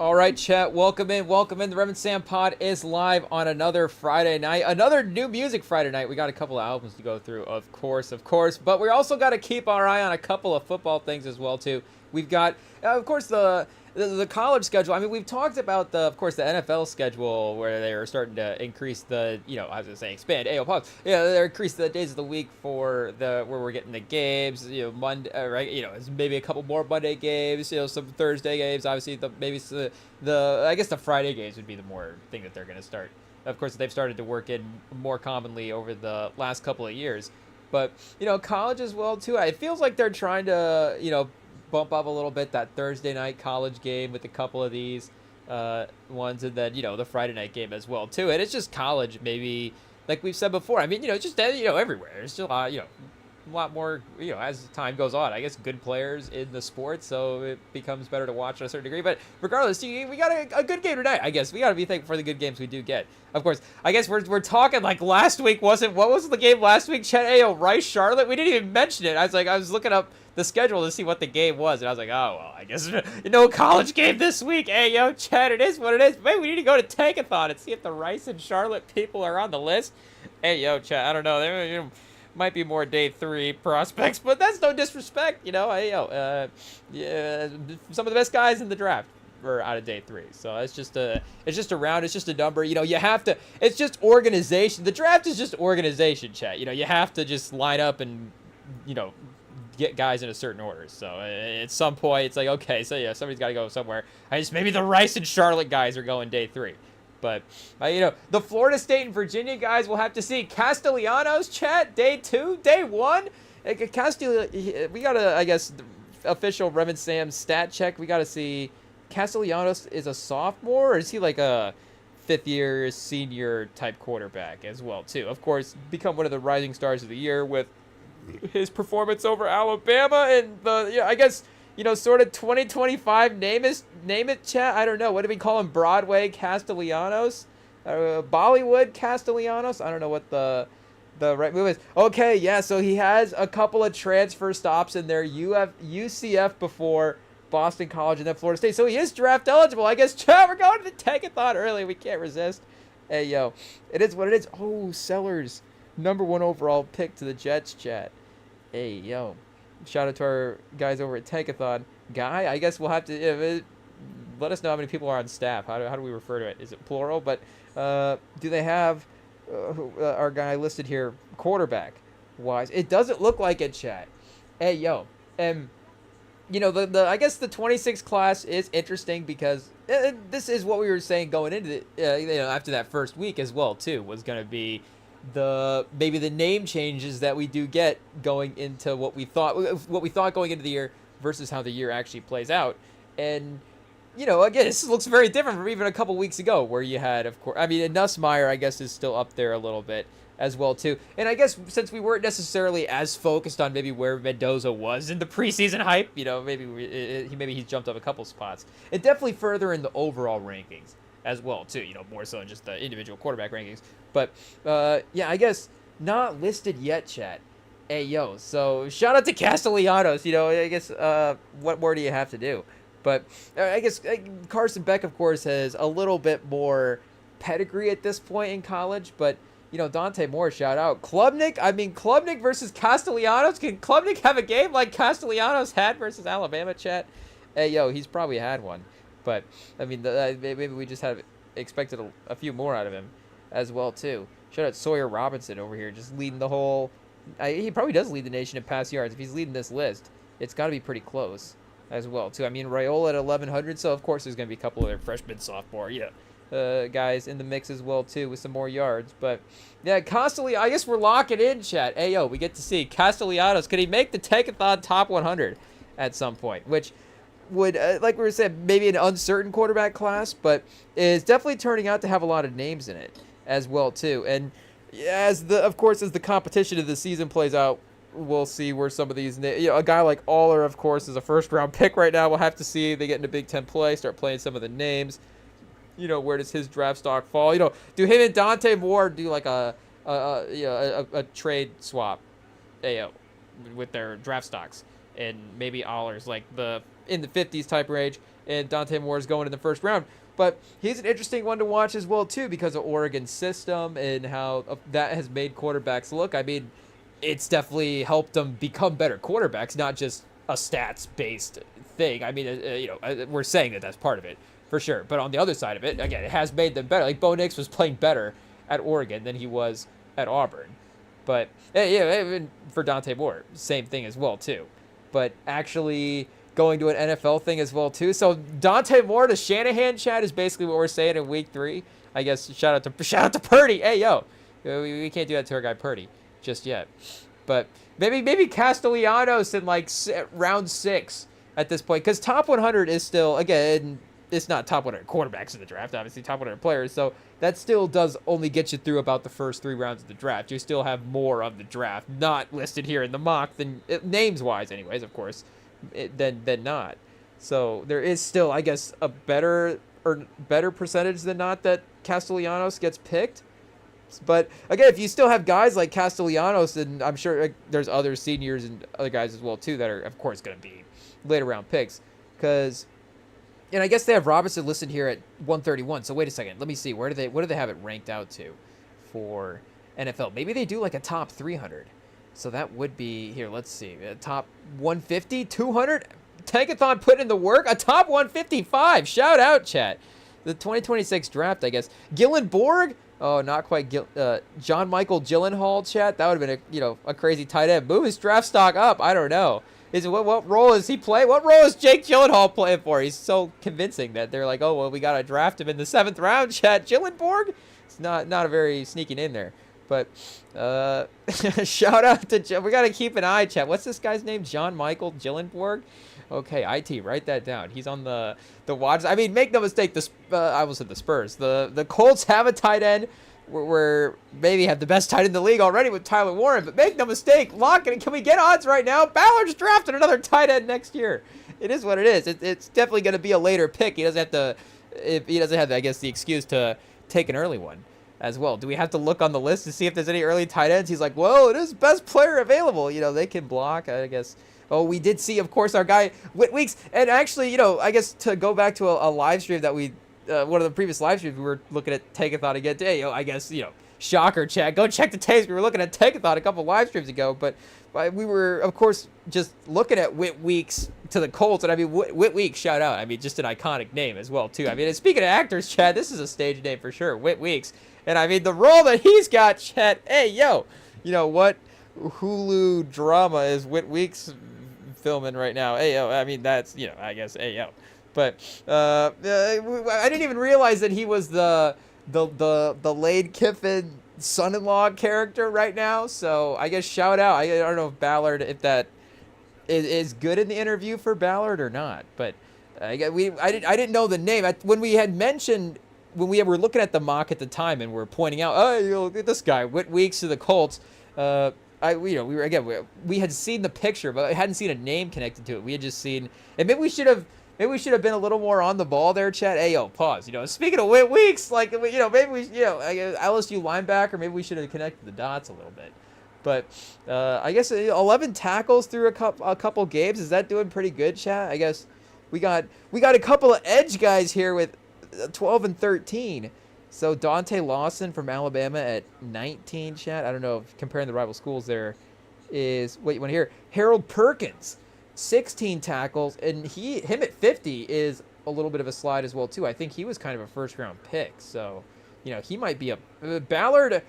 All right, chat. Welcome in. Welcome in. The Remington Pod is live on another Friday night. Another new music Friday night. We got a couple of albums to go through, of course. But we also got to keep our eye on a couple of football things as well, too. We've got, of course, the college schedule. I mean, we've talked about of course, the NFL schedule where they are starting to increase the, I was gonna say expand AO pods. Yeah, they're increasing the days of the week for where we're getting the games. Monday, right? It's maybe a couple more Monday games. Some Thursday games. Obviously, I guess the Friday games would be the more thing that they're gonna start. Of course, they've started to work in more commonly over the last couple of years. But college as well too. It feels like they're trying to bump up a little bit that Thursday night college game with a couple of these ones, and then the Friday night game as well too. And it's just college, maybe like we've said before. I mean, it's just everywhere. There's still a lot more as time goes on. I guess good players in the sport, so it becomes better to watch to a certain degree. But regardless, we got a good game tonight. I guess we got to be thankful for the good games we do get. Of course, I guess we're talking like last week wasn't. What was the game last week? Rice Charlotte. We didn't even mention it. I was looking up the schedule to see what the game was, and I was like, oh well, I guess no college game this week. Hey yo, Chad, it is what it is. Maybe we need to go to Tankathon and see if the Rice and Charlotte people are on the list. Hey yo, Chad, I don't know. They might be more day 3 prospects, but that's no disrespect. Yeah, some of the best guys in the draft were out of day 3. So it's just a round. It's just a number. You have to. It's just organization. The draft is just organization, Chad. You have to just line up and get guys in a certain order. So at some point, it's like, okay, so yeah, somebody's got to go somewhere. Maybe the Rice and Charlotte guys are going day 3. But, the Florida State and Virginia guys will have to see. Castellanos, chat, day 2, day 1. We got to, I guess, the official Rem and Sam stat check. We got to see Castellanos is a sophomore, or is he like a fifth-year senior type quarterback as well, too? Of course, become one of the rising stars of the year with his performance over Alabama and I guess sort of 2025 name it chat. I don't know, what do we call him? Broadway Castellanos, Bollywood Castellanos. I don't know what the right move is. Okay, yeah, so he has a couple of transfer stops in there. UCF before Boston College and then Florida State, so he is draft eligible. I guess chat, we're going to the Tankathon early. We can't resist. Hey yo, it is what it is. Oh, Sellers, #1 overall pick to the Jets, chat. Hey, yo. Shout out to our guys over at Tankathon. Guy, I guess we'll have to let us know how many people are on staff. How do we refer to it? Is it plural? But do they have our guy listed here quarterback wise? It doesn't look like it, chat. Hey, yo. And, I guess the 26 class is interesting because this is what we were saying going into after that first week as well, too, was going to be maybe the name changes that we do get going into what we thought going into the year versus how the year actually plays out. And again, this looks very different from even a couple weeks ago where you had, of course, Nussmeier, I guess, is still up there a little bit as well too. And I guess since we weren't necessarily as focused on maybe where Mendoza was in the preseason hype, maybe he's jumped up a couple spots. It definitely further in the overall rankings as well too, more so than just the individual quarterback rankings. But yeah, I guess not listed yet, chat. Hey yo, so shout out to Castellanos. I guess what more do you have to do? But I guess Carson Beck, of course, has a little bit more pedigree at this point in college. But Dante Moore, shout out. Klubnik versus Castellanos. Can Klubnik have a game like Castellanos had versus Alabama, chat? Hey yo, he's probably had one. But maybe we just have expected a few more out of him as well too. Shout out Sawyer Robinson over here, just leading the whole. He probably does lead the nation in pass yards. If he's leading this list, it's got to be pretty close as well too. Raiola at 1,100, so of course there's going to be a couple of their freshmen, sophomore, guys in the mix as well too with some more yards. But yeah, Castellanos, I guess we're locking in, chat. Hey yo, we get to see Castellanos. Could he make the Tankathon top 100 at some point? Which would, like we were saying, maybe an uncertain quarterback class, but is definitely turning out to have a lot of names in it as well too. And as the competition of the season plays out, we'll see where some of these, a guy like Aller, of course, is a first-round pick right now. We'll have to see. They get into Big Ten play, start playing some of the names. Where does his draft stock fall? Do him and Dante Moore do like a trade swap, with their draft stocks, and maybe Aller's like in the 50s type range, and Dante Moore is going in the first round. But he's an interesting one to watch as well, too, because of Oregon's system and how that has made quarterbacks look. I mean, it's definitely helped them become better quarterbacks, not just a stats-based thing. I mean, we're saying that that's part of it, for sure. But on the other side of it, again, it has made them better. Like, Bo Nix was playing better at Oregon than he was at Auburn. But, even for Dante Moore, same thing as well, too. But actually going to an NFL thing as well, too. So Dante Moore to Shanahan, Chad, is basically what we're saying in week 3. I guess shout out to Purdy. Hey, yo. We can't do that to our guy Purdy just yet. But maybe Castellanos in like round 6 at this point. Because top 100 is still, again, it's not top 100 quarterbacks in the draft, obviously top 100 players. So that still does only get you through about the first 3 rounds of the draft. You still have more of the draft not listed here in the mock than names-wise anyways, of course, than not. So there is still, I guess, a better percentage than not that Castellanos gets picked. But again, if you still have guys like Castellanos, and I'm sure there's other seniors and other guys as well too that are of course going to be later round picks, and I guess they have Robinson listed here at 131. So wait a second, let me see, what do they have it ranked out to for NFL? Maybe they do like a top 300. So that would be here. Let's see, a top 150, 200. Tankathon put in the work. A top 155. Shout out, chat. The 2026 draft, I guess. Gillen Borg. Oh, not quite. John Michael Gyllenhaal, chat. That would have been a crazy tight end. Move his draft stock up. I don't know. What role is he playing? What role is Jake Gyllenhaal playing for? He's so convincing that they're like, oh well, we gotta draft him in the 7th round, chat. Gyllenborg. It's not a very sneaking in there. But shout out to we gotta keep an eye, chat. What's this guy's name? John Michael Gyllenborg. Okay, IT, write that down. He's on the watch. I mean, make no mistake. I almost said the Spurs. The Colts have a tight end. We're maybe have the best tight end in the league already with Tyler Warren. But make no mistake, lock it. Can we get odds right now? Ballard's drafted another tight end next year. It is what it is. It's definitely going to be a later pick. He doesn't have to. If he doesn't have, I guess, the excuse to take an early one as well. Do we have to look on the list to see if there's any early tight ends? He's like, well, it is best player available. They can block, I guess. Oh, we did see, of course, our guy Whit Weeks. And actually, I guess to go back to a live stream that we, one of the previous live streams, we were looking at Tankathon again today. I guess, shocker, chat. Go check the tapes. We were looking at Tankathon a couple live streams ago. But we were, of course, just looking at Whit Weeks to the Colts. And I mean, Whit Weeks, shout out. I mean, just an iconic name as well, too. I mean, and speaking of actors, chat, this is a stage name for sure. Whit Weeks. And I mean, the role that he's got, chat, hey, yo, what Hulu drama is Whit Weeks filming right now? Ayo, I mean, that's, I guess ayo. But I didn't even realize that he was the Lane Kiffin son-in-law character right now. So I guess shout out. I don't know if Ballard, if that is good in the interview for Ballard or not. But I didn't know the name. When we had mentioned, when we were looking at the mock at the time and we're pointing out, oh, look at this guy, Whit Weeks to the Colts. We had seen the picture, but I hadn't seen a name connected to it. We had just seen, and maybe we should have been a little more on the ball there, chat. Hey, yo, pause. Speaking of Whit Weeks, like, maybe we, LSU linebacker, maybe we should have connected the dots a little bit. But I guess 11 tackles through a couple games. Is that doing pretty good, chat? I guess we got a couple of edge guys here with 12 and 13. So Dante Lawson from Alabama at 19, chat. I don't know if comparing the rival schools there is what you want to hear. Harold Perkins, 16 tackles, and him at 50 is a little bit of a slide as well too. I think he was kind of a first-round pick. So, he might be a Ballard.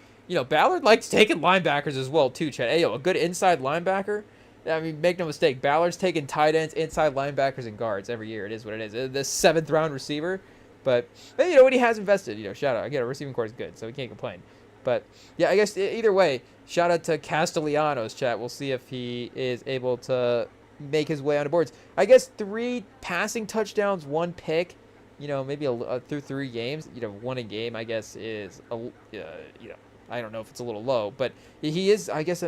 Ballard likes taking linebackers as well too, chat. Hey, a good inside linebacker. I mean, make no mistake, Ballard's taking tight ends, inside linebackers, and guards every year. It is what it is. The 7th-round receiver. But what he has invested, shout out. Again, a receiving core is good, so we can't complain. But, yeah, I guess either way, shout out to Castellanos, chat. We'll see if he is able to make his way on the boards. I guess 3 passing touchdowns, 1 pick, maybe through 3 games. 1 a game, I guess, is, I don't know if it's a little low. But he is, I guess,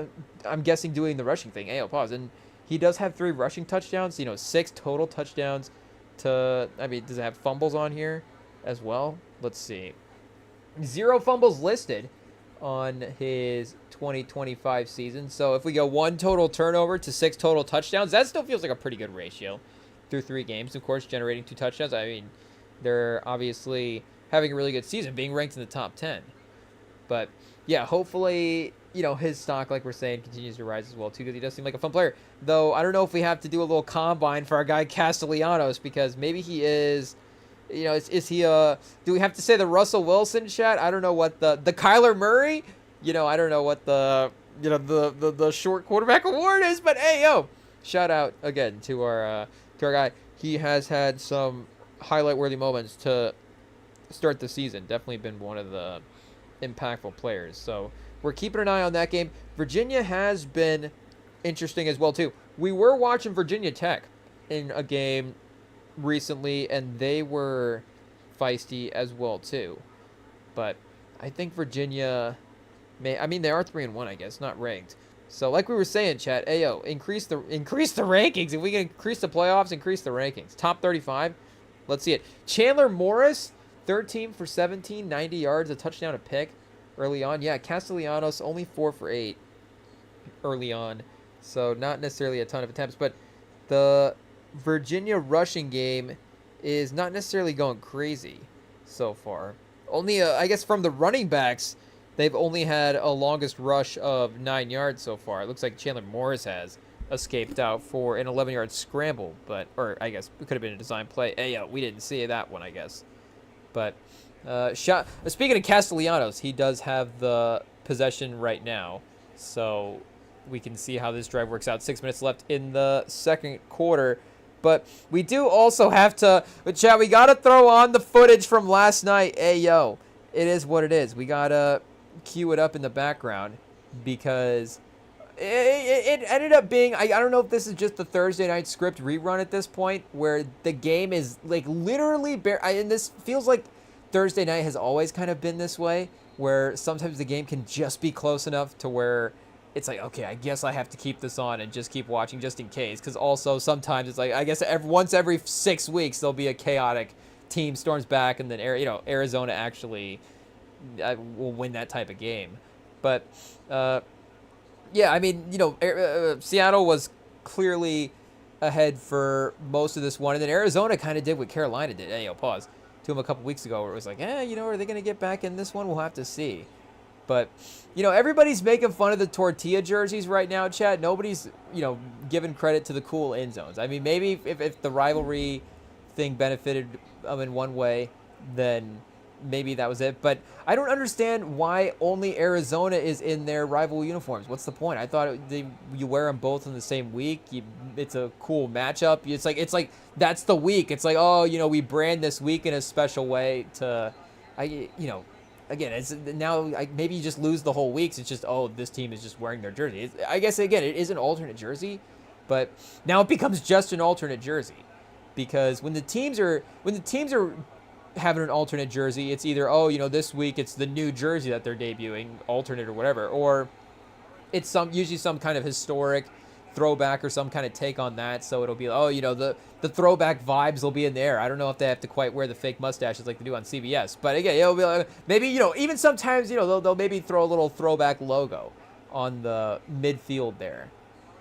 I'm guessing doing the rushing thing. Pause. And he does have 3 rushing touchdowns, 6 total touchdowns. Does it have fumbles on here as well? Let's see. 0 fumbles listed on his 2025 season. So if we go 1 total turnover to 6 total touchdowns, that still feels like a pretty good ratio through 3 games, of course, generating 2 touchdowns. I mean, they're obviously having a really good season, being ranked in the top 10. But, yeah, hopefully, his stock, like we're saying, continues to rise as well, too, because he does seem like a fun player. Though, I don't know if we have to do a little combine for our guy Castellanos, because maybe he is, is he do we have to say the Russell Wilson chat? I don't know what the Kyler Murray, I don't know what the short quarterback award is, but hey, shout out again to our guy. He has had some highlight-worthy moments to start the season. Definitely been one of the impactful players. So we're keeping an eye on that game. Virginia has been interesting as well too. We were watching Virginia Tech in a game recently, and they were feisty as well too. But I think Virginia they are 3-1, I guess, not ranked. So like we were saying, chat, increase the rankings. If we can increase the playoffs, increase the rankings. Top 35. Let's see it. Chandler Morris, 13 for 17, 90 yards, a touchdown, a pick early on. Yeah, Castellanos only 4 for 8 early on. So not necessarily a ton of attempts, but the Virginia rushing game is not necessarily going crazy so far. Only, I guess, from the running backs, they've only had a longest rush of 9 yards so far. It looks like Chandler Morris has escaped out for an 11-yard scramble, or I guess it could have been a design play. We didn't see that one, I guess. But speaking of Castellanos, he does have the possession right now, so we can see how this drive works out. 6 minutes left in the second quarter. But we do also have to, chat, we got to throw on the footage from last night. It is what it is. We got to cue it up in the background because it ended up being, I don't know if this is just the Thursday night script rerun at this point, where the game is like literally and this feels like Thursday night has always kind of been this way, where sometimes the game can just be close enough to where it's like, okay, I guess I have to keep this on and just keep watching just in case. Because also sometimes it's like, I guess once every 6 weeks there'll be a chaotic team storms back, and then Arizona actually will win that type of game. But Seattle was clearly ahead for most of this one, and then Arizona kind of did what Carolina did. Pause. To them a couple weeks ago, where it was like, are they going to get back in this one? We'll have to see. But, everybody's making fun of the tortilla jerseys right now, chat. Nobody's, giving credit to the cool end zones. I mean, maybe if the rivalry thing benefited them in one way, then maybe that was it. But I don't understand why only Arizona is in their rival uniforms. What's the point? I thought you wear them both in the same week. It's a cool matchup. It's like that's the week. It's like, we brand this week in a special way to, again, it's now maybe you just lose the whole weeks. It's just, this team is just wearing their jersey. I guess, again, it is an alternate jersey, but now it becomes just an alternate jersey, because when the teams are having an alternate jersey, it's either, this week it's the new jersey that they're debuting, alternate or whatever, or it's usually some kind of historic throwback or some kind of take on that. So it'll be, the throwback vibes will be in there. I don't know if they have to quite wear the fake mustaches like they do on CBS, but again, it'll be like, maybe, even sometimes, they'll maybe throw a little throwback logo on the midfield there.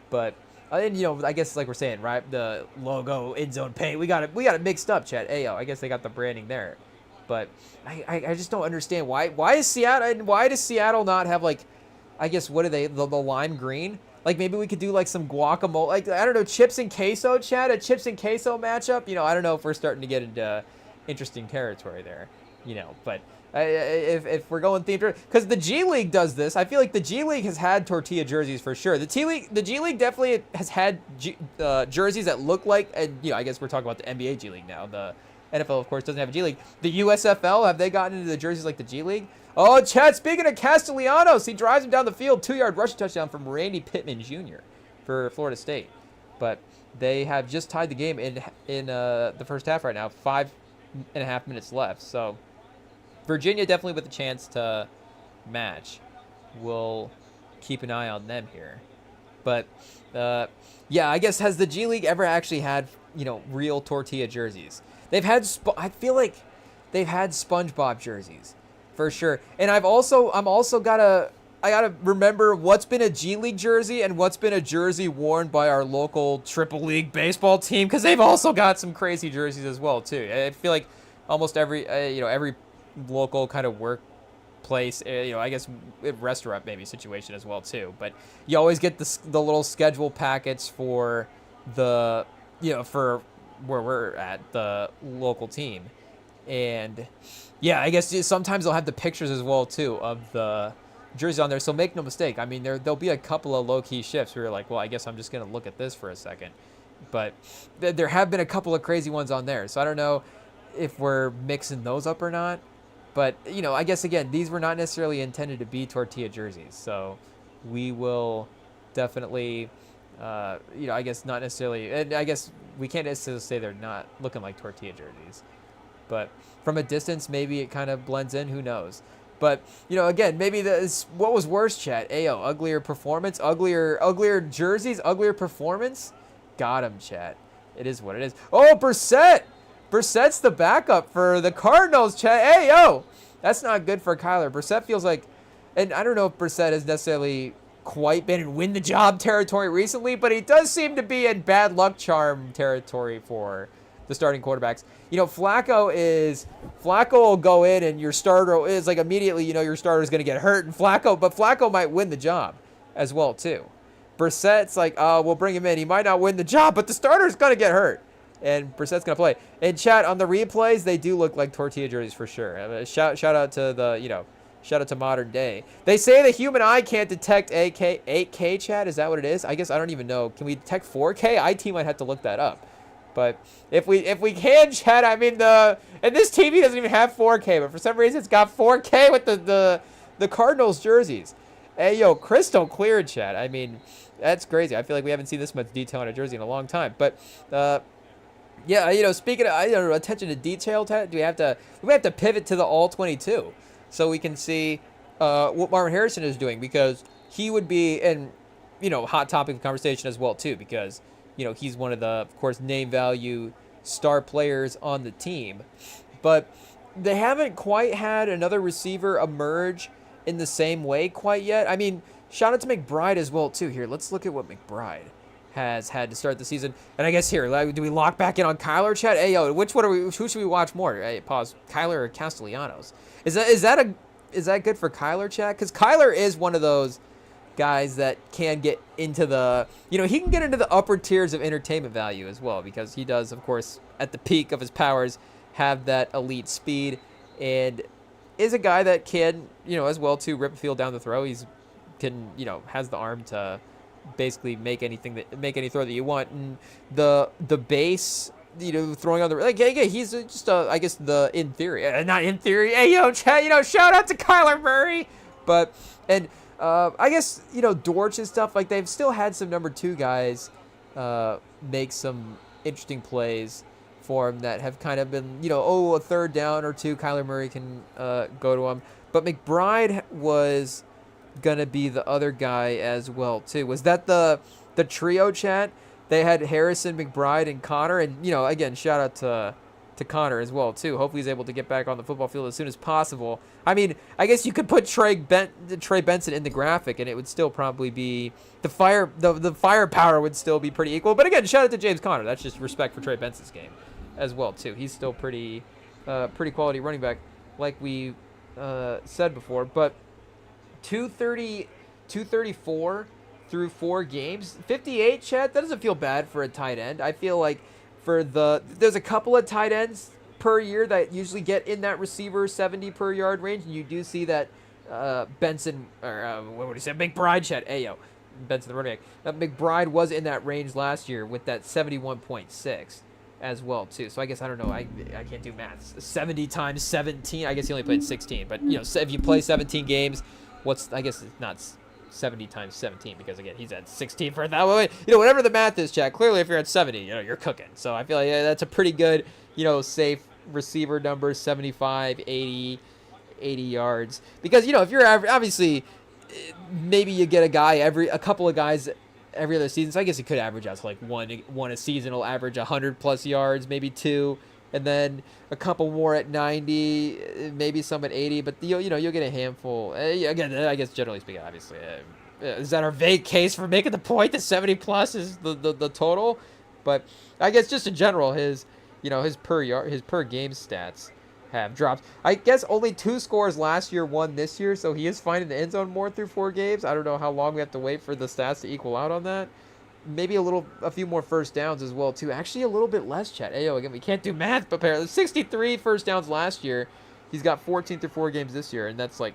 But and, I guess like we're saying, right, the logo, end zone paint, we got it mixed up, Chad. I guess they got the branding there. But I just don't understand why does Seattle not have, like, I guess, what are they, the lime green? Like, maybe we could do, like, some guacamole, like, I don't know, chips and queso, Chad, a chips and queso matchup. I don't know if we're starting to get into interesting territory there, but if we're going themed, because the G League does this. I feel like the G League has had tortilla jerseys for sure. The G League definitely has had jerseys that look like, and I guess we're talking about the NBA G League now. The NFL, of course, doesn't have a G League. The USFL, have they gotten into the jerseys like the G League? Oh, Chad, speaking of Castellanos, he drives him down the field, 2-yard rushing touchdown from Randy Pittman Jr. for Florida State. But they have just tied the game in the first half right now, 5.5 minutes left. So Virginia definitely with a chance to match. We'll keep an eye on them here. But, I guess, has the G League ever actually had, real tortilla jerseys? They've had, I feel like they've had SpongeBob jerseys, for sure. And I'm also got to I gotta remember what's been a G League jersey and what's been a jersey worn by our local Triple League baseball team, because they've also got some crazy jerseys as well too. I feel like almost every every local kind of workplace, I guess restaurant maybe situation as well too. But you always get the little schedule packets for the for where we're at, the local team, and yeah, I guess sometimes they'll have the pictures as well too of the jersey on there. So make no mistake, I mean there'll be a couple of low-key shifts where you're like, well, I guess I'm just gonna look at this for a second. But there have been a couple of crazy ones on there, so I don't know if we're mixing those up or not. But I guess again, these were not necessarily intended to be tortilla jerseys, so we will definitely I guess not necessarily, and I guess we can't necessarily say they're not looking like tortilla jerseys, but from a distance maybe it kind of blends in, who knows. But, again, maybe what was worse, chat? Ayo, uglier performance, uglier jerseys, uglier performance? Got him, chat. It is what it is. Oh, Brissett! Brissett's the backup for the Cardinals, chat. Hey, yo! That's not good for Kyler. Brissett feels like, and I don't know if Brissett has necessarily quite been in win the job territory recently, but he does seem to be in bad luck charm territory for the starting quarterbacks. Flacco will go in and your starter is like immediately, your starter is going to get hurt, and Flacco might win the job as well too. Brissett's like, we'll bring him in. He might not win the job, but the starter's going to get hurt, and Brissett's going to play. And chat, on the replays, they do look like tortilla jerseys for sure. Shout out to shout out to modern day. They say the human eye can't detect 8K, chat. Is that what it is? I guess I don't even know. Can we detect 4K? IT might have to look that up. But if we can, chat, I mean and this TV doesn't even have 4K, but for some reason it's got 4K with the Cardinals jerseys. Hey, yo, crystal clear, chat. I mean, that's crazy. I feel like we haven't seen this much detail on a jersey in a long time. But yeah, speaking of attention to detail, we have to pivot to the all 22 so we can see what Marvin Harrison is doing, because he would be hot topic of conversation as well too, because he's one of the, of course, name value star players on the team. But they haven't quite had another receiver emerge in the same way quite yet. I mean, shout out to McBride as well, too. Here, let's look at what McBride has had to start the season. And I guess here, do we lock back in on Kyler, chat? Hey, yo, who should we watch more? Hey, pause. Kyler or Castellanos? Is that good for Kyler, chat? Because Kyler is one of those guys that can get into the, he can get into the upper tiers of entertainment value as well, because he does, of course, at the peak of his powers, have that elite speed, and is a guy that can, as well to rip a field down the throw. He's has the arm to basically make any throw that you want, and the base, throwing on the he's just I guess in theory, not in theory. Hey, yo, chat, shout out to Kyler Murray, but I guess, Dortch and stuff, like, they've still had some number 2 guys make some interesting plays for him that have kind of been, a third down or 2, Kyler Murray can go to him. But McBride was going to be the other guy as well, too. Was that the trio, chat? They had Harrison, McBride, and Connor. And, again, shout out to Connor as well, too. Hopefully he's able to get back on the football field as soon as possible. I mean, I guess you could put Trey Benson in the graphic, and it would still probably be the firepower would still be pretty equal. But again, shout out to James Conner. That's just respect for Trey Benson's game as well, too. He's still pretty quality running back, like we said before. But 234 through 4 games, 58, chat. That doesn't feel bad for a tight end. I feel like there's a couple of tight ends per year that usually get in that receiver 70 per yard range, and you do see that Benson, or what would he say, McBride, chat, ayo, Benson the running back, McBride was in that range last year with that 71.6 as well too. So I guess, I don't know, I can't do math. 70 times 17, I guess he only played 16, but if you play 17 games, I guess it's not 70 times 17, because again, he's at 16 for that way. Whatever the math is, chat, clearly if you're at 70, you're cooking. So I feel like that's a pretty good, safe receiver number, 75, 80 yards. Because, if you're obviously, maybe you get a couple of guys every other season. So I guess he could average out to like one a season will average 100 plus yards, maybe 2. and then a couple more at 90, maybe some at 80. But you'll get a handful. Again, I guess generally speaking, obviously, is that our vague case for making the point that 70 plus is the total? But I guess just in general, his per game stats have dropped. I guess only 2 scores last year, 1 this year, so he is finding the end zone more through 4 games. I don't know how long we have to wait for the stats to equal out on that. Maybe a few more first downs as well too. Actually, a little bit less, chat. Ayo, again, we can't do math, but apparently 63 first downs last year. He's got 14 through 4 games this year, and that's like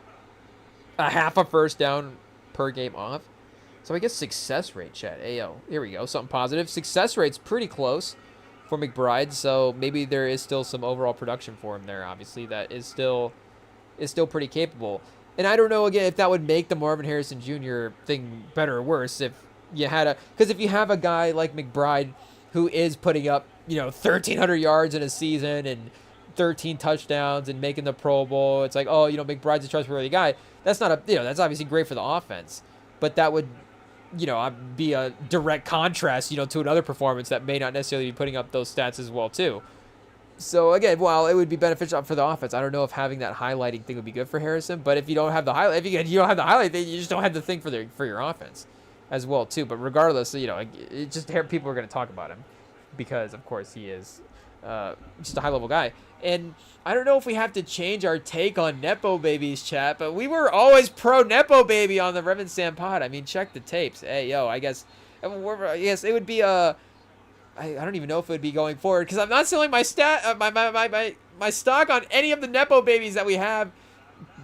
a half a first down per game off. So I guess success rate, chat. Ayo, here we go, something positive. Success rate's pretty close for McBride, so maybe there is still some overall production for him there. Obviously, that is still pretty capable. And I don't know again if that would make the Marvin Harrison Jr. thing better or worse if you had because if you have a guy like McBride who is putting up 1,300 yards in a season and 13 touchdowns and making the Pro Bowl, it's like, oh, McBride's a trustworthy guy. That's not that's obviously great for the offense, but that would be a direct contrast, to another performance that may not necessarily be putting up those stats as well too. So again, while it would be beneficial for the offense, I don't know if having that highlighting thing would be good for Harrison. But if you don't have the highlight, if you don't have the highlight thing, you just don't have the thing for your offense as well too. But regardless, it just people are going to talk about him because of course he is just a high level guy. And I don't know if we have to change our take on Nepo Babies, chat, but we were always pro Nepo Baby on the Remin Sam pod. I mean, check the tapes. Hey, yo, I guess it would be I don't even know if it would be going forward because I'm not selling my my stock on any of the Nepo Babies that we have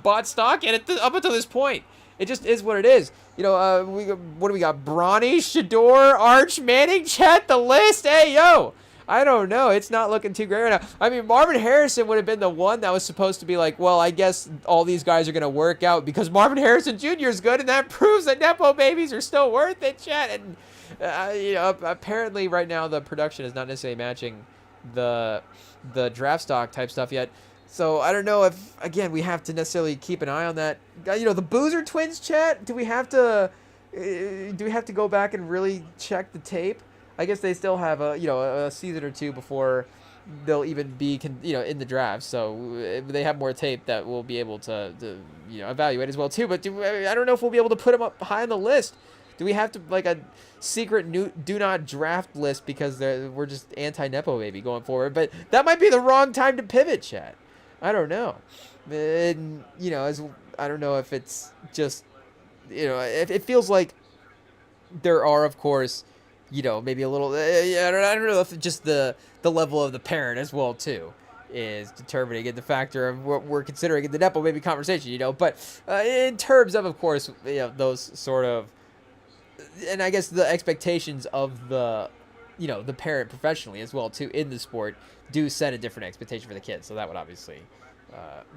bought stock in up until this point. It just is what it is. What do we got? Bronny, Shador, Arch, Manning, chat the list. Hey, yo. I don't know. It's not looking too great right now. I mean, Marvin Harrison would have been the one that was supposed to be like, well, I guess all these guys are going to work out because Marvin Harrison Jr. is good, and that proves that Nepo Babies are still worth it, chat. And, apparently right now the production is not necessarily matching the draft stock type stuff yet. So I don't know if, again, we have to necessarily keep an eye on that. The Boozer twins, chat, do we have to go back and really check the tape? I guess they still have a season or two before they'll even be in the draft. So they have more tape that we'll be able to evaluate as well too. But I don't know if we'll be able to put them up high on the list. Do we have to like a secret do not draft list because we're just anti Nepo Baby going forward? But that might be the wrong time to pivot, chat. I don't know. And I don't know if it's just it feels like there are, of course, maybe a little, I don't know if just the level of the parent as well too is determining in the factor of what we're considering in the Nepo Baby conversation, but in terms of course, those sort of, and I guess the expectations of the parent professionally as well too in the sport do set a different expectation for the kids. So that would obviously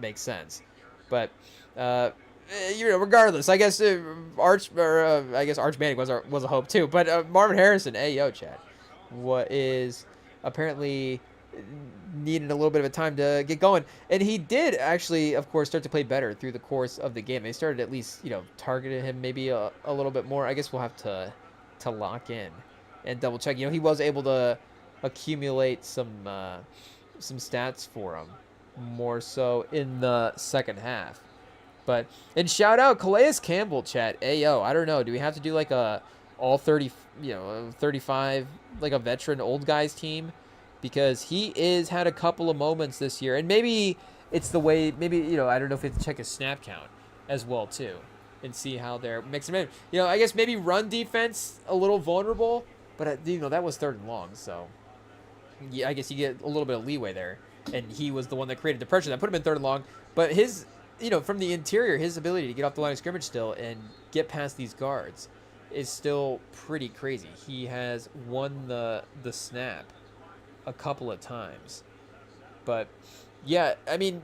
make sense. But, regardless, I guess Arch Manning was a hope too. But Marvin Harrison, hey yo, Chad, what is apparently needing a little bit of a time to get going, and he did actually, of course, start to play better through the course of the game. They started at least targeted him maybe a little bit more. I guess we'll have to lock in and double check. He was able to accumulate some stats for him more so in the second half. But, and shout out Calais Campbell, chat. Hey, yo, I don't know. Do we have to do like a all 30, 35, like a veteran old guys team? Because he had a couple of moments this year. And maybe it's the way, maybe, I don't know if we have to check his snap count as well, too. And see how they're mixing in. I guess maybe run defense a little vulnerable. But, that was 3rd and long. So, yeah, I guess you get a little bit of leeway there. And he was the one that created the pressure that put him in 3rd and long. But his... from the interior, his ability to get off the line of scrimmage still and get past these guards is still pretty crazy. He has won the snap a couple of times. But, yeah, I mean,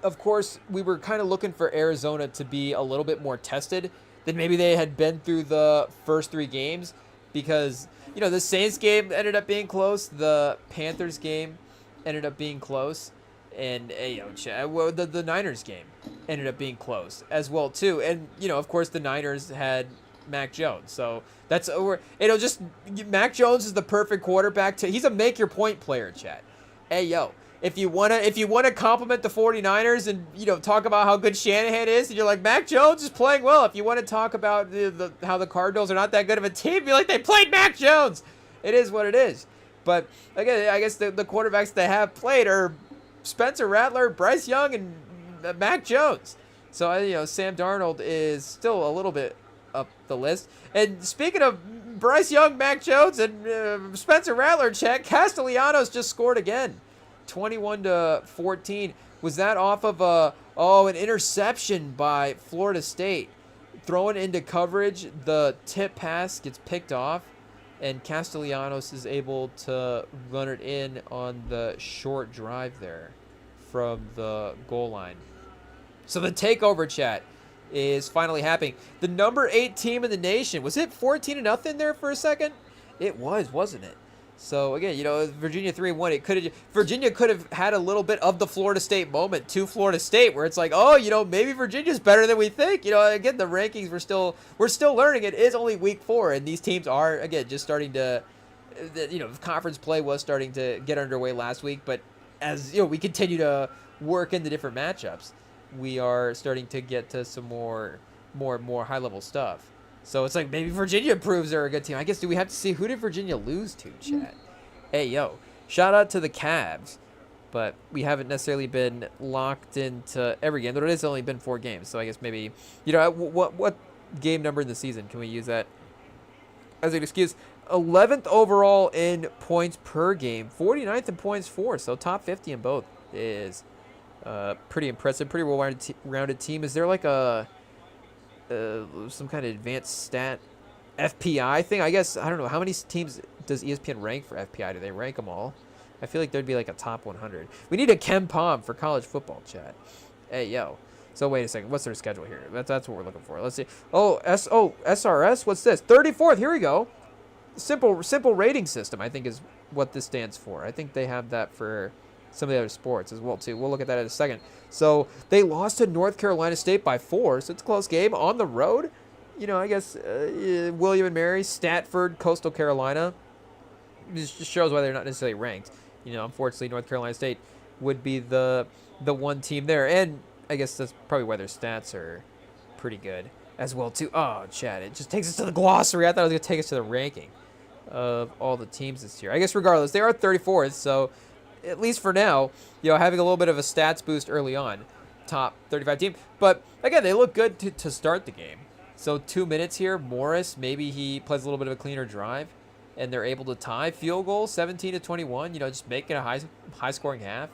of course, we were kind of looking for Arizona to be a little bit more tested than maybe they had been through the first 3 games because, the Saints game ended up being close. The Panthers game ended up being close. And the Niners game ended up being close as well too. And of course the Niners had Mac Jones, so that's over. It'll just Mac Jones is the perfect quarterback he's a make your point player, chat. Hey yo, if you wanna compliment the 49ers and talk about how good Shanahan is, and you're like, Mac Jones is playing well. If you want to talk about how the Cardinals are not that good of a team, be like, they played Mac Jones. It is what it is. But again, I guess the quarterbacks they have played are Spencer Rattler, Bryce Young, and Mac Jones. So Sam Darnold is still a little bit up the list. And speaking of Bryce Young, Mac Jones, and Spencer Rattler, check, Castellanos just scored again, 21-14. Was that off of an interception by Florida State? Thrown into coverage, the tip pass gets picked off, and Castellanos is able to run it in on the short drive there from the goal line. So the takeover, chat, is finally happening. The number 8 team in the nation. Was it 14-0 there for a second? It was, wasn't it? So again, Virginia 3-1. Virginia could have had a little bit of the Florida State moment to Florida State, where it's like, maybe Virginia's better than we think. Again, the rankings we're still learning. It is only week 4, and these teams are again just starting to, conference play was starting to get underway last week. But as we continue to work in the different matchups, we are starting to get to some more high level stuff. So it's like maybe Virginia proves they're a good team. I guess, do we have to see who did Virginia lose to, chat? Hey, shout out to the Cavs, but we haven't necessarily been locked into every game. There has only been 4 games, so I guess maybe, what game number in the season can we use that as an excuse? 11th overall in points per game, 49th in points for, so top 50 in both is pretty impressive, pretty well-rounded team. Is there like some kind of advanced stat FPI thing? I guess, I don't know. How many teams does ESPN rank for FPI? Do they rank them all? I feel like there'd be like a top 100. We need a Ken Pom for college football, chat. Hey, So wait a second. What's their schedule here? That's what we're looking for. Let's see. SRS. What's this? 34th. Here we go. Simple rating system, I think, is what this stands for. I think they have that for some of the other sports as well, too. We'll look at that in a second. So they lost to North Carolina State by 4, so it's a close game on the road. I guess William & Mary, Statford, Coastal Carolina. This just shows why they're not necessarily ranked. Unfortunately, North Carolina State would be the one team there. And I guess that's probably why their stats are pretty good as well, too. Oh, Chad, it just takes us to the glossary. I thought it was going to take us to the ranking of all the teams this year. I guess regardless, they are 34th, so at least for now, having a little bit of a stats boost early on, top 35 team. But again, they look good to start the game. So 2 minutes here, Morris, maybe he plays a little bit of a cleaner drive, and they're able to tie. Field goal, 17-21. Just making a high scoring half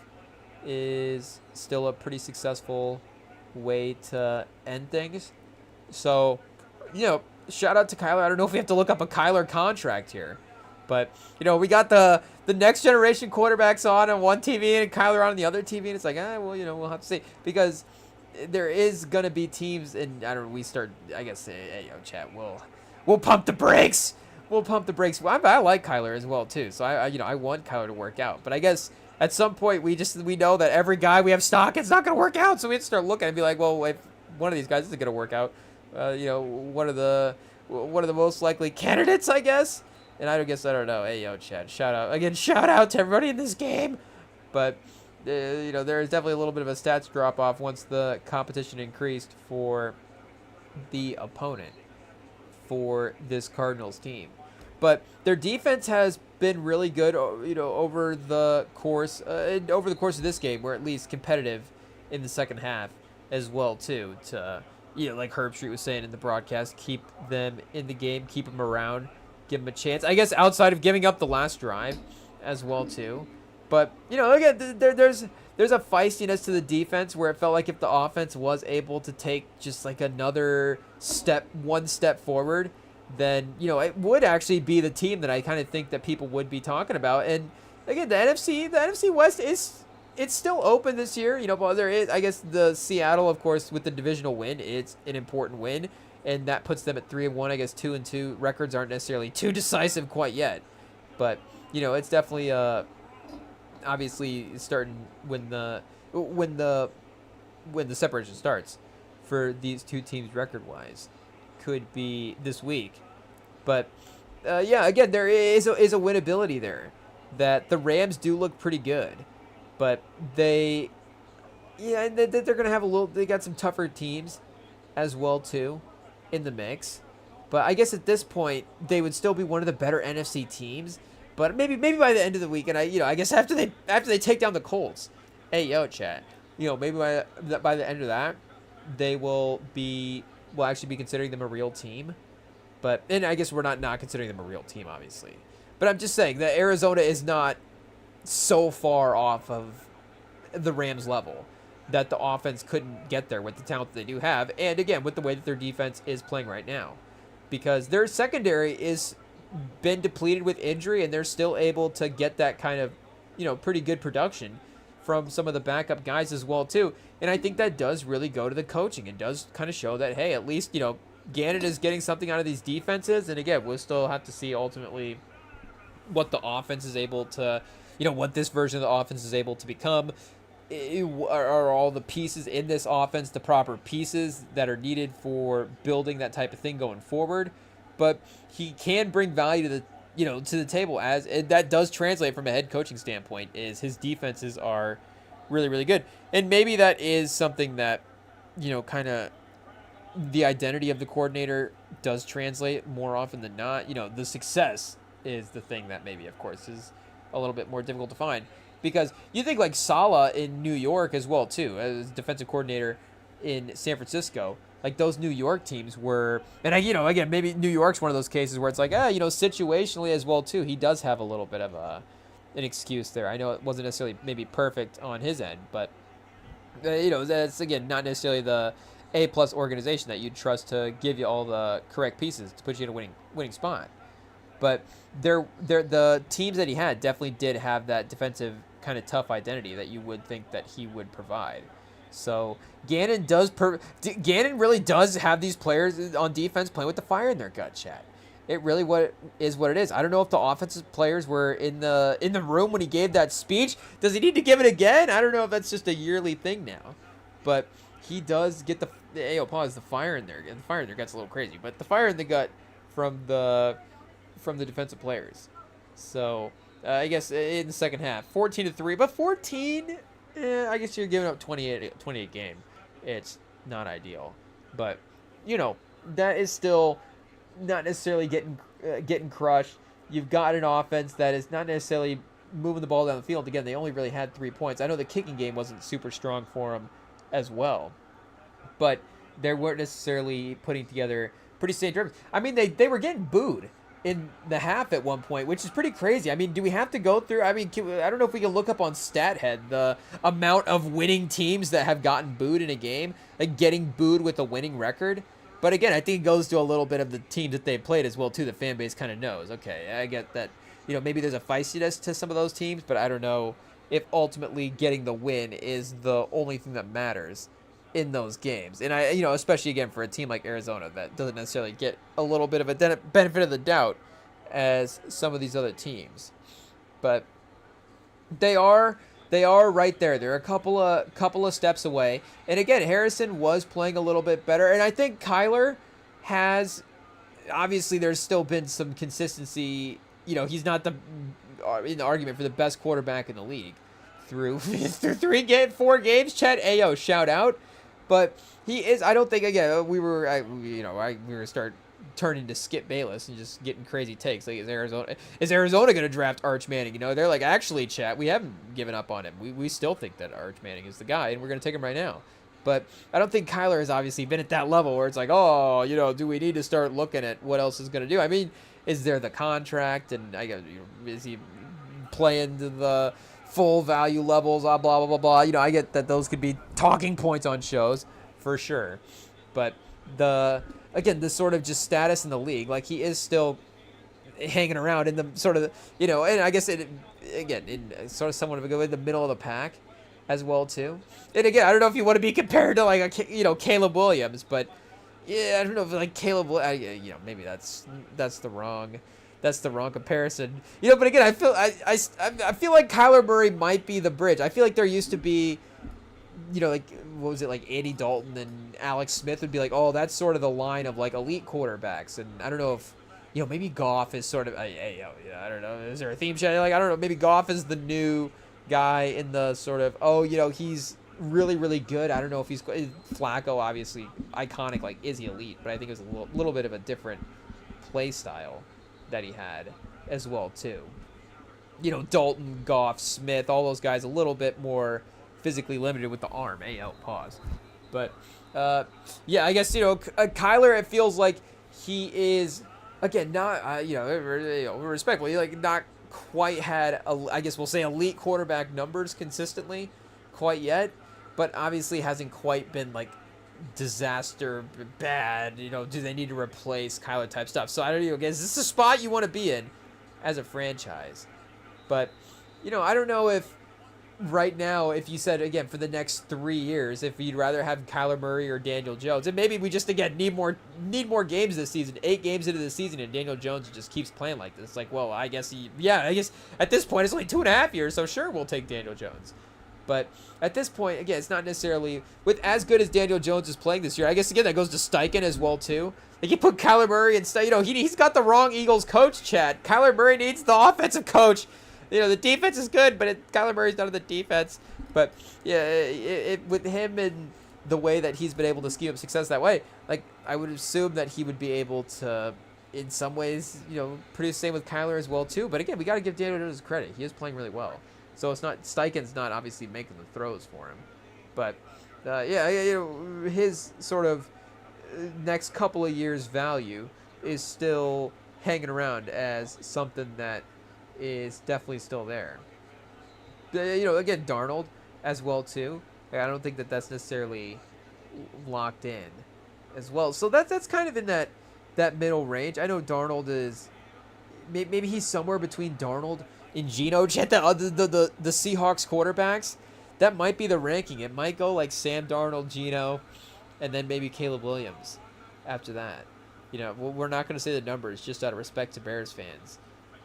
is still a pretty successful way to end things. So, shout out to Kyler. I don't know if we have to look up a Kyler contract here. But, we got the next generation quarterbacks on one TV and Kyler on the other TV. And it's like, we'll have to see. Because there is going to be teams, and I guess, chat, we'll pump the brakes. We'll pump the brakes. Well, I like Kyler as well, too. So, I want Kyler to work out. But I guess at some point, we know that every guy we have stock, it's not going to work out. So we have to start looking and be like, well, if one of these guys isn't going to work out, one of the most likely candidates, I guess. And I don't know. Hey, Chad, shout out to everybody in this game. But, there is definitely a little bit of a stats drop-off once the competition increased for the opponent for this Cardinals team. But their defense has been really good, over the course of this game. We're at least competitive in the second half as well, too, to, like Herb Street was saying in the broadcast, keep them in the game, keep them around, give them a chance. I guess outside of giving up the last drive as well, too. But, again, there's a feistiness to the defense where it felt like if the offense was able to take just like another one step forward, then, it would actually be the team that I kind of think that people would be talking about. And, again, the NFC West it's still open this year, but there is, I guess, the Seattle, of course, with the divisional win, it's an important win. And that puts them at 3-1. I guess 2-2 records aren't necessarily too decisive quite yet, but it's definitely obviously starting when the separation starts for these two teams record wise could be this week. But again, there is a winnability there that the Rams do look pretty good. but they're going to have they got some tougher teams as well too in the mix. But I guess at this point they would still be one of the better NFC teams. But maybe by the end of the week, and I guess after they take down the Colts, hey yo chat, maybe by the end of that, we'll actually be considering them a real team. And I guess we're not considering them a real team, obviously. But I'm just saying that Arizona is not so far off of the Rams level that the offense couldn't get there with the talent that they do have, and again with the way that their defense is playing right now, because their secondary is been depleted with injury, and they're still able to get that kind of pretty good production from some of the backup guys as well too. And I think that does really go to the coaching and does kind of show that, hey, at least Gannon is getting something out of these defenses. And again, we'll still have to see ultimately what the offense is able to, what this version of the offense is able to become. Are all the pieces in this offense the proper pieces that are needed for building that type of thing going forward? But he can bring value to the table, as that does translate from a head coaching standpoint, is his defenses are really, really good. And maybe that is something that, kind of the identity of the coordinator does translate more often than not. The success is the thing that maybe, of course, is a little bit more difficult to find. Because you think like Saleh in New York as well, too, as defensive coordinator in San Francisco. Like those New York teams were, and again, maybe New York's one of those cases where it's like, situationally as well, too, he does have a little bit of an excuse there. I know it wasn't necessarily maybe perfect on his end, but, that's, again, not necessarily the A-plus organization that you'd trust to give you all the correct pieces to put you in a winning spot. But the teams that he had definitely did have that defensive kind of tough identity that you would think that he would provide. So Gannon really does have these players on defense playing with the fire in their gut, chat. It really what it is. I don't know if the offensive players were in the room when he gave that speech. Does he need to give it again? I don't know if that's just a yearly thing now. But he does get the fire in there. The fire in their gut's a little crazy, but the fire in the gut from the defensive players. So I guess in the second half, 14-3, but 14. I guess you're giving up 28 game. It's not ideal, but that is still not necessarily getting crushed. You've got an offense that is not necessarily moving the ball down the field. Again, they only really had 3 points. I know the kicking game wasn't super strong for them as well, but they weren't necessarily putting together pretty safe drives. I mean, they were getting booed in the half at one point, which is pretty crazy. I mean, do we have to go through? I mean, I don't know if we can look up on StatHead the amount of winning teams that have gotten booed in a game, like getting booed with a winning record. But again, I think it goes to a little bit of the teams that they've played as well, too. The fan base kind of knows. Okay, I get that, maybe there's a feistiness to some of those teams, but I don't know if ultimately getting the win is the only thing that matters in those games. And especially again for a team like Arizona that doesn't necessarily get a little bit of a benefit of the doubt as some of these other teams. But they are right there. They're a couple of steps away. And again, Harrison was playing a little bit better, and I think Kyler has, obviously there's still been some consistency. He's not in the argument for the best quarterback in the league through 4 games. Chad Ayo, shout out. But he is. I don't think, again, we were start turning to Skip Bayless and just getting crazy takes. Like, is Arizona going to draft Arch Manning? They're like, actually, chat, we haven't given up on him. We still think that Arch Manning is the guy, and we're going to take him right now. But I don't think Kyler has obviously been at that level where it's like, do we need to start looking at what else is going to do? I mean, is there the contract, and is he playing to the full value levels, blah, blah, blah, blah. I get that those could be talking points on shows for sure. But the sort of just status in the league, like he is still hanging around in the sort of, and I guess in sort of somewhat of a go in the middle of the pack as well too. And again, I don't know if you want to be compared to like Caleb Williams, but yeah, I don't know if like Caleb, maybe that's the wrong comparison. But again, I feel like Kyler Murray might be the bridge. I feel like there used to be, like what was it, like Andy Dalton and Alex Smith would be like, oh, that's sort of the line of like elite quarterbacks. And I don't know if maybe Goff is sort of I don't know. Is there a theme chat? Like I don't know. Maybe Goff is the new guy in the sort of, oh, he's really, really good. I don't know if he's Flacco, obviously iconic, like, is he elite? But I think it was a little bit of a different play style that he had as well too. Dalton, Goff, Smith, all those guys a little bit more physically limited with the arm. Pause. But yeah, I guess Kyler. It feels like he is again not respectfully, like, not quite had I guess we'll say elite quarterback numbers consistently quite yet, but obviously hasn't quite been like disaster bad. Do they need to replace Kyler type stuff? So I don't know. Again, is this a spot you want to be in as a franchise? But I don't know if right now, if you said again for the next 3 years, if you'd rather have Kyler Murray or Daniel Jones, and maybe we just again need more games this season, 8 games into the season, and Daniel Jones just keeps playing like this. Like, well, I guess at this point it's only 2.5 years, so sure, we'll take Daniel Jones. But at this point, again, it's not necessarily with as good as Daniel Jones is playing this year. I guess again that goes to Steichen as well too. Like, you put Kyler Murray instead, he's got the wrong Eagles coach, Chad. Kyler Murray needs the offensive coach. The defense is good, but Kyler Murray's none of the defense. But yeah, with him and the way that he's been able to scheme up success that way, like, I would assume that he would be able to, in some ways, produce the same with Kyler as well too. But again, we got to give Daniel Jones credit. He is playing really well. So it's not Steichen's not obviously making the throws for him, but his sort of next couple of years' value is still hanging around as something that is definitely still there. Again, Darnold as well too. I don't think that that's necessarily locked in as well. So that's kind of in that middle range. I know Darnold is maybe he's somewhere between Darnold and Geno. Check the Seahawks quarterbacks. That might be the ranking. It might go like Sam Darnold, Geno, and then maybe Caleb Williams after that. We're not going to say the numbers just out of respect to Bears fans,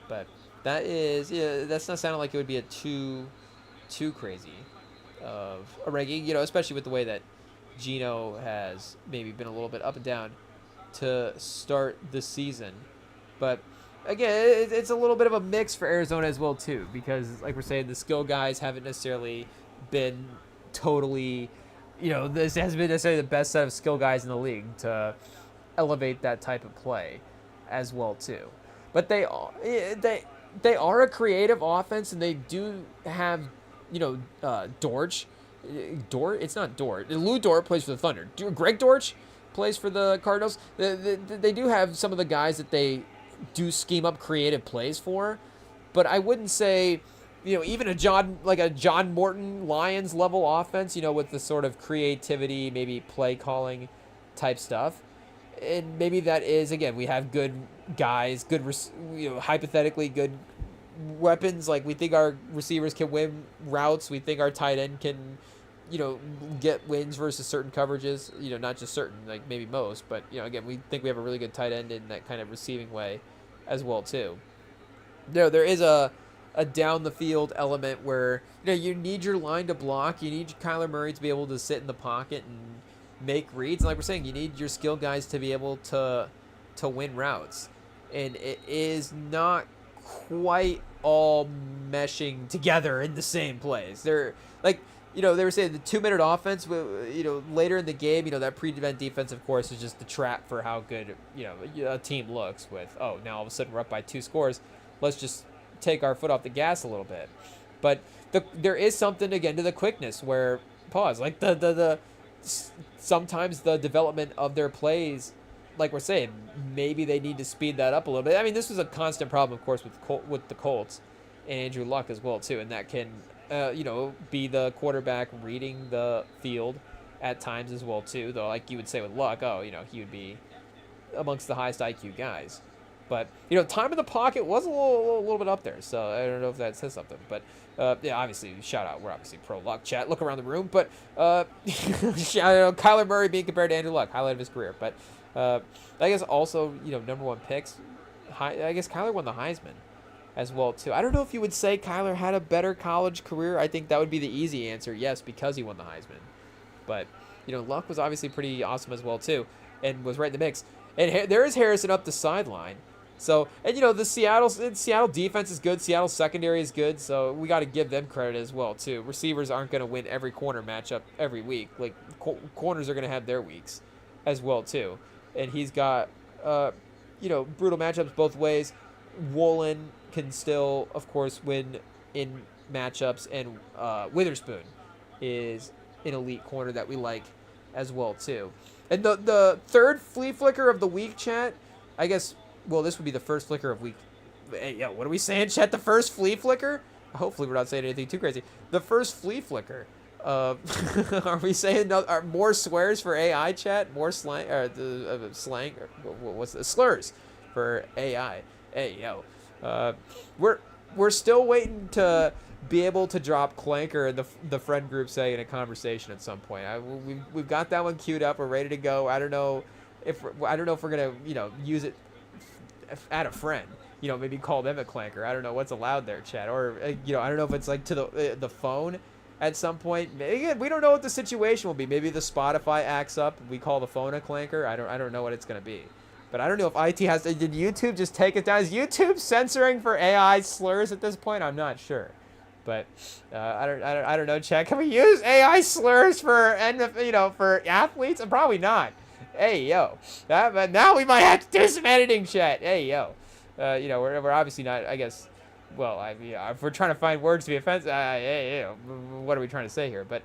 but that's not sounding like it would be a too crazy of a ranking, especially with the way that Geno has maybe been a little bit up and down to start the season. But again, it's a little bit of a mix for Arizona as well too, because like we're saying, the skill guys haven't necessarily been totally, this hasn't been necessarily the best set of skill guys in the league to elevate that type of play as well too. But they are a creative offense, and they do have, Dortch. It's not Dort. Lou Dort plays for the Thunder. Greg Dortch plays for the Cardinals. They do have some of the guys that they do scheme up creative plays for, but I wouldn't say, even a John Morton Lions level offense, with the sort of creativity, maybe play calling type stuff. And maybe that is, again, we have good guys, good, hypothetically good weapons. Like, we think our receivers can win routes. We think our tight end can, get wins versus certain coverages. Not just certain, like maybe most. But, again, we think we have a really good tight end in that kind of receiving way as well, too. There is a down the field element where, you need your line to block. You need Kyler Murray to be able to sit in the pocket and make reads. And like we're saying, you need your skill guys to be able to win routes, and it is not quite all meshing together in the same plays. They're like, they were saying the 2-minute offense, later in the game, that prevent defense, of course, is just the trap for how good, a team looks with, oh, now all of a sudden we're up by 2 scores. Let's just take our foot off the gas a little bit. But there is something, again, to the quickness where, like sometimes the development of their plays, like we're saying, maybe they need to speed that up a little bit. I mean, this was a constant problem, of course, with the Colts and Andrew Luck as well, too. And that can, be the quarterback reading the field at times as well, too. Though, like you would say with Luck, he would be amongst the highest IQ guys. But, time in the pocket was a little bit up there. So I don't know if that says something. But, yeah, obviously, shout out. We're obviously pro Luck. Chat, look around the room. But, Kyler Murray being compared to Andrew Luck, highlight of his career. But, I guess also, number 1 picks. I guess Kyler won the Heisman as well, too. I don't know if you would say Kyler had a better college career. I think that would be the easy answer. Yes, because he won the Heisman. But, Luck was obviously pretty awesome as well, too, and was right in the mix. And there is Harrison up the sideline. So, and the Seattle defense is good. Seattle secondary is good. So we got to give them credit as well too. Receivers aren't going to win every corner matchup every week. Like corners are going to have their weeks as well too. And he's got brutal matchups both ways. Woolen can still, of course, win in matchups, and Witherspoon is an elite corner that we like as well too. And the third flea flicker of the week, chat. I guess. Well, this would be the first flicker of week. Hey, yo, what are we saying, chat? The first flea flicker? Hopefully, we're not saying anything too crazy. The first flea flicker. Are we saying are more swears for AI, chat? More slang or slang? Or what's the slurs for AI? Hey, yo, we're still waiting to be able to drop Clanker in the friend group say in a conversation at some point. We've got that one queued up. We're ready to go. I don't know if we're gonna use it. Add a friend, maybe call them a clanker. I don't know what's allowed there, chat. Or I don't know if it's like to the phone at some point. Again, we don't know what the situation will be. Maybe the Spotify acts up. We call the phone a clanker. I don't know what it's gonna be. But I don't know if IT has to. Did YouTube just take it down? Is YouTube censoring for AI slurs at this point? I'm not sure. But I don't know, chat. Can we use AI slurs for for athletes? Probably not. Hey, yo. But now we might have to do some editing, chat. Hey, yo. We're obviously not, I guess, well, if we're trying to find words to be offensive, hey, what are we trying to say here? But,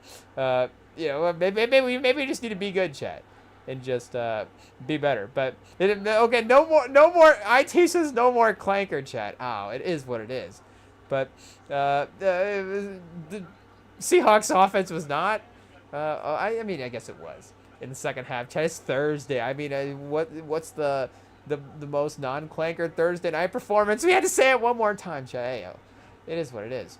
maybe we just need to be good, chat, and just be better. But, okay, no more, IT says no more clanker, chat. Oh, it is what it is. But, the Seahawks offense was not, I guess it was. In the second half, chat. It's Thursday. I mean, what's the most non-clanker Thursday night performance? We had to say it one more time, chat. Hey, yo, it is what it is.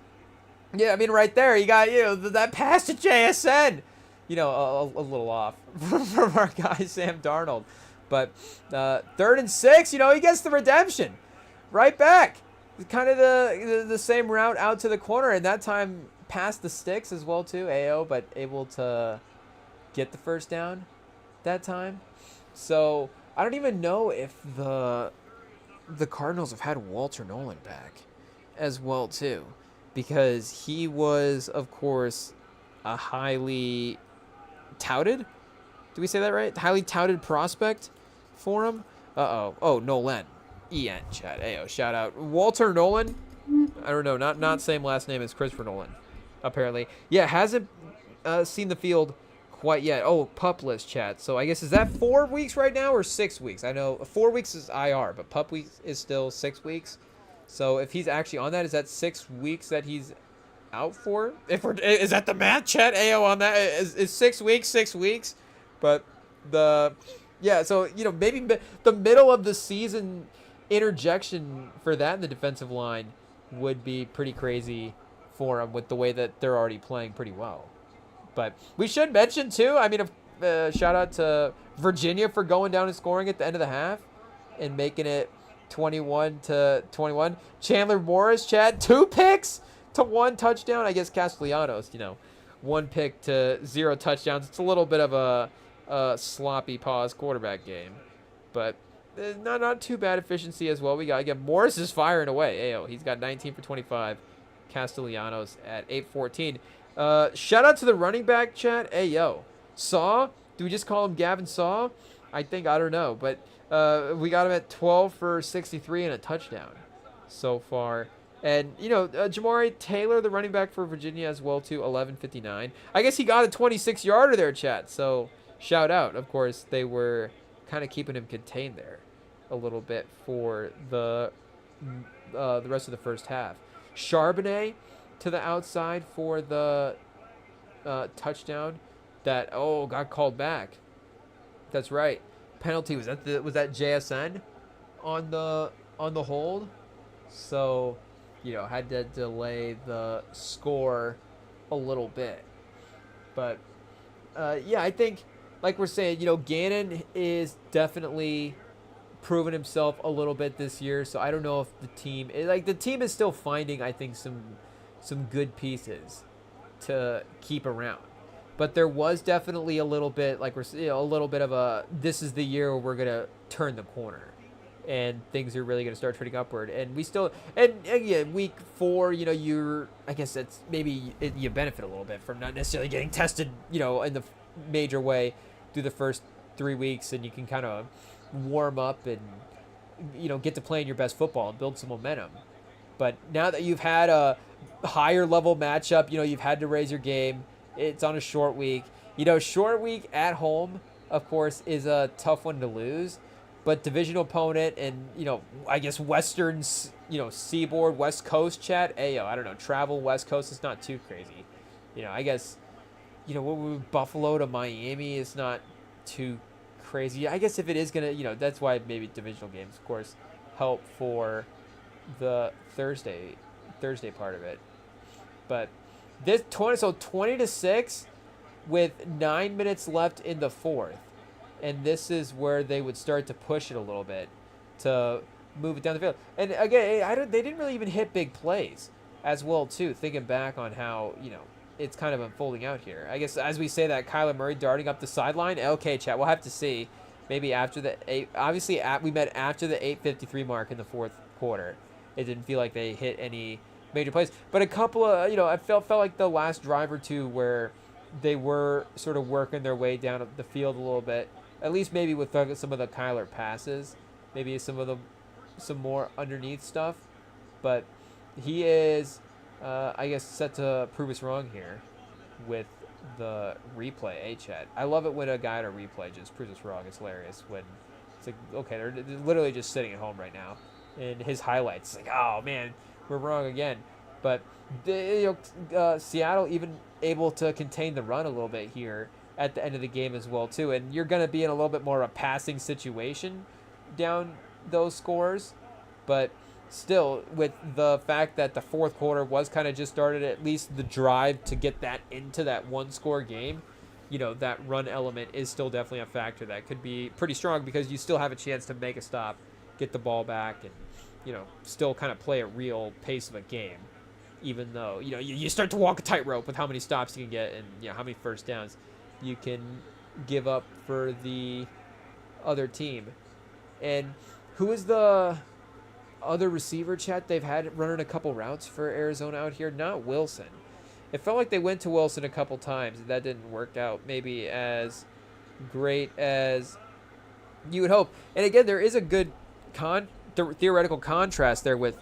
Yeah, I mean, right there, you got that pass to JSN. A little off from our guy Sam Darnold, but 3rd and 6. He gets the redemption, right back. Kind of the same route out to the corner, and that time past the sticks as well too. AO, but able to get the first down that time. So I don't even know if the Cardinals have had Walter Nolan back as well too, because he was, of course, a highly touted, do we say that right? Highly touted prospect for him. Oh, Nolan. EN, chat. Ayo, shout out. Walter Nolan. I don't know, not same last name as Christopher Nolan, apparently. Yeah, hasn't seen the field quite yet. Oh, pup list, chat. So I guess, is that 4 weeks right now or 6 weeks? I know 4 weeks is IR, but pup weeks is still 6 weeks. So if he's actually on that, is that 6 weeks that he's out for? Is that the math, chat? AO on that is 6 weeks, 6 weeks. But so maybe the middle of the season interjection for that in the defensive line would be pretty crazy for him with the way that they're already playing pretty well. But we should mention too, I mean, shout out to Virginia for going down and scoring at the end of the half and making it 21-21. Chandler Morris, chat, 2 picks to 1 touchdown. I guess Castellanos, 1 pick to 0 touchdowns. It's a little bit of a sloppy pause quarterback game, but not too bad efficiency as well. We got, again, Morris is firing away. Ayo, he's got 19 for 25. Castellanos at 814. Shout out to the running back, chat. Hey, yo, Saw. Do we just call him Gavin Saw? I don't know, but we got him at 12 for 63 and a touchdown so far. And Jamari Taylor, the running back for Virginia as well too, 11:59. I guess he got a 26-yarder there, chat. So shout out. Of course, they were kind of keeping him contained there a little bit for the rest of the first half. Charbonnet to the outside for the touchdown that got called back. That's right. Penalty was that JSN on the hold. So, had to delay the score a little bit. But I think, like we're saying, Gannon is definitely proven himself a little bit this year. So I don't know if the team is still finding, I think, some good pieces to keep around. But there was definitely a little bit, like a little bit of this is the year where we're gonna turn the corner and things are really going to start trending upward. And we still, and yeah, week 4, I guess that's maybe you benefit a little bit from not necessarily getting tested, in the major way through the first 3 weeks, and you can kind of warm up and, get to playing your best football and build some momentum. But now that you've had a higher level matchup, you've had to raise your game. It's on a short week. Short week at home, of course, is a tough one to lose. But divisional opponent and, I guess Western, Seaboard, West Coast chat, I don't know, travel West Coast is not too crazy. I guess, Buffalo to Miami is not too crazy. I guess if it is going to, that's why maybe divisional games, of course, help for the Thursday part of it. But this 20-6 with 9 minutes left in the fourth. And this is where they would start to push it a little bit to move it down the field. And again, they didn't really even hit big plays as well, too, thinking back on how, it's kind of unfolding out here. I guess as we say that, Kyler Murray darting up the sideline. Okay, chat, we'll have to see. Maybe after the 8, obviously we met after the 8:53 mark in the fourth quarter. It didn't feel like they hit any major plays. But a couple of, I felt like the last drive or two where they were sort of working their way down the field a little bit. At least maybe with some of the Kyler passes. Maybe some more underneath stuff. But he is, I guess, set to prove us wrong here with the replay, chat. I love it when a guy at a replay just proves us wrong. It's hilarious when it's like, okay, they're literally just sitting at home right now. And his highlights, like, oh man, we're wrong again. But Seattle even able to contain the run a little bit here at the end of the game as well too. And you're going to be in a little bit more of a passing situation down those scores. But still, with the fact that the fourth quarter was kind of just started, at least the drive to get that into that one-score game, that run element is still definitely a factor that could be pretty strong because you still have a chance to make a stop, get the ball back, and still kind of play a real pace of a game, even though, you start to walk a tightrope with how many stops you can get and, how many first downs you can give up for the other team. And who is the other receiver, chat, they've had running a couple routes for Arizona out here? Not Wilson. It felt like they went to Wilson a couple times, and that didn't work out maybe as great as you would hope. And again, there is a good theoretical contrast there with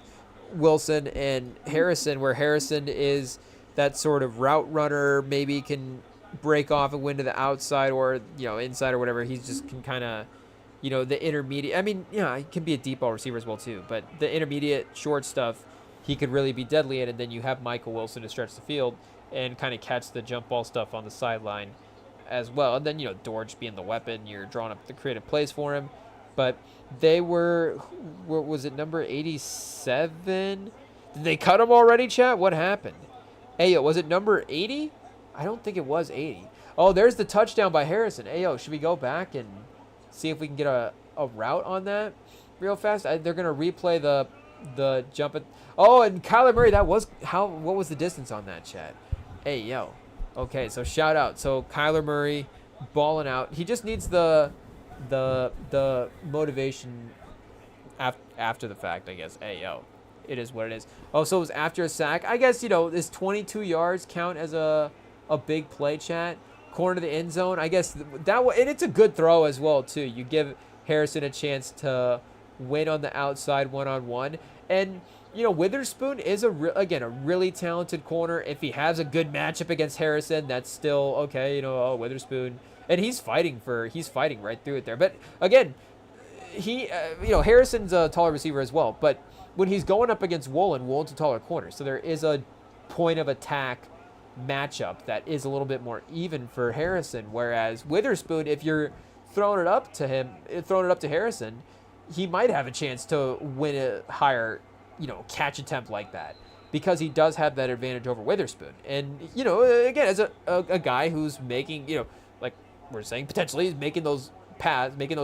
Wilson and Harrison, where Harrison is that sort of route runner, maybe can break off and win to the outside or inside or whatever. He just can kind of the intermediate. I mean, he can be a deep ball receiver as well too, but the intermediate short stuff he could really be deadly in. And then you have Michael Wilson to stretch the field and kind of catch the jump ball stuff on the sideline as well. And then Dortch being the weapon, you're drawing up the creative plays for him. But they were, what was it, number 87? Did they cut him already, chat? What happened? Ayo, was it number 80? I don't think it was 80. Oh, there's the touchdown by Harrison. Ayo, should we go back and see if we can get a route on that real fast? They're going to replay the jump. Oh, and Kyler Murray, what was the distance on that, chat? Ayo. Okay, so shout out. So Kyler Murray balling out. He just needs the motivation after the fact, I guess. It is what it is. Oh, so it was after a sack. I guess, this 22 yards count as a big play, chat. Corner to the end zone. I guess and it's a good throw as well, too. You give Harrison a chance to win on the outside one-on-one. And, Witherspoon is a really talented corner. If he has a good matchup against Harrison, that's still okay. Witherspoon. And he's fighting right through it there. But again, Harrison's a taller receiver as well. But when he's going up against Woolen's a taller corner. So there is a point of attack matchup that is a little bit more even for Harrison. Whereas Witherspoon, if you're throwing it up to Harrison, he might have a chance to win a higher, catch attempt like that. Because he does have that advantage over Witherspoon. And, again, as a guy who's making, like we're saying, potentially he's making those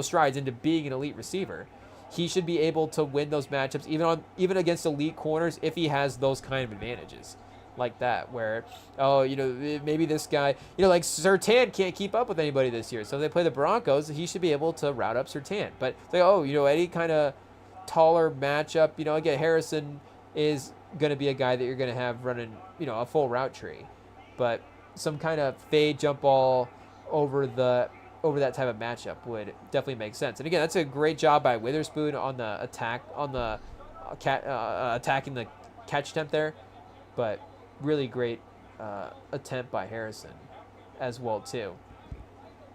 strides into being an elite receiver. He should be able to win those matchups even against elite corners if he has those kind of advantages like that, where, maybe this guy, like Surtain can't keep up with anybody this year. So if they play the Broncos, he should be able to route up Surtain. But any kind of taller matchup. Again, Harrison is going to be a guy that you're going to have running, a full route tree. But some kind of fade jump ball over that type of matchup would definitely make sense. And again, that's a great job by Witherspoon on the attack, on the attacking the catch attempt there. But really great attempt by Harrison as well too.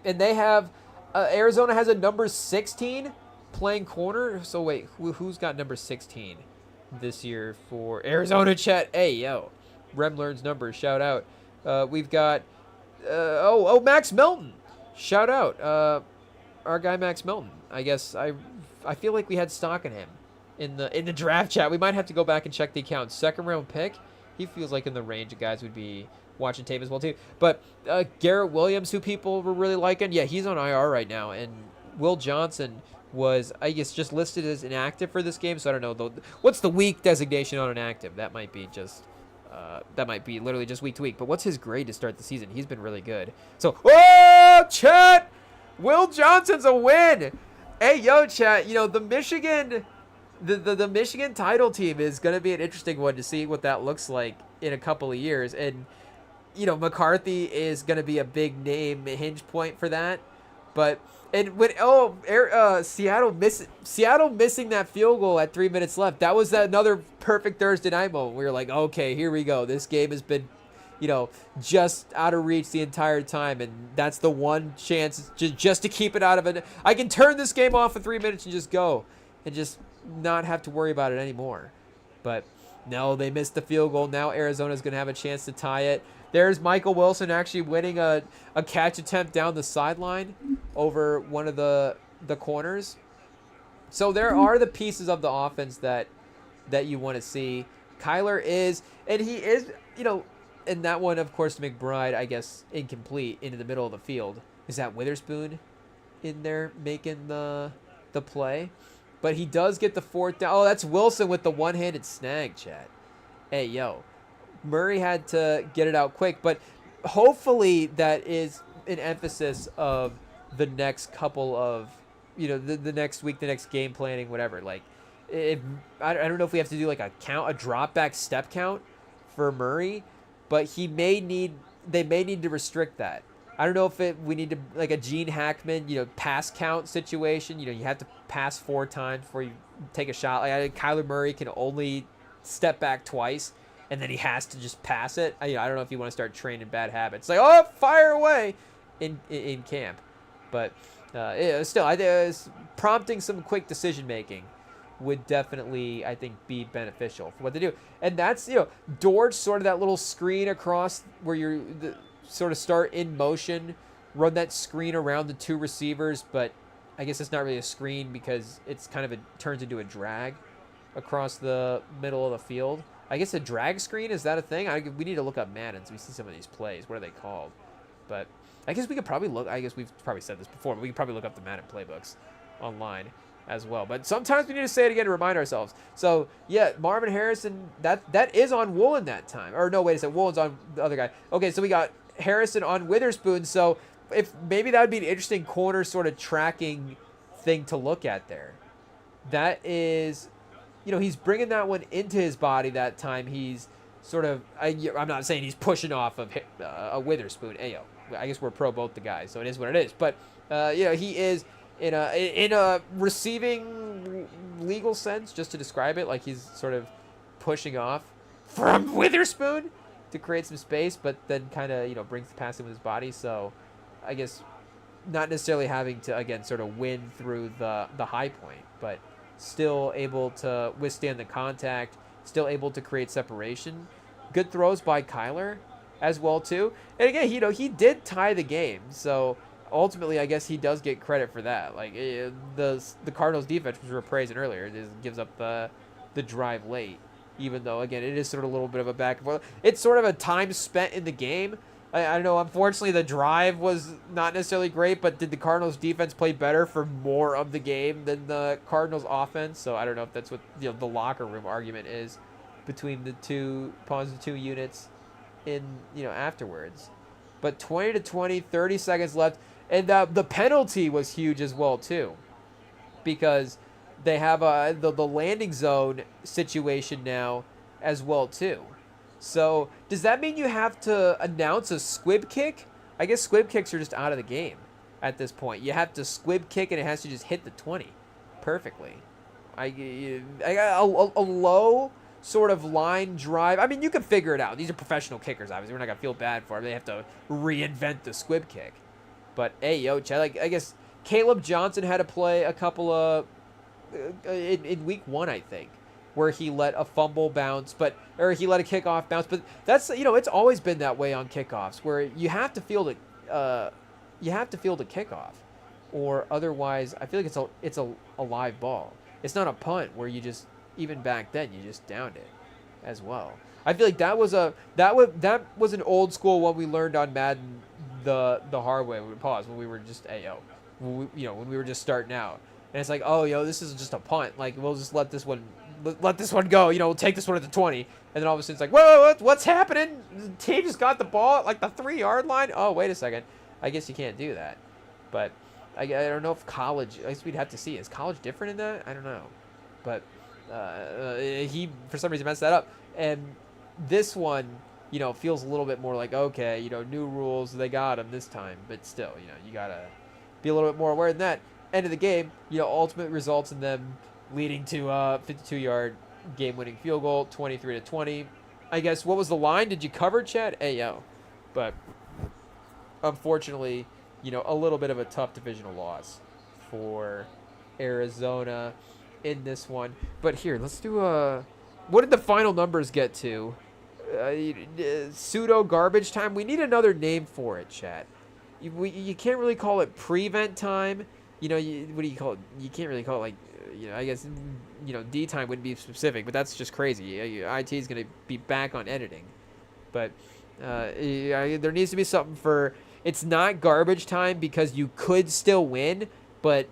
And they have Arizona has a number 16 playing corner. So wait, who's got number 16 this year for Arizona? Chat. Hey yo, Rem learns numbers. Shout out. We've got Max Melton. Shout out our guy Max Melton. I guess I feel like we had stock in him in the draft chat. We might have to go back and check the account. 2nd round pick. He feels like in the range of guys would be watching tape as well too. But Garrett Williams, who people were really liking, yeah, he's on IR right now. And Will Johnson was, I guess, just listed as inactive for this game. So I don't know though. What's the week designation on inactive? That might be just. That might be literally just week to week. But what's his grade to start the season? He's been really good. So, chat! Will Johnson's a win! Hey, yo, chat. The Michigan... The Michigan title team is going to be an interesting one to see what that looks like in a couple of years. And, McCarthy is going to be a big name hinge point for that. But... And when Seattle missing that field goal at 3 minutes left, that was another perfect Thursday night moment. We were like, okay, here we go. This game has been, just out of reach the entire time, and that's the one chance just to keep it out of it. I can turn this game off in 3 minutes and just go, and just not have to worry about it anymore. But no, they missed the field goal. Now Arizona's going to have a chance to tie it. There's Michael Wilson actually winning a catch attempt down the sideline over one of the corners. So there are the pieces of the offense that you want to see. Kyler is, and he is, and that one, of course, McBride, I guess, incomplete into the middle of the field. Is that Witherspoon in there making the play? But he does get the 4th down. Oh, that's Wilson with the one-handed snag, chat. Hey, yo. Murray had to get it out quick, but hopefully that is an emphasis of the next couple of, the next week, the next game planning, whatever. Like, I don't know if we have to do like a drop back step count for Murray, but they may need to restrict that. I don't know if we need to like a Gene Hackman, pass count situation. You have to pass 4 times before you take a shot. Like Kyler Murray can only step back twice. And then he has to just pass it. I don't know if you want to start training bad habits. Like, fire away in camp. But still, I think prompting some quick decision-making would definitely, I think, be beneficial for what they do. And that's, Dortch, sort of that little screen across where you're sort of start in motion, run that screen around the 2 receivers. But I guess it's not really a screen because it's kind of turns into a drag across the middle of the field. I guess a drag screen, is that a thing? We need to look up Madden so we see some of these plays. What are they called? But I guess we could probably look. I guess we've probably said this before, but we could probably look up the Madden playbooks online as well. But sometimes we need to say it again to remind ourselves. So, yeah, Marvin Harrison, that is on Woolen that time. Or no, wait a second. Woolen's on the other guy. Okay, so we got Harrison on Witherspoon. So if maybe that would be an interesting corner sort of tracking thing to look at there. That is... he's bringing that one into his body that time. He's sort of, I'm not saying he's pushing off of a Witherspoon. Ayo, I guess we're pro both the guys, so it is what it is. But, he is in a receiving legal sense, just to describe it, like he's sort of pushing off from Witherspoon to create some space, but then kind of, brings the pass in with his body. So I guess not necessarily having to, again, sort of win through the high point, but still able to withstand the contact, still able to create separation. Good throws by Kyler as well, too. And again, he did tie the game. So ultimately, I guess he does get credit for that. Like, the Cardinals defense, which we were praising earlier, it gives up the drive late. Even though, again, it is sort of a little bit of a back and forth. It's sort of a time spent in the game. I don't know. Unfortunately, the drive was not necessarily great, but did the Cardinals defense play better for more of the game than the Cardinals offense? So I don't know if that's what the locker room argument is between the two units in afterwards. But 20-20, 30 seconds left, and the penalty was huge as well too, because they have the landing zone situation now as well too. So does that mean you have to announce a squib kick? I guess squib kicks are just out of the game at this point. You have to squib kick and it has to just hit the 20 perfectly. I got a low sort of line drive. I mean, you can figure it out. These are professional kickers, obviously. We're not going to feel bad for them. They have to reinvent the squib kick. But, hey, yo, Chad, like, I guess Caleb Johnson had to play a couple of in week 1, I think, where he let a fumble bounce, or he let a kickoff bounce. But that's, it's always been that way on kickoffs, where you have to field the kickoff, or otherwise, I feel like it's a live ball. It's not a punt where you just, even back then, you just downed it as well. I feel like that was an old school one we learned on Madden the hard way. We would pause when we were just when we were just starting out, and it's like, oh, this is just a punt. Like, we'll just let this one go. We'll take this one at the 20, and then all of a sudden it's like, whoa, what's happening? The team just got the ball at like the 3-yard line. Oh, wait a second. I guess you can't do that. But I don't know if college. I guess we'd have to see. Is college different in that? I don't know. But he for some reason messed that up, and this one, feels a little bit more like, okay, new rules, they got him this time, but still, you gotta be a little bit more aware than that. End of the game, ultimate results in them leading to 52-yard game-winning field goal, 23-20. I guess, what was the line? Did you cover, Chad? But unfortunately, a little bit of a tough divisional loss for Arizona in this one. But here, let's do what did the final numbers get to? Pseudo garbage time. We need another name for it, chat. You can't really call it prevent time. What do you call it? You can't really call it, like, I guess, D time wouldn't be specific, but that's just crazy. IT is going to be back on editing. But there needs to be something for, it's not garbage time because you could still win, but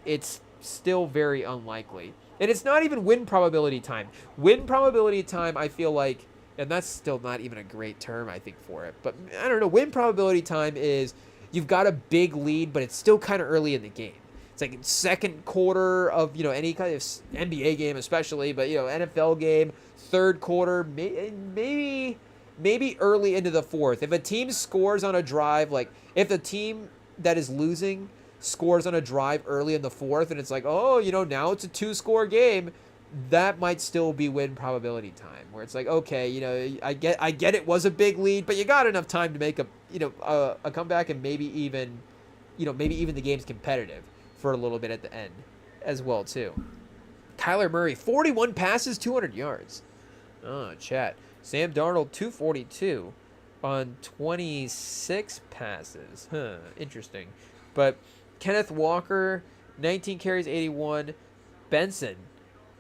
it's still very unlikely. And it's not even win probability time. Win probability time, I feel like, and that's still not even a great term, I think, for it. But I don't know. Win probability time is you've got a big lead, but it's still kind of early in the game. It's like in second quarter of, any kind of NBA game especially, but, NFL game, third quarter, maybe early into the fourth. If a team scores on a drive, like if the team that is losing scores on a drive early in the fourth, and it's like, oh, now it's a 2-score game, that might still be win probability time, where it's like, okay, I get it was a big lead, but you got enough time to make a comeback, and maybe even the game's competitive for a little bit at the end as well too. Kyler Murray, 41 passes, 200 yards. Oh, chat. Sam Darnold, 242 on 26 passes. Interesting. But Kenneth Walker, 19 carries, 81. Benson,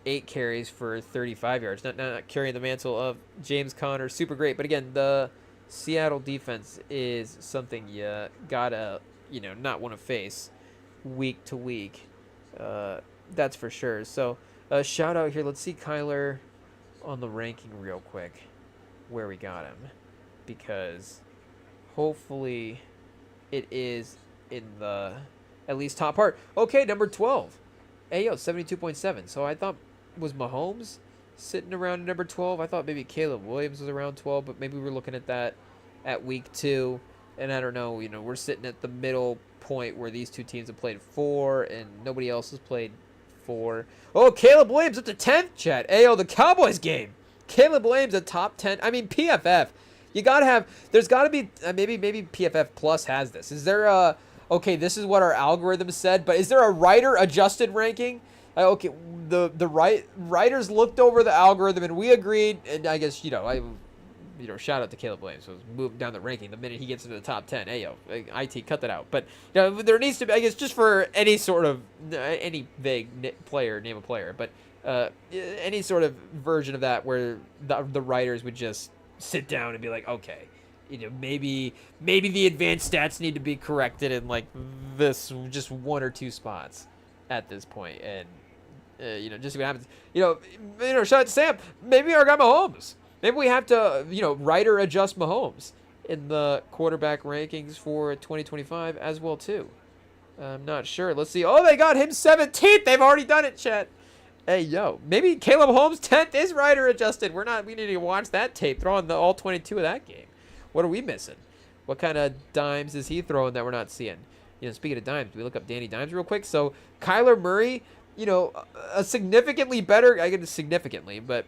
8 carries for 35 yards. Not carrying the mantle of James Conner. Super great. But again, the Seattle defense is something you gotta, not want to face week to week. That's for sure. So, shout out here. Let's see Kyler on the ranking real quick, where we got him, because hopefully it is in the at least top part. Okay, number 12. 72.7. So I thought, was Mahomes sitting around number 12? I thought maybe Caleb Williams was around 12, but maybe we're looking at that at week 2. And I don't know, we're sitting at the middle point where these two teams have played 4 and nobody else has played 4. Oh, Caleb Williams up to 10th, chat. The Cowboys game. Caleb Williams at top 10. I mean, PFF. You got to have, there's got to be, maybe PFF Plus has this. Is there a, okay, this is what our algorithm said, but is there a writer adjusted ranking? Okay, the writers looked over the algorithm and we agreed, and I guess, shout out to Caleb Williams. So moving down the ranking the minute he gets into the top 10. IT, cut that out. But there needs to be, I guess, just for any sort of, any vague player, name a player, but any sort of version of that where the writers would just sit down and be like, okay, maybe the advanced stats need to be corrected in like this, just 1 or 2 spots at this point, and just see what happens. Shout out to Sam. Maybe our guy Mahomes. Maybe we have to, writer adjust Mahomes in the quarterback rankings for 2025 as well too. I'm not sure. Let's see. Oh, they got him 17th. They've already done it, chat. Hey, yo. Maybe Caleb Holmes 10th is rider adjusted. We need to watch that tape. Throw in the all 22 of that game. What are we missing? What kind of dimes is he throwing that we're not seeing? You know, speaking of dimes, we look up Danny Dimes real quick. So, Kyler Murray, you know, a significantly better, I get significantly, but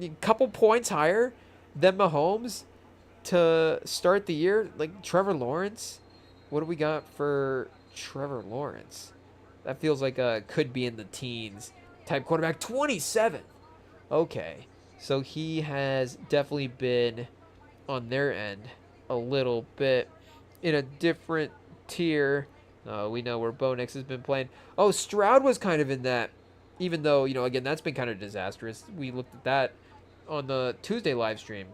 a couple points higher than Mahomes to start the year. Like, Trevor Lawrence. What do we got for Trevor Lawrence? That feels like could be in the teens type quarterback. 27. Okay. So he has definitely been on their end a little bit in a different tier. We know where Bo Nix has been playing. Oh, Stroud was kind of in that, even though, you know, again, that's been kind of disastrous. We looked at that on the Tuesday live stream.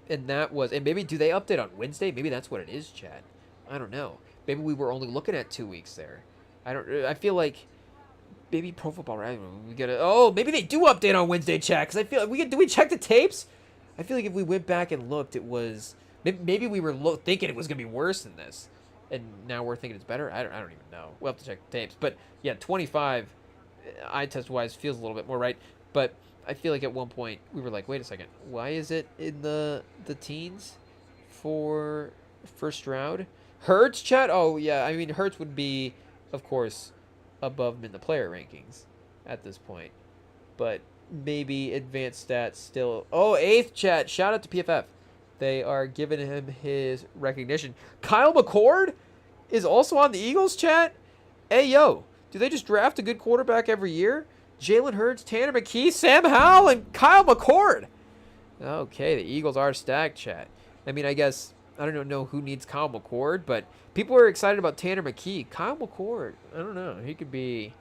And that was, and maybe do they update on Wednesday? Maybe that's what it is, Chad. I don't know. Maybe we were only looking at 2 weeks there. I feel like maybe Pro Football Right. We gotta. Oh, maybe they do update on Wednesday, chat. Because I feel like do we check the tapes? I feel like if we went back and looked, it was maybe we were thinking it was gonna be worse than this, and now we're thinking it's better. I don't even know. We'll have to check the tapes. But yeah, 25 eye test wise feels a little bit more right. But I feel like at one point we were like, wait a second, why is it in the teens for Stroud? Hurts, chat? Oh, yeah. I mean, Hurts would be, of course, above him in the player rankings at this point. But maybe advanced stats still. Oh, 8th, chat. Shout out to PFF. They are giving him his recognition. Kyle McCord is also on the Eagles, chat. Hey, yo. Do they just draft a good quarterback every year? Jalen Hurts, Tanner McKee, Sam Howell, and Kyle McCord. Okay, the Eagles are stacked, chat. I mean, I guess I don't know who needs Kyle McCord, but people are excited about Tanner McKee. Kyle McCord, I don't know. He could be,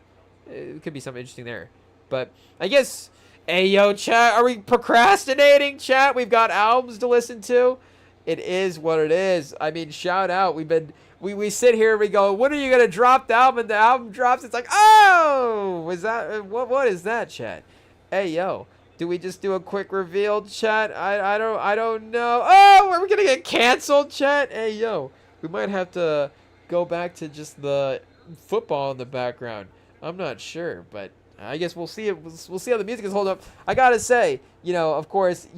it could be something interesting there. But I guess, hey, yo, chat, are we procrastinating, chat? We've got albums to listen to. It is what it is. I mean, shout out. We sit here and we go, when are you going to drop the album? And the album drops. It's like, oh, is that, what is that, chat? Hey, yo. Do we just do a quick reveal, chat? I don't know. Oh, we're gonna get canceled, chat. Hey, yo, we might have to go back to just the football in the background. I'm not sure, but I guess we'll see. We'll see how the music is holding up. I gotta say, you know, of course,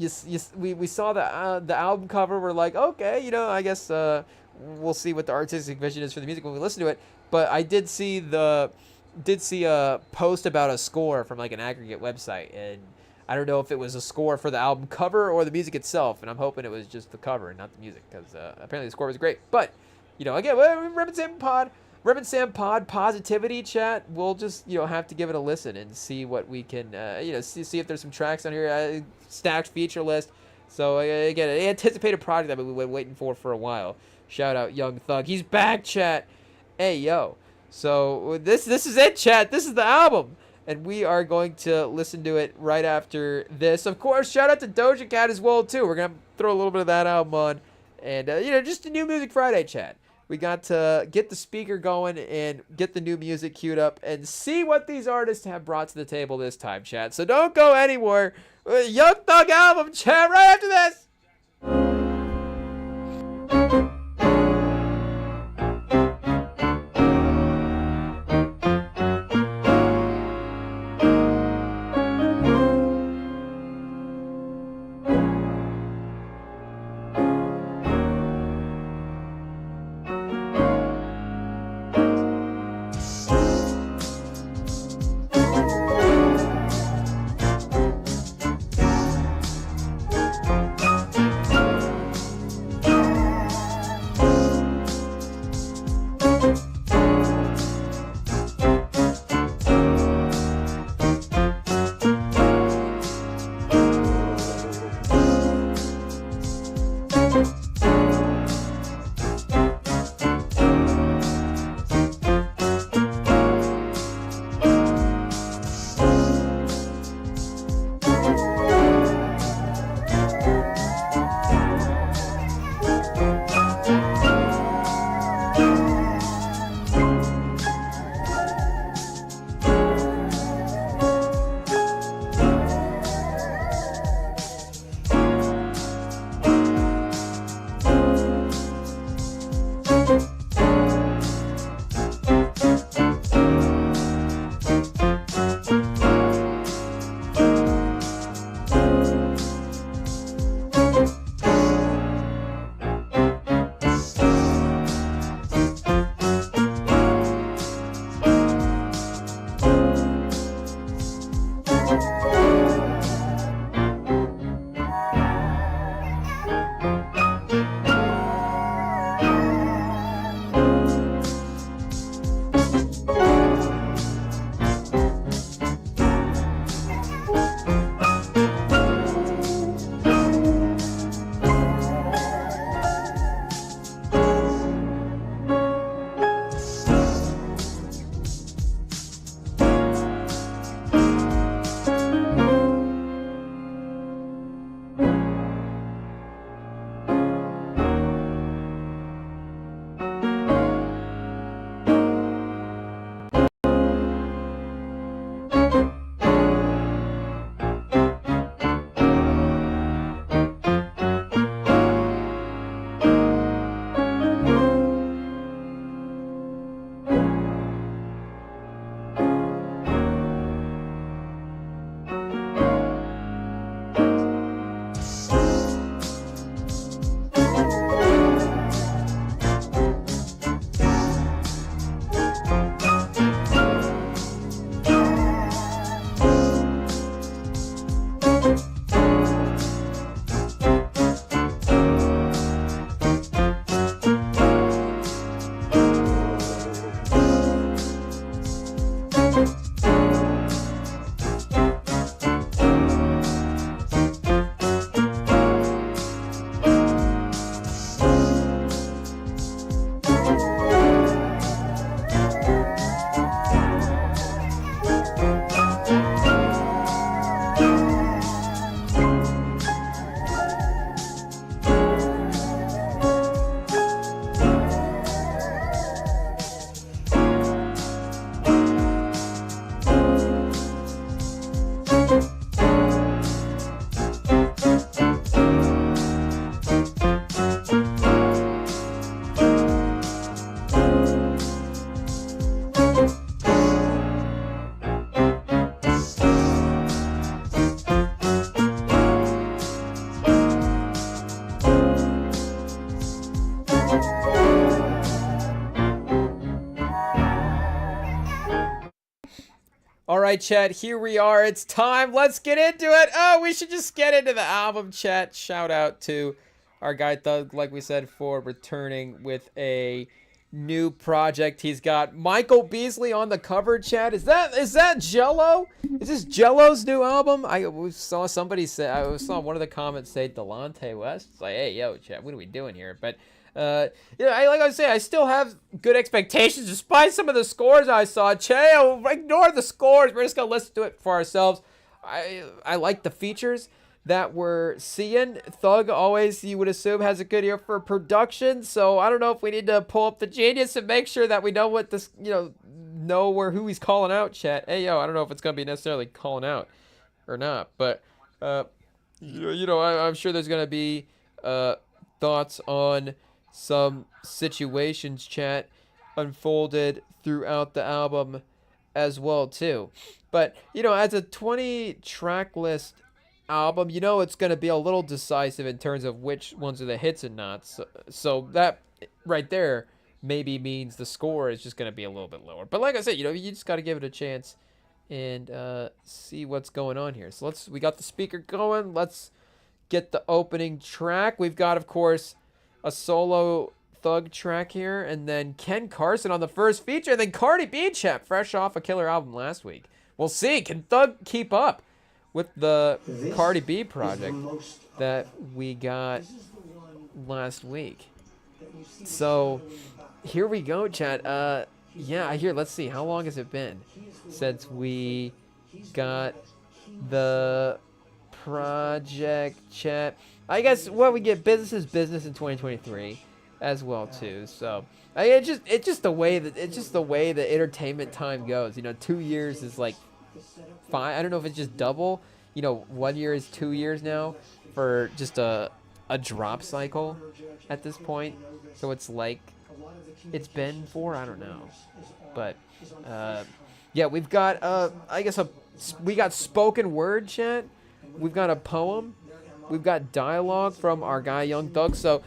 we saw the album cover. We're like, okay, you know, I guess we'll see what the artistic vision is for the music when we listen to it. But I did see a post about a score from like an aggregate website, and I don't know if it was a score for the album cover or the music itself, and I'm hoping it was just the cover and not the music, because apparently the score was great. But, you know, again, Rem and Sam Pod, positivity, chat. We'll just, you know, have to give it a listen and see what we can, you know, see if there's some tracks on here, stacked feature list. So, again, an anticipated project that we've been waiting for a while. Shout out Young Thug. He's back, chat. Hey, yo. So, this is it, chat. This is the album. And we are going to listen to it right after this. Of course, shout out to Doja Cat as well, too. We're going to throw a little bit of that album on. And, you know, just a New Music Friday, chat. We got to get the speaker going and get the new music queued up and see what these artists have brought to the table this time, chat. So don't go anywhere. Young Thug album, chat, right after this. All right, chat, here we are. It's time. Let's get into it. Oh, we should just get into the album, chat. Shout out to our guy Thug, like we said, for returning with a new project. He's got Michael Beasley on the cover, chat. Is that Jello? Is this Jello's new album? I saw somebody say, I saw one of the comments say Delonte West. It's like, hey, yo, chat, what are we doing here? But yeah, like I say, I still have good expectations despite some of the scores I saw. Che, ignore the scores. We're just gonna listen to it for ourselves. I like the features that we're seeing. Thug always, you would assume, has a good ear for production. So I don't know if we need to pull up the Genius and make sure that we know what this, know who he's calling out. Chat. Hey, yo, I don't know if it's gonna be necessarily calling out or not, but I'm sure there's gonna be thoughts on some situations, chat, unfolded throughout the album as well too. But as a 20 track list album, it's going to be a little decisive in terms of which ones are the hits and not. So that right there maybe means the score is just going to be a little bit lower. But like I said, you just got to give it a chance and see what's going on here. So we got the speaker going. Let's get the opening track. We've got, of course, a solo Thug track here, and then Ken Carson on the first feature, and then Cardi B, chat, fresh off a killer album last week. We'll see. Can Thug keep up with the Cardi B project that we got last week? So here we go, chat. Yeah, let's see. How long has it been since we got the project, chat? I guess we get business is business in 2023 as well too. So it's just the way that entertainment time goes. 2 years is like 5. I don't know if it's just double. 1 year is 2 years now for just a drop cycle at this point. So it's like it's been 4. I don't know, but yeah, we've got we got spoken word, chat. We've got a poem. We've got dialogue from our guy Young Thug. So,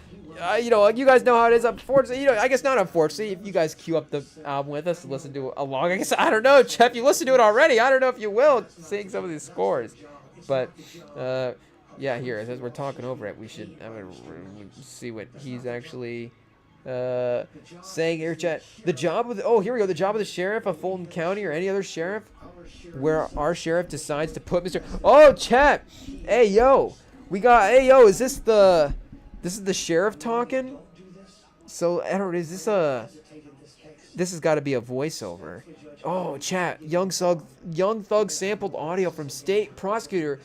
you guys know how it is. Unfortunately, I guess not unfortunately, if you guys queue up the album with us and listen to it along, I guess, I don't know, Jeff, you listened to it already. I don't know if you will, seeing some of these scores. But, yeah, here, as we're talking over it, we should see what he's actually saying here, chat. The job of the sheriff of Fulton County or any other sheriff where our sheriff decides to put Mr. Oh, chat. Hey, yo. Is this the sheriff talking? So, I don't know, this has got to be a voiceover. Oh, chat, Young Thug sampled audio from state prosecutor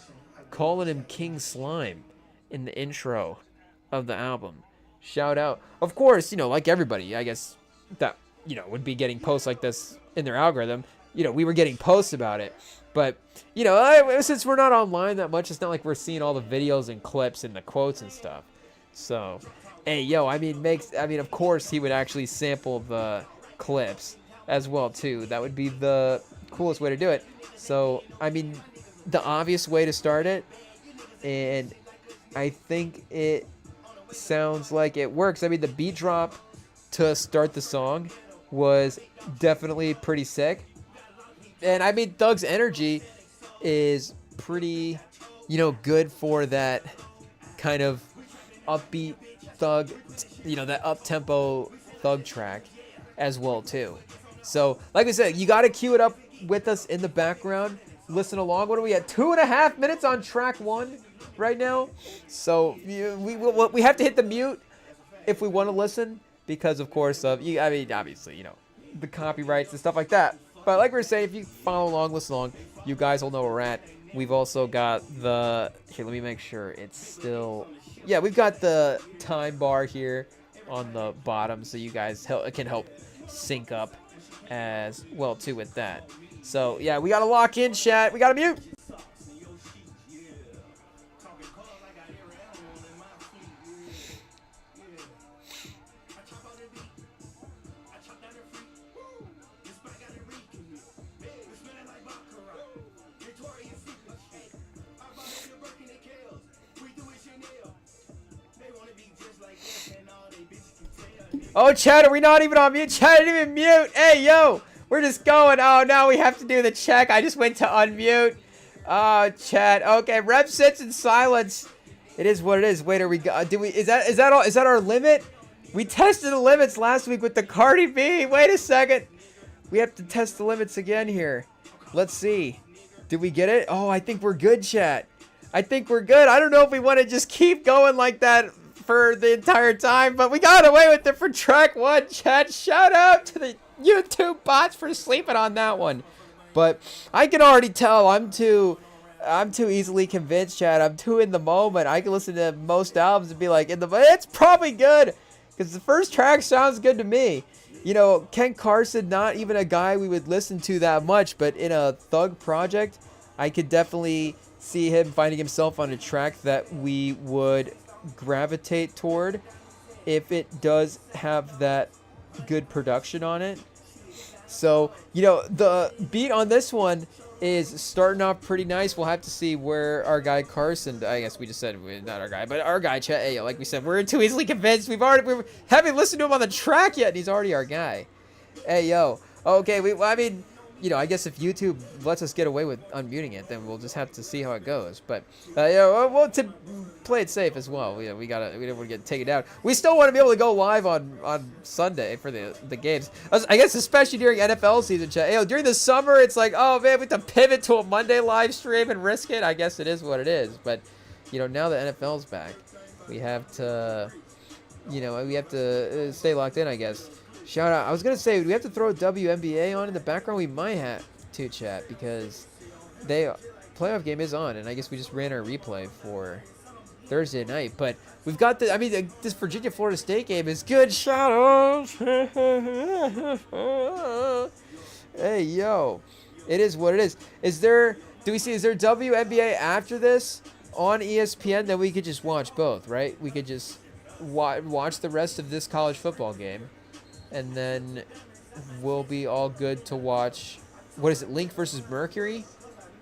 calling him King Slime in the intro of the album. Shout out. Of course, like everybody, I guess, that, would be getting posts like this in their algorithm. We were getting posts about it. But, since we're not online that much, it's not like we're seeing all the videos and clips and the quotes and stuff. So, hey, yo, of course he would actually sample the clips as well, too. That would be the coolest way to do it. So, the obvious way to start it, and I think it sounds like it works. The beat drop to start the song was definitely pretty sick. And Thug's energy is pretty, good for that kind of upbeat Thug, that up-tempo Thug track as well too. So, like I said, you got to cue it up with us in the background. Listen along. What are we at? 2.5 minutes on track 1 right now. So we have to hit the mute if we want to listen because, of course, obviously, the copyrights and stuff like that. But like we were saying, if you follow along, listen along, you guys will know where we're at. We've also got here, let me make sure it's still, yeah, we've got the time bar here on the bottom, so you guys can help sync up as well, too, with that. So, yeah, we got to lock in, chat. We got to mute. Oh, chat, are we not even on mute? Chat, I didn't even mute. Hey, yo, We're just going. Oh, now we have to do the check. I just went to unmute. Oh, chat. Okay, Rep sits in silence. It is what it is. Wait, are we? Is that all? Is that our limit? We tested the limits last week with the Cardi B. Wait a second. We have to test the limits again here. Let's see. Did we get it? Oh, I think we're good, chat. I think we're good. I don't know if we want to just keep going like that for the entire time, but we got away with it for track 1, chat. Shout out to the YouTube bots for sleeping on that one. But I can already tell I'm too easily convinced, chat. I'm too in the moment. I can listen to most albums and be like, it's probably good. Because the first track sounds good to me. You know, Ken Carson, not even a guy we would listen to that much, but in a Thug project, I could definitely see him finding himself on a track that we would gravitate toward if it does have that good production on it. So, you know, the beat on this one is starting off pretty nice. We'll have to see where our guy Carson, I guess we just said not our guy, but our guy Chet. Hey, like we said, we're too easily convinced. We haven't listened to him on the track yet, and he's already our guy. Hey, yo. Okay, I mean, you know, I guess if YouTube lets us get away with unmuting it, then we'll just have to see how it goes. But you know, well, to play it safe as well, you know, we don't want to get taken down. We still want to be able to go live on Sunday for the games. I guess especially during NFL season, chat. You know, during the summer, it's like, oh man, we have to pivot to a Monday live stream and risk it. I guess it is what it is. But you know, now the NFL's back, we have to, you know, we have to stay locked in, I guess. Shout out. I was going to say, do we have to throw a WNBA on in the background? We might have to, chat, because playoff game is on, and I guess we just ran our replay for Thursday night. But we've got this Virginia-Florida State game is good. Shout out. Hey, yo. It is what it is. Is there WNBA after this on ESPN? Then we could just watch both, right? We could just watch the rest of this college football game. And then we'll be all good to watch. What is it? Link versus Mercury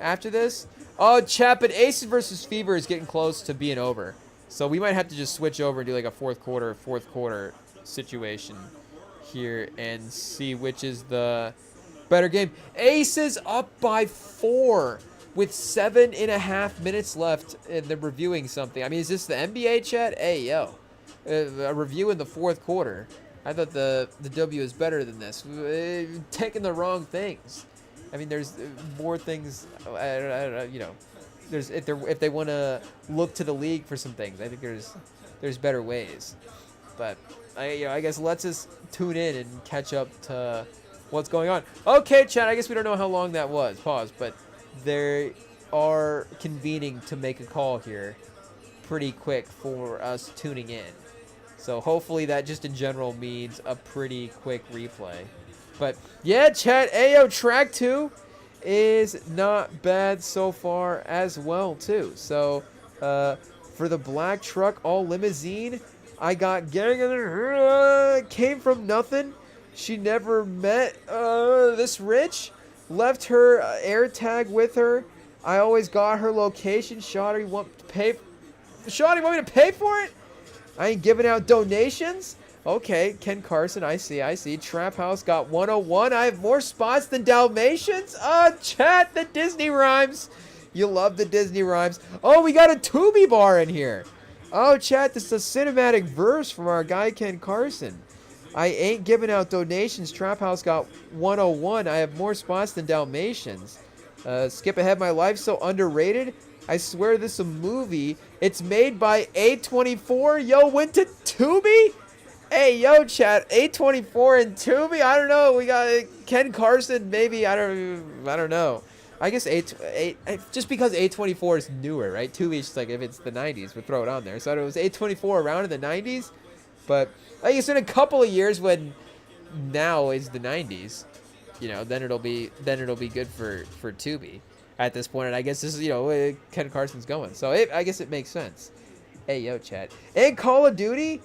after this? Oh, chat, but Aces versus Fever is getting close to being over. So we might have to just switch over and do like a fourth quarter situation here and see which is the better game. Aces up by 4 with 7.5 minutes left, and they're reviewing something. I mean, is this the NBA, chat? Hey, yo. A review in the fourth quarter. I thought the W is better than this. Taking the wrong things. I mean, there's more things. I don't, you know, there's if they want to look to the league for some things, I think there's better ways. But I guess let's just tune in and catch up to what's going on. Okay, chat. I guess we don't know how long that was. Pause. But they are convening to make a call here, pretty quick for us tuning in. So hopefully that just in general means a pretty quick replay. But yeah, chat, Ayo track 2 is not bad so far as well too. So for the black truck all limousine, I got came from nothing. She never met this rich. Left her air tag with her. I always got her location. Shawty want me to pay for it? I ain't giving out donations. Okay, Ken Carson, I see. Trap House got 101. I have more spots than Dalmatians. Chat, the Disney rhymes. You love the Disney rhymes. Oh, we got a Tubi bar in here. Oh, chat, this is a cinematic verse from our guy Ken Carson. I ain't giving out donations. Trap House got 101. I have more spots than Dalmatians. Skip ahead, my life's so underrated. I swear this is a movie. It's made by A24. Yo, went to Tubi? Hey, yo, chat. A24 and Tubi? I don't know. We got Ken Carson, maybe. I don't know. I guess just because A24 is newer, right? Tubi is just like, if it's the 90s, we'll throw it on there. So it was A24 around in the 90s. But I guess in a couple of years when now is the 90s, you know, then it'll be good for Tubi. At this point, and I guess this is, you know, Ken Carson's going. So I guess it makes sense. Hey, yo, chat. In Call of Duty,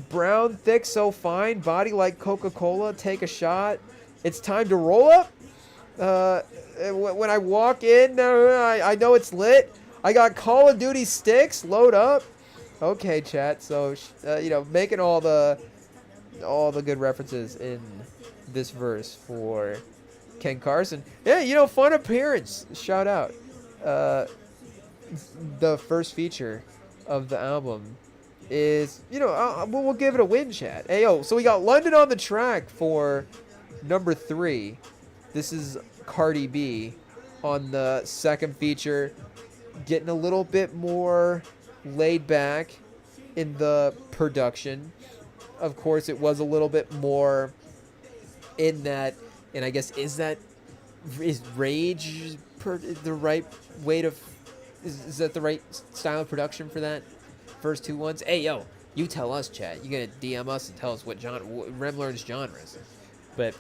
brown, thick, so fine, body like Coca-Cola, take a shot. It's time to roll up. When I walk in, I know it's lit. I got Call of Duty sticks, load up. Okay, chat. So, you know, making all the all the good references in this verse for Ken Carson. Yeah, you know, fun appearance. Shout out. The first feature of the album is, you know, we'll give it a win, chat. Hey, yo, so we got London on the track for number 3. This is Cardi B on the second feature, getting a little bit more laid back in the production. Of course, it was a little bit more in that, and I guess is rage the right way to, is that the right style of production for that first 2 ones? Hey, yo, you tell us, chat. You gotta DM us and tell us what Rem learns genres. But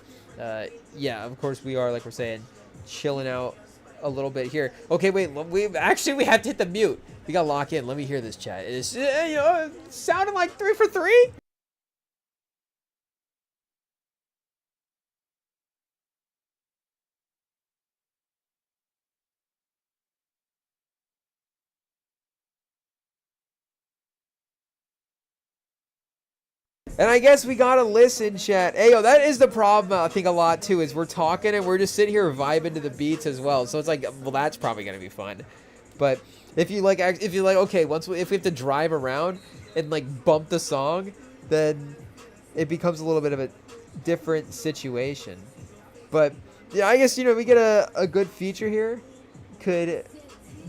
yeah, of course we are, like we're saying, chilling out a little bit here. Okay, wait, we have to hit the mute. We gotta lock in. Let me hear this, chat. It's, you know, sounding like 3 for 3. And I guess we gotta listen, chat. Hey, yo, that is the problem, I think, a lot, too, is we're talking and we're just sitting here vibing to the beats as well. So it's like, well, that's probably gonna be fun. But if you like, okay, if we have to drive around and, like, bump the song, then it becomes a little bit of a different situation. But, yeah, I guess, you know, we get a good feature here. Could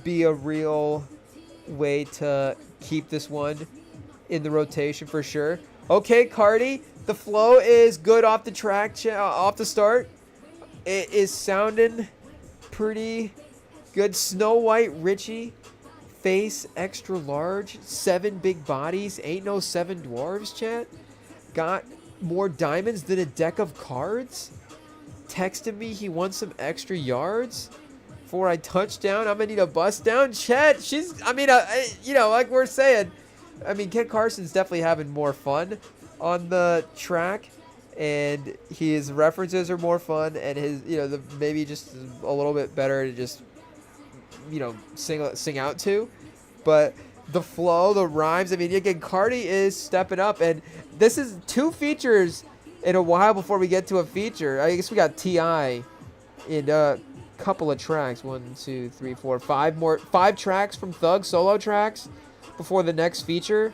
be a real way to keep this one in the rotation for sure. Okay, Cardi, the flow is good off the track, off the start. It is sounding pretty good. Snow White Richie, face extra large, 7 big bodies, ain't no 7 dwarves, chat. Got more diamonds than a deck of cards. Texted me he wants some extra yards. Before I touch down, I'm gonna need a bust down. Chat, she's, I mean, you know, like we're saying, I mean, Ken Carson's definitely having more fun on the track, and his references are more fun, and his, you know, maybe just a little bit better to just, you know, sing out to. But the flow, the rhymes, I mean, again, Cardi is stepping up, and this is 2 features in a while before we get to a feature. I guess we got T.I. in a couple of tracks, 1, 2, 3, 4, 5 tracks from Thug, solo tracks, before the next feature.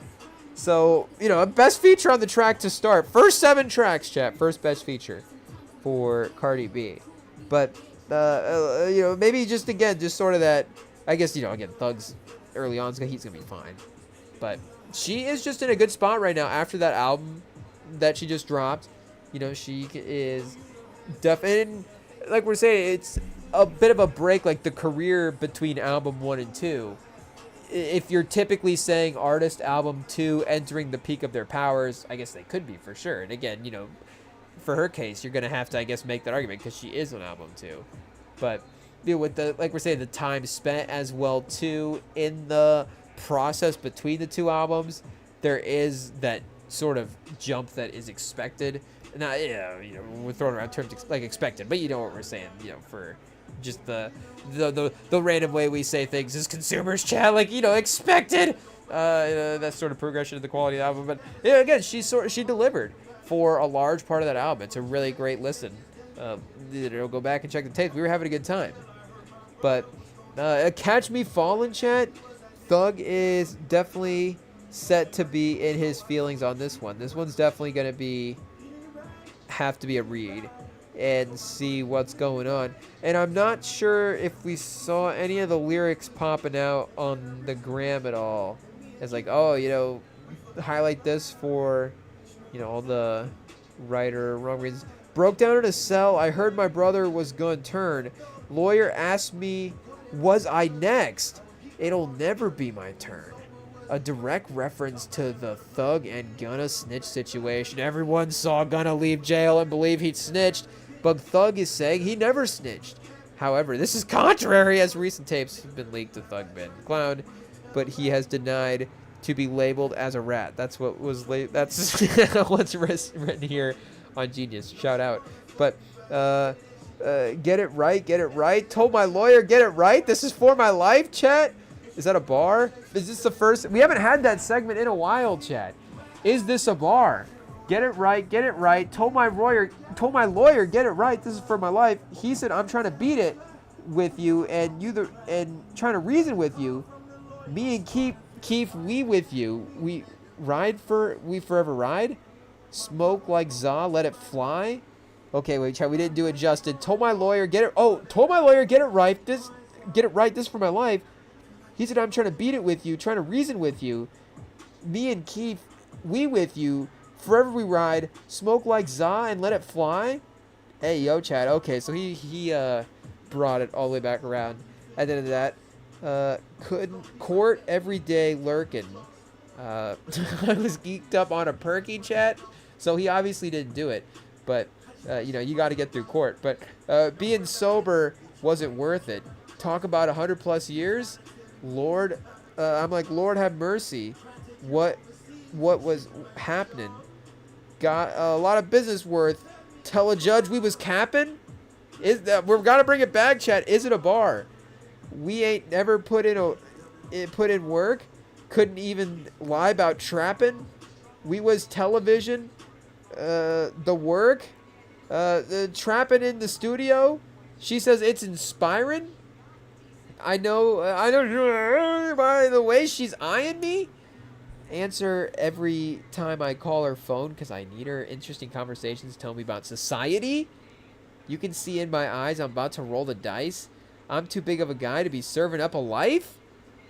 So, you know, best feature on the track to start. First 7 tracks, chat. First best feature for Cardi B. But, you know, maybe just sort of that, I guess, you know, again, Thug's early on, he's going to be fine. But she is just in a good spot right now after that album that she just dropped. You know, she is definitely, like we're saying, it's a bit of a break, like the career between album 1 and 2. If you're typically saying artist album 2 entering the peak of their powers, I guess they could be for sure. And again, you know, for her case, you're going to have to, I guess, make that argument because she is on album 2. But, you know, with the, like we're saying, the time spent as well, too, in the process between the 2 albums, there is that sort of jump that is expected. Now, yeah, you know, we're throwing around terms like expected, but you know what we're saying, you know, for just the random way we say things as consumers, chat, like, you know, expected. That sort of progression of the quality of the album. But yeah, again, she delivered for a large part of that album. It's a really great listen. You know, go back and check the tapes. We were having a good time. But Catch Me Falling, chat. Thug is definitely set to be in his feelings on this one. This one's definitely going to have to be a read and see what's going on. And I'm not sure if we saw any of the lyrics popping out on the gram at all. It's like, oh, you know, highlight this for, you know, all the right or wrong reasons. Broke down in a cell. I heard my brother was going to turn. Lawyer asked me, was I next? It'll never be my turn. A direct reference to the Thug and Gunna snitch situation. Everyone saw Gunna leave jail and believe he'd snitched, but Thug is saying he never snitched. However, this is contrary as recent tapes have been leaked to Thug been clowned, but he has denied to be labeled as a rat. That's what was that's what's written here on Genius. Shout out. But get it right. Told my lawyer, get it right. This is for my life, chat. Is that a bar? Is this the first? We haven't had that segment in a while, chat. Is this a bar? Get it right. Told my lawyer, get it right. This is for my life. He said, I'm trying to beat it with you, and trying to reason with you. Me and Keith, we with you. We forever ride. Smoke like za, let it fly. Okay, wait, chat. We didn't do it, Justin. Told my lawyer, get it right. This is for my life. He said, I'm trying to beat it with you, trying to reason with you. Me and Keith, we with you. Forever we ride. Smoke like za and let it fly. Hey, yo, Chad. Okay, so he brought it all the way back around. At the end of that, couldn't court every day lurking. I was geeked up on a perky, chat, so he obviously didn't do it. But you got to get through court. But being sober wasn't worth it. Talk about 100+ years, Lord. I'm like, Lord have mercy. What was happening? Got a lot of business worth. Tell a judge we was capping. We've got to bring it back, chat. Is it a bar? We ain't never put in work. Couldn't even lie about trapping. We was television. The work. The trapping in the studio. She says it's inspiring. I know by the way she's eyeing me. Answer every time I call her phone because I need her. Interesting conversations tell me about society. You can see in my eyes I'm about to roll the dice. I'm too big of a guy to be serving up a life.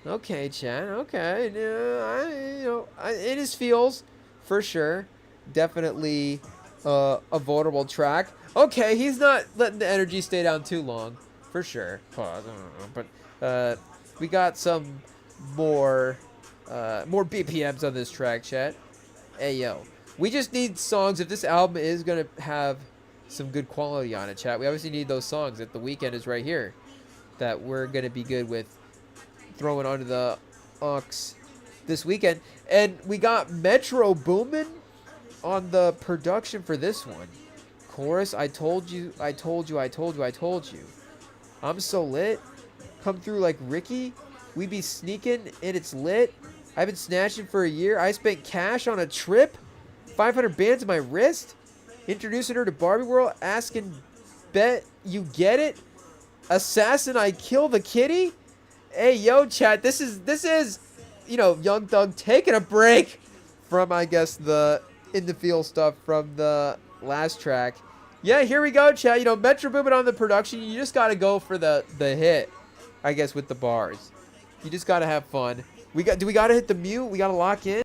Okay, Chad. Okay. It is feels for sure. Definitely a vulnerable track. Okay, he's not letting the energy stay down too long. For sure. Pause. But we got some more BPMs on this track, chat. Hey, yo. We just need songs. If this album is going to have some good quality on it, chat, we obviously need those songs that the weekend is right here that we're going to be good with throwing onto the aux this weekend. And we got Metro Boomin on the production for this one. Chorus, I told you. I'm so lit. Come through like Ricky. We be sneaking and it's lit. I've been snatching for a year. I spent cash on a trip. 500 bands on my wrist. Introducing her to Barbie World. Asking, bet you get it? Assassin, I kill the kitty? Hey, yo, chat. This is, Young Thug taking a break from, I guess, the in the field stuff from the last track. Yeah, here we go, chat. Metro Boomin on the production. You just got to go for the hit, I guess, with the bars. You just got to have fun. Do we got to hit the mute? We got to lock in?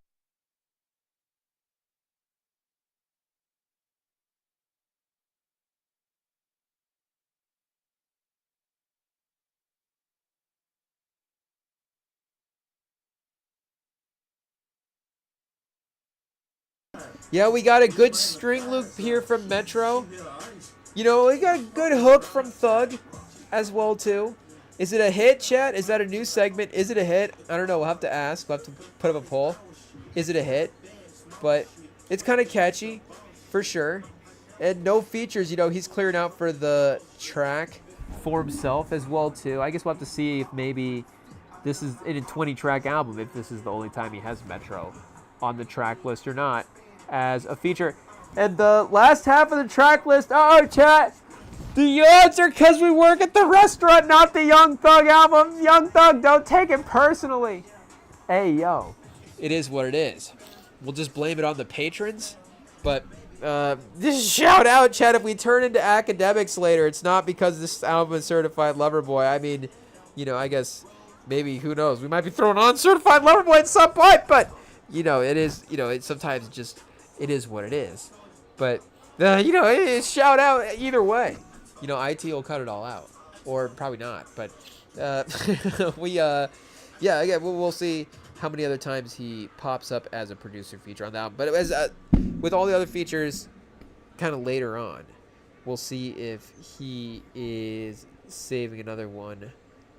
Yeah, we got a good string loop here from Metro. We got a good hook from Thug as well, too. Is it a hit, chat? Is that a new segment? Is it a hit? I don't know. We'll have to ask. We'll have to put up a poll. Is it a hit? But it's kind of catchy, for sure. And no features. He's clearing out for the track for himself as well, too. I guess we'll have to see if maybe this is in a 20-track album, if this is the only time he has Metro on the track list or not as a feature. And the last half of the track list, chat, the odds are because we work at the restaurant, not the Young Thug album. Young Thug, don't take it personally. Hey, yo. It is what it is. We'll just blame it on the patrons. But this shout out, chat, if we turn into academics later, it's not because this album is Certified Lover Boy. I mean, I guess maybe, who knows? We might be throwing on Certified Lover Boy at some point, but, it is, it sometimes just, it is what it is. But, shout out either way. IT will cut it all out. Or probably not. But, we'll see how many other times he pops up as a producer feature on the album. But as with all the other features kind of later on, we'll see if he is saving another one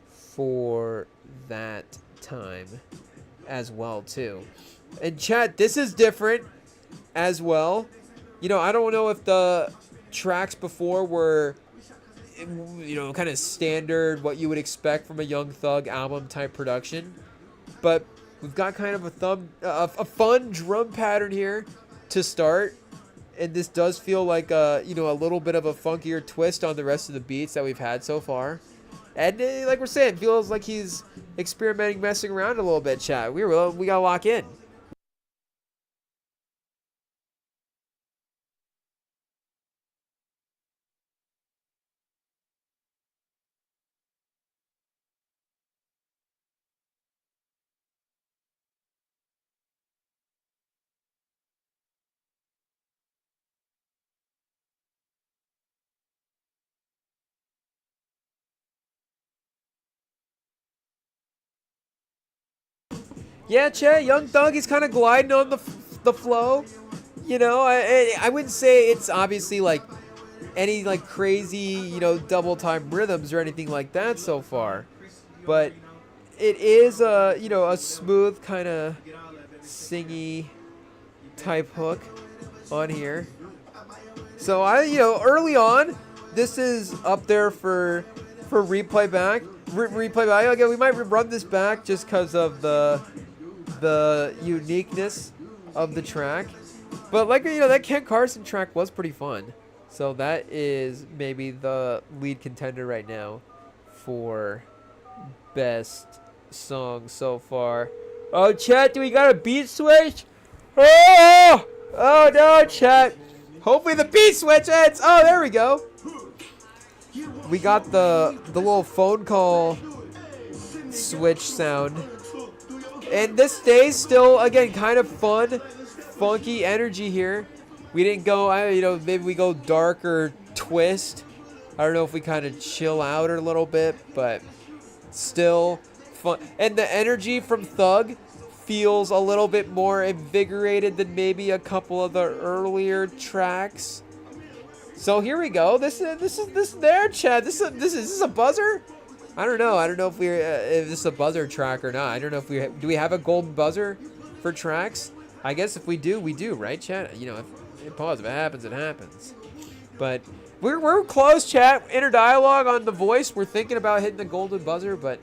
for that time as well, too. And chat, this is different as well. I don't know if the tracks before were, kind of standard, what you would expect from a Young Thug album type production. But we've got kind of a fun drum pattern here to start. and this does feel like a little bit of a funkier twist on the rest of the beats that we've had so far. And like we're saying, feels like he's experimenting, messing around a little bit, chat. We gotta lock in. Yeah, Che, Young Thug, he's kind of gliding on the flow. I wouldn't say it's obviously like any like crazy, double time rhythms or anything like that so far, but it is a smooth kind of singy type hook on here. So early on, this is up there for replay back. Replay back. Okay, we might run this back just because of the uniqueness of the track. But that Ken Carson track was pretty fun. So that is maybe the lead contender right now for best song so far. Oh, chat, do we got a beat switch? Oh no, chat. Hopefully the beat switch ends. Oh, there we go. We got the little phone call switch sound. And this stays still, again, kind of fun, funky energy here. We didn't go, maybe we go dark or twist. I don't know if we kind of chill out a little bit, but still fun. And the energy from Thug feels a little bit more invigorated than maybe a couple of the earlier tracks. So here we go. This is there, Chad. This is a buzzer. I don't know if if this is a buzzer track or not. I don't know if do we have a golden buzzer for tracks. I guess if we do, right, Chad? If it happens, it happens. But we're close, chat. Inner dialogue on the voice. We're thinking about hitting the golden buzzer, but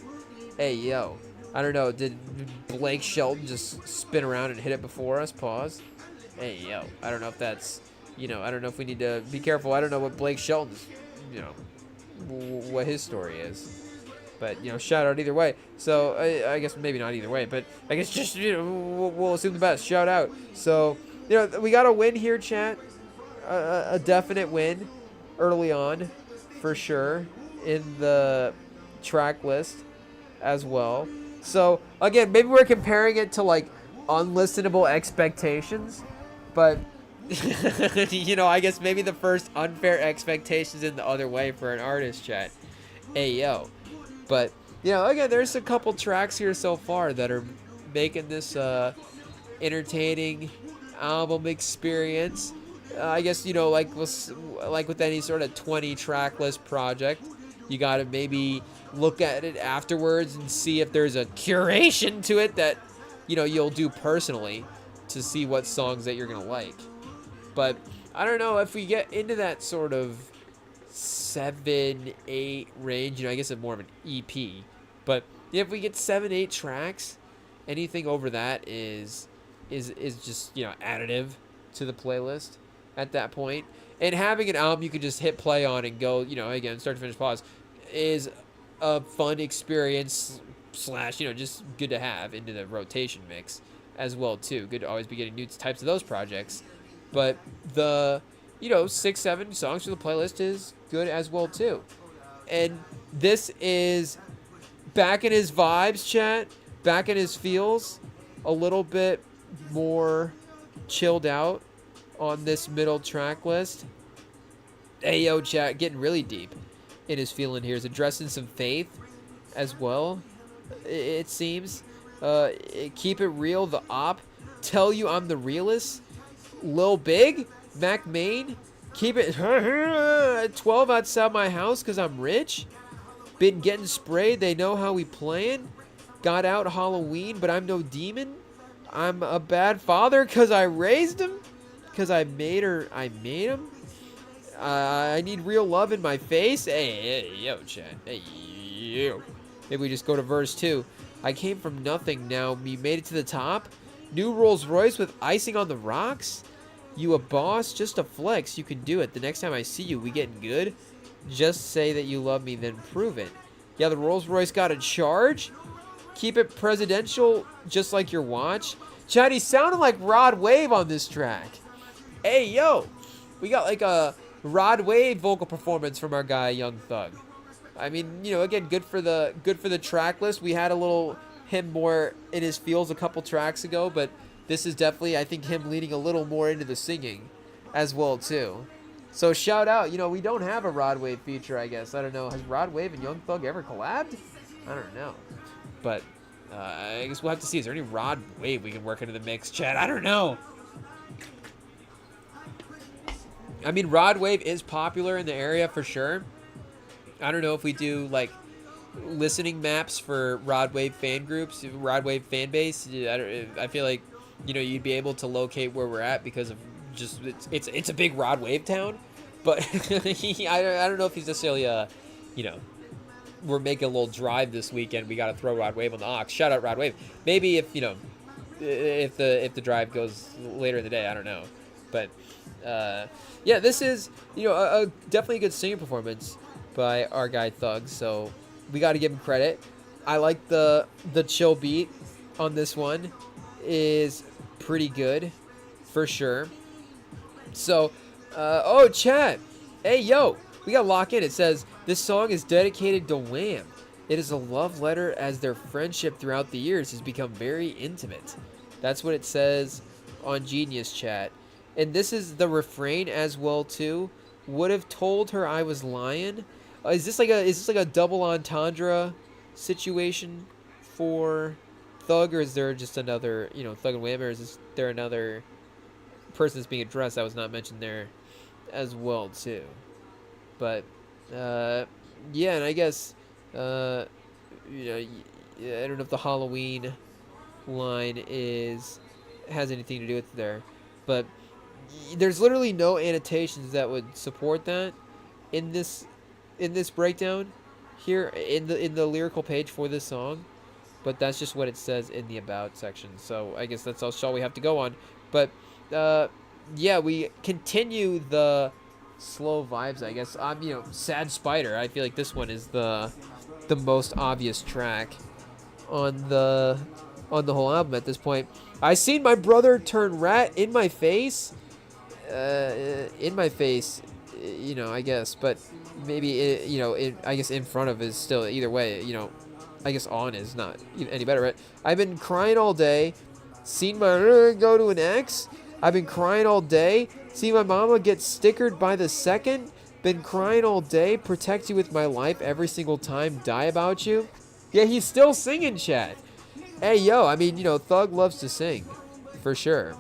hey, yo, I don't know. Did Blake Shelton just spin around and hit it before us? Pause. Hey, yo, I don't know if that's, I don't know if we need to be careful. I don't know what Blake Shelton's, what his story is. But, shout out either way. So, I guess maybe not either way, but I guess just, we'll assume the best. Shout out. So, we got a win here, chat. A definite win early on, for sure, in the track list as well. So, again, maybe we're comparing it to, like, unlistenable expectations. But, I guess maybe the first unfair expectations in the other way for an artist, chat. Hey, yo. But, again, there's a couple tracks here so far that are making this entertaining album experience. I guess, like with any sort of 20 track list project, you got to maybe look at it afterwards and see if there's a curation to it that, you'll do personally to see what songs that you're going to like. But I don't know if we get into that sort of 7-8 range, I guess it's more of an EP, but if we get 7-8 tracks, anything over that is just additive to the playlist at that point. And having an album you can just hit play on and go, again, start to finish, pause, is a fun experience / just good to have into the rotation mix as well too. Good to always be getting new types of those projects. But the 6-7 songs for the playlist is good as well too. And this is back in his vibes, chat, back in his feels, a little bit more chilled out on this middle track list. Hey, yo, chat, getting really deep in his feeling here. Is addressing some faith as well, it seems. Keep it real, the op. Tell you I'm the realest. Lil Big, Mac Main. Keep it 12 outside my house because I'm rich. Been getting sprayed, they know how we playing. Got out Halloween, but I'm no demon. I'm a bad father because I raised him. Because I made him. I need real love in my face. Hey, yo, chat. Hey, yo. Maybe we just go to verse 2. I came from nothing, now we made it to the top. New Rolls Royce with icing on the rocks. You a boss? Just a flex. You can do it. The next time I see you, we getting good? Just say that you love me, then prove it. Yeah, the Rolls Royce got a charge? Keep it presidential, just like your watch? Chad, he sounded like Rod Wave on this track. Hey, yo! We got like a Rod Wave vocal performance from our guy, Young Thug. I mean, you know, again, good for the track list. We had a little him more in his feels a couple tracks ago, but this is definitely, I think, him leaning a little more into the singing as well, too. So shout out, you know, we don't have a Rod Wave feature, I guess. I don't know. Has Rod Wave and Young Thug ever collabed? I don't know. But I guess we'll have to see. Is there any Rod Wave we can work into the mix, Chad? I don't know. I mean, Rod Wave is popular in the area for sure. I don't know if we do, like, listening maps for Rod Wave fan groups, Rod Wave fan base. I feel like, you know, you'd be able to locate where we're at because of just it's a big Rod Wave town, but I don't know if he's necessarily you know, we're making a little drive this weekend, we got to throw Rod Wave on the aux. Shout out Rod Wave. Maybe if, you know, if the drive goes later in the day, I don't know, but yeah, this is, you know, a definitely a good singing performance by our guy Thug, so we got to give him credit. I like the chill beat on this one is pretty good for sure. So, oh, chat. Hey, yo, we got to lock in. It says, this song is dedicated to Wham. It is a love letter as their friendship throughout the years has become very intimate. That's what it says on Genius Chat. And this is the refrain as well, too. Would have told her I was lying. Is this like a double entendre situation for Thug, or is there just another, you know, Thug and Wham, or is there another person that's being addressed that was not mentioned there as well too? But yeah, and I guess you know, I don't know if the Halloween line has anything to do with it there, but there's literally no annotations that would support that in this breakdown here in the lyrical page for this song, but that's just what it says in the about section. So I guess that's all we have to go on. But yeah, we continue the slow vibes, I guess. You know, Sad Spider. I feel like this one is the most obvious track on the whole album at this point. I seen my brother turn rat in my face. In my face, you know, I guess, but maybe you know, I guess in front of is still, either way, you know, I guess on is not any better, right? I've been crying all day, seen my go to an ex. I've been crying all day, seen my mama get stickered by the second. Been crying all day, protect you with my life every single time, die about you. Yeah, he's still singing, chat. Hey, yo, I mean, you know, Thug loves to sing, for sure.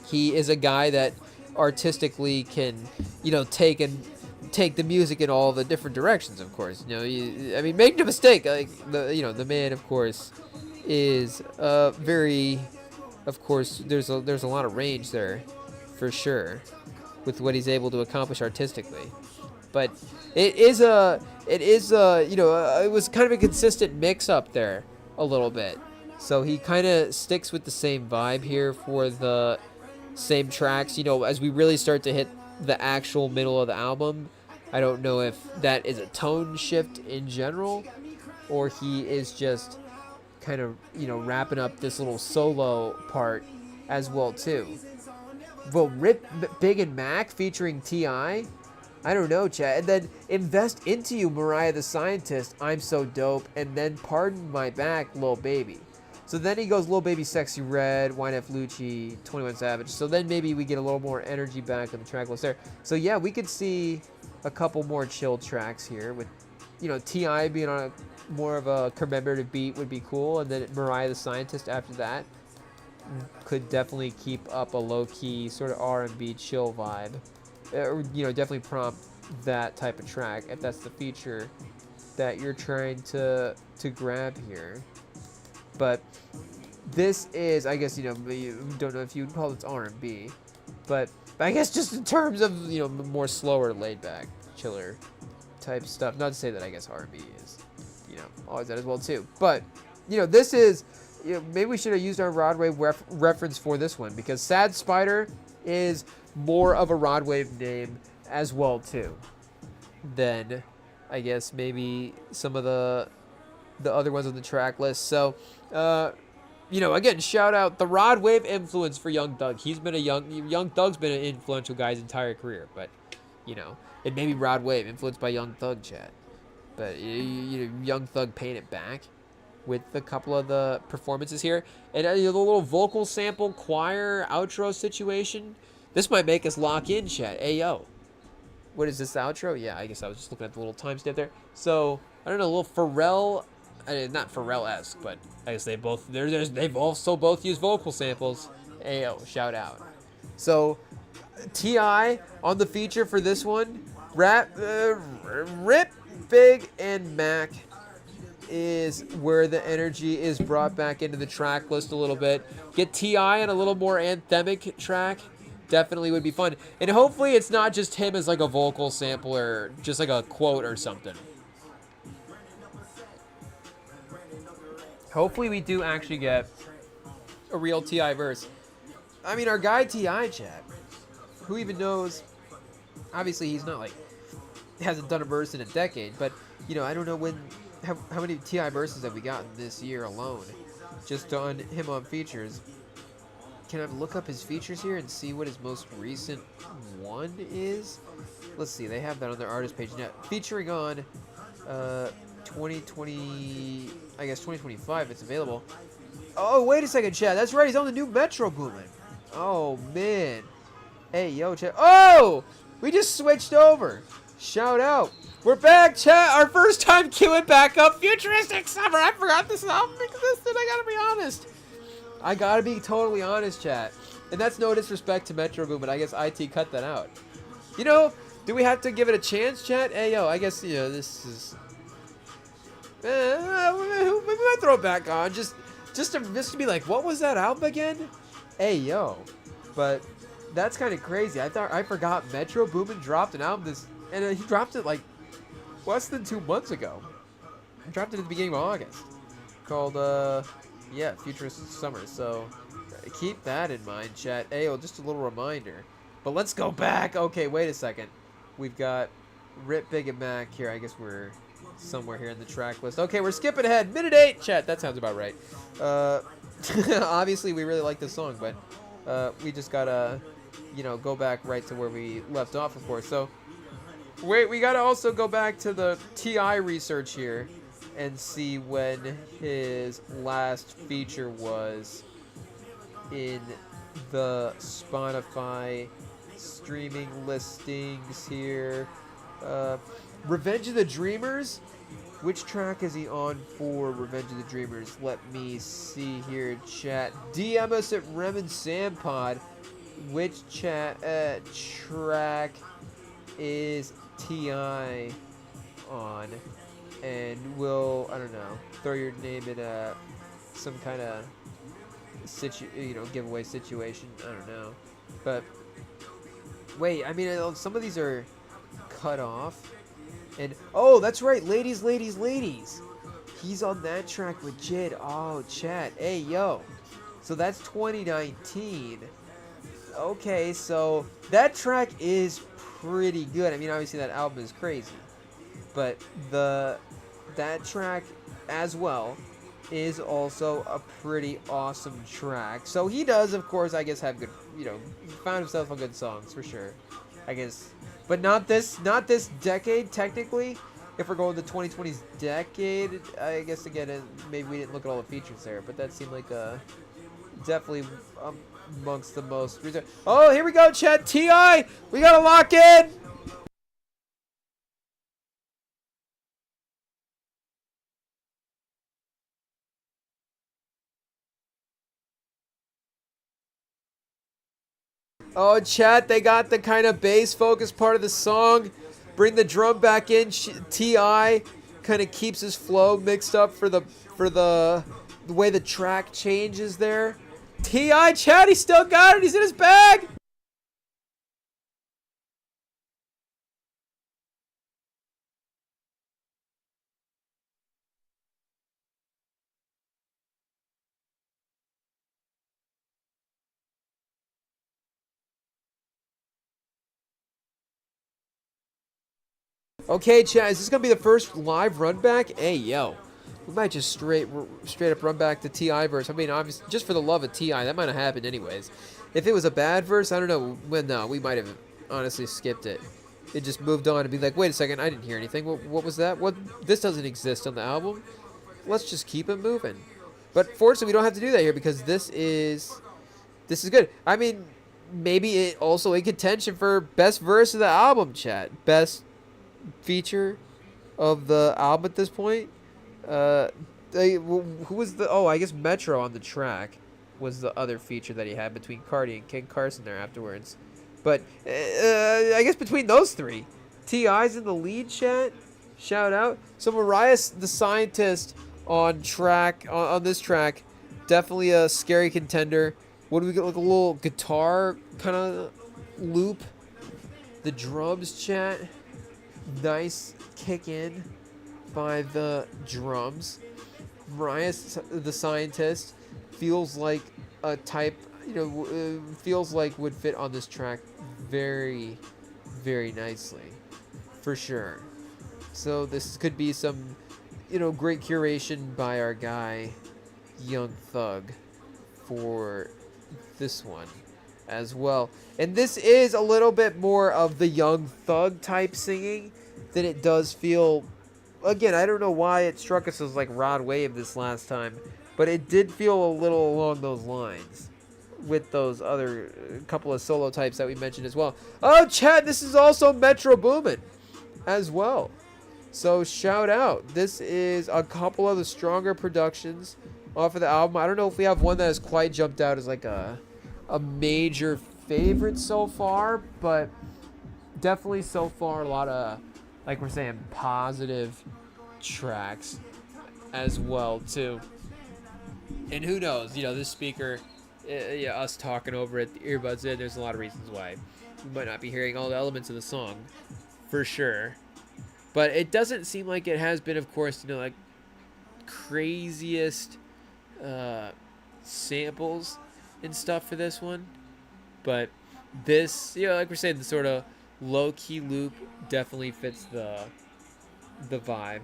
He is a guy that artistically can, you know, take the music in all the different directions, of course. You know, I mean, make no mistake, like, the man, of course, is very, of course, there's a lot of range there, for sure, with what he's able to accomplish artistically. But it is you know, it was kind of a consistent mix up there a little bit. So he kind of sticks with the same vibe here for the same tracks, you know, as we really start to hit the actual middle of the album. I don't know if that is a tone shift in general, or he is just kind of, you know, wrapping up this little solo part as well too. Well, Rip Big and Mac featuring T.I. I don't know, chat. And then Invest Into You, Mariah the Scientist, I'm So Dope, and then Pardon My Back, Lil Baby. So then he goes Lil Baby, Sexy Red, YNF Lucci, 21 Savage. So then maybe we get a little more energy back on the track list there. So yeah, we could see a couple more chill tracks here with, you know, T.I. being on a more of a commemorative beat would be cool, and then Mariah the Scientist after that could definitely keep up a low-key sort of R&B chill vibe. You know, definitely prompt that type of track if that's the feature that you're trying to grab here. But this is, I guess, you know, you don't know if you would call it R&B, but I guess just in terms of, you know, more slower, laid-back, chiller type stuff. Not to say that I guess R&B is, you know, always that as well too. But, you know, this is, you know, maybe we should have used our Broadway reference for this one, because Sad Spider is more of a Rod Wave name as well too than I guess maybe some of the other ones on the track list. So, again, shout out the Rod Wave influence for Young Thug. He's been Young Thug's been an influential guy his entire career, but it may be Rod Wave influenced by Young Thug, chat. But Young Thug paid it back with a couple of the performances here, and the little vocal sample choir outro situation. This might make us lock in, chat. Hey yo, what is this outro? Yeah, I guess I was just looking at the little timestamp there. So I don't know, a little Pharrell, not Pharrell-esque, but I guess they've also both used vocal samples. Ayo, shout out. So T.I. on the feature for this one, Rip, Big, and Mac is where the energy is brought back into the track list a little bit. Get T.I. on a little more anthemic track. Definitely would be fun. And hopefully it's not just him as like a vocal sampler, just like a quote or something. Hopefully we do actually get a real T.I. verse. I mean, our guy T.I. chat, who even knows, obviously he's not like, hasn't done a verse in a decade, but, I don't know how many T.I. verses have we gotten this year alone, just on him on features. Can I look up his features here and see what his most recent one is? Let's see, they have that on their artist page now. Featuring on 2020, I guess 2025, it's available. Oh, wait a second, Chad. That's right, he's on the new Metro Boomin. Oh, man. Hey, yo, Chad. Oh! We just switched over. Shout out. We're back, chat. Our first time queuing back up Futuristic Summer. I forgot this album existed. I gotta be honest. I gotta be totally honest, chat. And that's no disrespect to Metro Boomin. I guess IT cut that out. Do we have to give it a chance, chat? Hey, yo, I guess, this is... we might throw it back on. Just to be like, what was that album again? Hey, yo. But that's kind of crazy. I forgot Metro Boomin dropped an album and he dropped it like less than 2 months ago. He dropped it at the beginning of August. Called, Futurist Summer. So keep that in mind, chat. Ayo, just a little reminder. But let's go back. Okay, wait a second. We've got Rip, Big, and Mac here. I guess we're somewhere here in the track list. Okay, we're skipping ahead. Minute 8, chat. That sounds about right. Obviously, we really like this song, but we just gotta, go back right to where we left off, of course. So, wait, we gotta also go back to the T.I. research here and see when his last feature was in the Spotify streaming listings here. Revenge of the Dreamers. Which track is he on for Revenge of the Dreamers? Let me see here, chat. DM us at Rem and Sam Pod. Which track is T.I. on? And we'll, I don't know, throw your name in some kind of giveaway situation. I don't know. But wait, I mean, some of these are cut off. And oh, that's right, ladies. He's on that track with Jid. Oh, chat. Hey, yo. So that's 2019. Okay, so that track is pretty good. I mean, obviously that album is crazy, but that track as well is also a pretty awesome track. So he does, of course, I guess, have good, found himself on good songs for sure, I guess. But not this decade, technically. If we're going to 2020's decade, I guess, again, maybe we didn't look at all the features there, but that seemed like definitely amongst the most... Oh, here we go, chat. T.I. We got to lock in. Oh, chat, they got the kind of bass focus part of the song. Bring the drum back in. T.I. kind of keeps his flow mixed up for the way the track changes there. T.I. chat, he still got it. He's in his bag. Okay, chat, is this going to be the first live run back? Hey, yo. We might just straight up run back to TI verse. I mean, obviously, just for the love of TI, that might have happened anyways. If it was a bad verse, I don't know. Well, no, we might have honestly skipped it. It just moved on and be like, wait a second, I didn't hear anything. What was that? This doesn't exist on the album. Let's just keep it moving. But fortunately, we don't have to do that here because this is good. I mean, maybe it also in contention for best verse of the album, chat. Best feature of the album at this point. Who was the? Oh, I guess Metro on the track was the other feature that he had between Cardi and King Carson there afterwards. But I guess between those three, T.I.'s in the lead, chat. Shout out. So Mariah the Scientist on this track, definitely a scary contender. What do we get? Like a little guitar kind of loop. The drums, chat. Nice kick in by the drums. Mariah the Scientist feels like a type, feels like would fit on this track very, very nicely, for sure. So this could be some, great curation by our guy, Young Thug, for this one as well. And this is a little bit more of the Young Thug type singing than it does feel. Again, I don't know why it struck us as like Rod Wave this last time, but it did feel a little along those lines with those other couple of solo types that we mentioned as well. Oh, Chad, this is also Metro Boomin as well. So shout out. This is a couple of the stronger productions off of the album. I don't know if we have one that has quite jumped out as like a major favorite so far, but definitely so far a lot of, like we're saying, positive tracks as well too. And who knows, this speaker, us talking over it, the earbuds in, there's a lot of reasons why we might not be hearing all the elements of the song for sure. But it doesn't seem like it has been, of course, like craziest samples and stuff for this one. But this, like we're saying, the sort of low-key loop definitely fits the vibe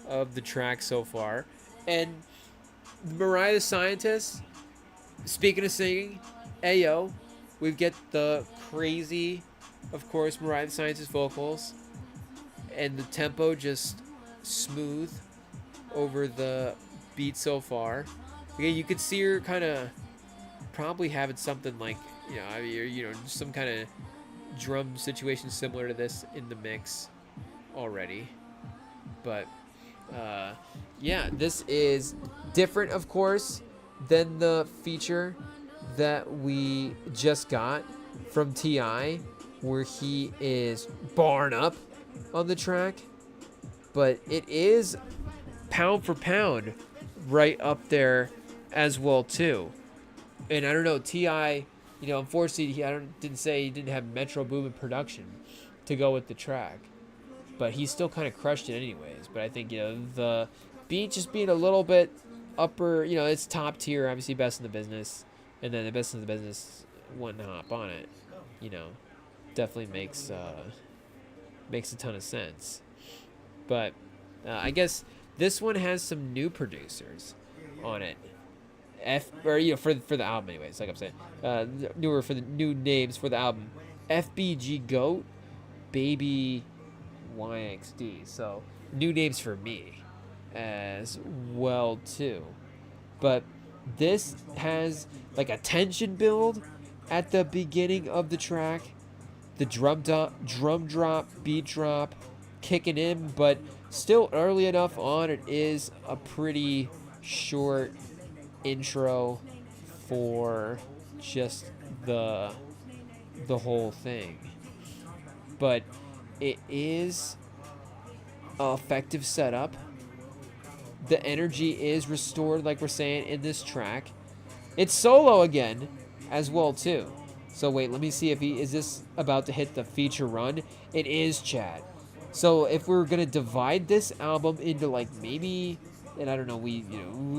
of the track so far. And Mariah the Scientist, speaking of singing, ayo, we get the crazy, of course, Mariah the Scientist vocals, and the tempo just smooth over the beat so far. Again, you could see her kind of probably having something like, some kind of drum situation similar to this in the mix already. But this is different, of course, than the feature that we just got from T.I., where he is barn up on the track. But it is pound for pound right up there as well too. And I don't know, T.I., unfortunately, didn't say he didn't have Metro Boomin production to go with the track, but he still kind of crushed it anyways. But I think, the beat just being a little bit upper, it's top tier, obviously best in the business, and then the best in the business wouldn't hop on it, definitely makes a ton of sense. But I guess this one has some new producers on it. For the album anyways, like I'm saying. Newer for the new names for the album. FBG Goat, Baby YXD. So new names for me as well too. But this has like a tension build at the beginning of the track. The drum drop, beat drop, kicking in, but still early enough on. It is a pretty short intro for just the whole thing, but it is an effective setup. The energy is restored, like we're saying, in this track. It's solo again as well too. So wait, let me see if is this about to hit the feature run? It is, Chad. So if we're gonna divide this album into like maybe, and I don't know, we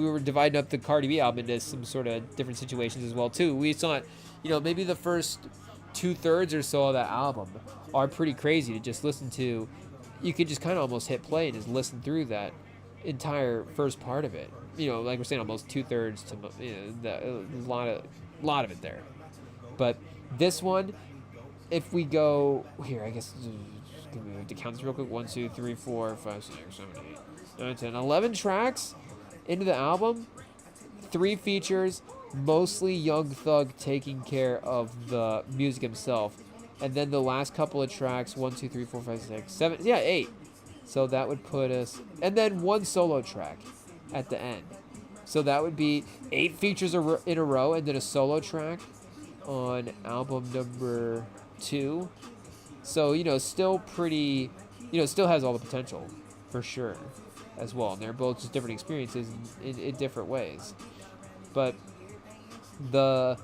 were dividing up the Cardi B album into some sort of different situations as well too. We thought, maybe the first 2/3 or so of that album are pretty crazy to just listen to you could just kind of almost hit play and just listen through that entire first part of it. Like we're saying, almost 2/3 to a lot of it there. But this one, if we go here, I guess we have to count this real quick. 1, 2, 3, 4, 5, 6, 7, 8, 9, 10, 11 tracks into the album. 3 features, mostly Young Thug taking care of the music himself. And then the last couple of tracks, 1, 2, 3, 4, 5, 6, 7, 8. So that would put us, and then 1 solo track at the end. So that would be 8 features in a row, and then a solo track on album number 2. So, still pretty, still has all the potential for sure as well. And they're both just different experiences in different ways. But like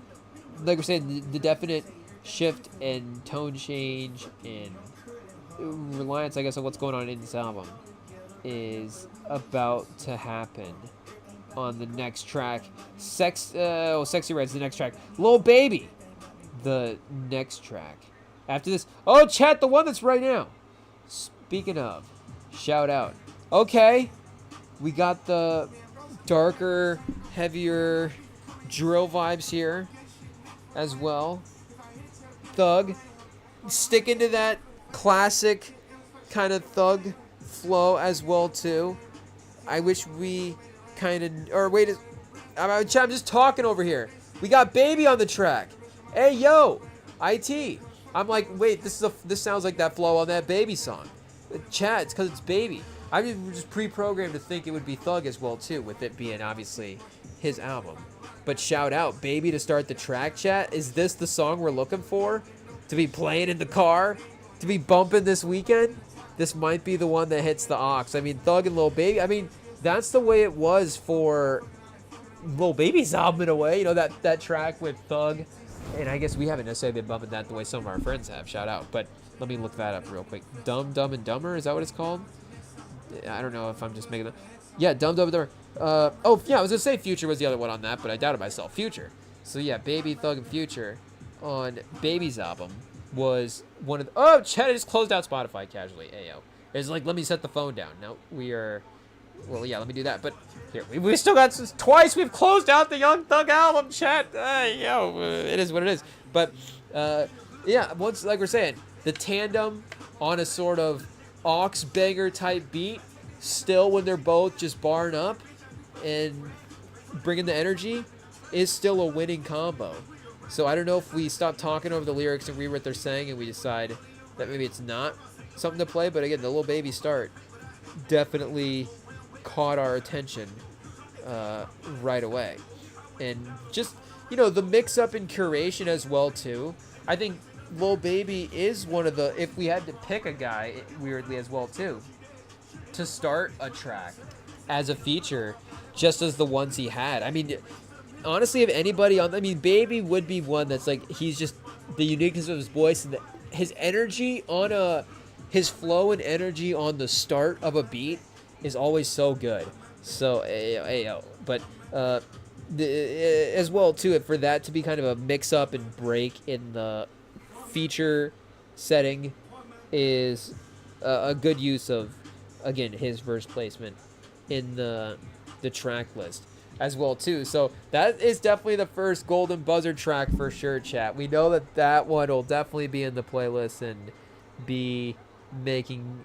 we're saying, the definite shift and tone change and reliance, I guess, on what's going on in this album is about to happen on the next track. Sexy Red's the next track. Lil Baby, the next track. After this, chat, the one that's right now. Speaking of, shout out. Okay, we got the darker, heavier drill vibes here as well. Thug, sticking to that classic kind of Thug flow as well too. I wish we I'm just talking over here. We got Baby on the track. Hey yo, IT. I'm like, wait, this sounds like that flow on that Baby song. Chat, it's because it's Baby. I'm just pre-programmed to think it would be Thug as well too, with it being obviously his album. But shout out, Baby to start the track, chat. Is this the song we're looking for? To be playing in the car? To be bumping this weekend? This might be the one that hits the aux. I mean, Thug and Lil Baby, that's the way it was for Lil Baby's album in a way. That track with Thug. And I guess we haven't necessarily been bumping that the way some of our friends have. Shout out. But let me look that up real quick. Dumb, Dumb, and Dumber? Is that what it's called? I don't know if I'm just making that. Yeah, Dumb, Dumb, and Dumber. I was going to say Future was the other one on that, but I doubted myself. Future. So yeah, Baby, Thug, and Future on Baby's album was one of the... Chad, I just closed out Spotify casually. Ayo. It's like, let me set the phone down. No, we are... Well, yeah, let me do that. But here, we still got twice. We've closed out the Young Thug album, chat. It is what it is. But, once, like we're saying, the tandem on a sort of aux banger type beat, still when they're both just barring up and bringing the energy, is still a winning combo. So I don't know if we stop talking over the lyrics and read what they're saying and we decide that maybe it's not something to play. But again, the Lil Baby start definitely caught our attention right away. And just, the mix-up and curation as well, too. I think Lil Baby is one of the, if we had to pick a guy, weirdly as well, too, to start a track as a feature, just as the ones he had. I mean, honestly, if anybody Baby would be one that's like, he's just the uniqueness of his voice and his energy on his flow and energy on the start of a beat is always so good. So, but as well too, for that to be kind of a mix up and break in the feature setting is a good use of, again, his verse placement in the track list as well too. So that is definitely the first golden buzzer track for sure, chat. We know that one will definitely be in the playlist and be making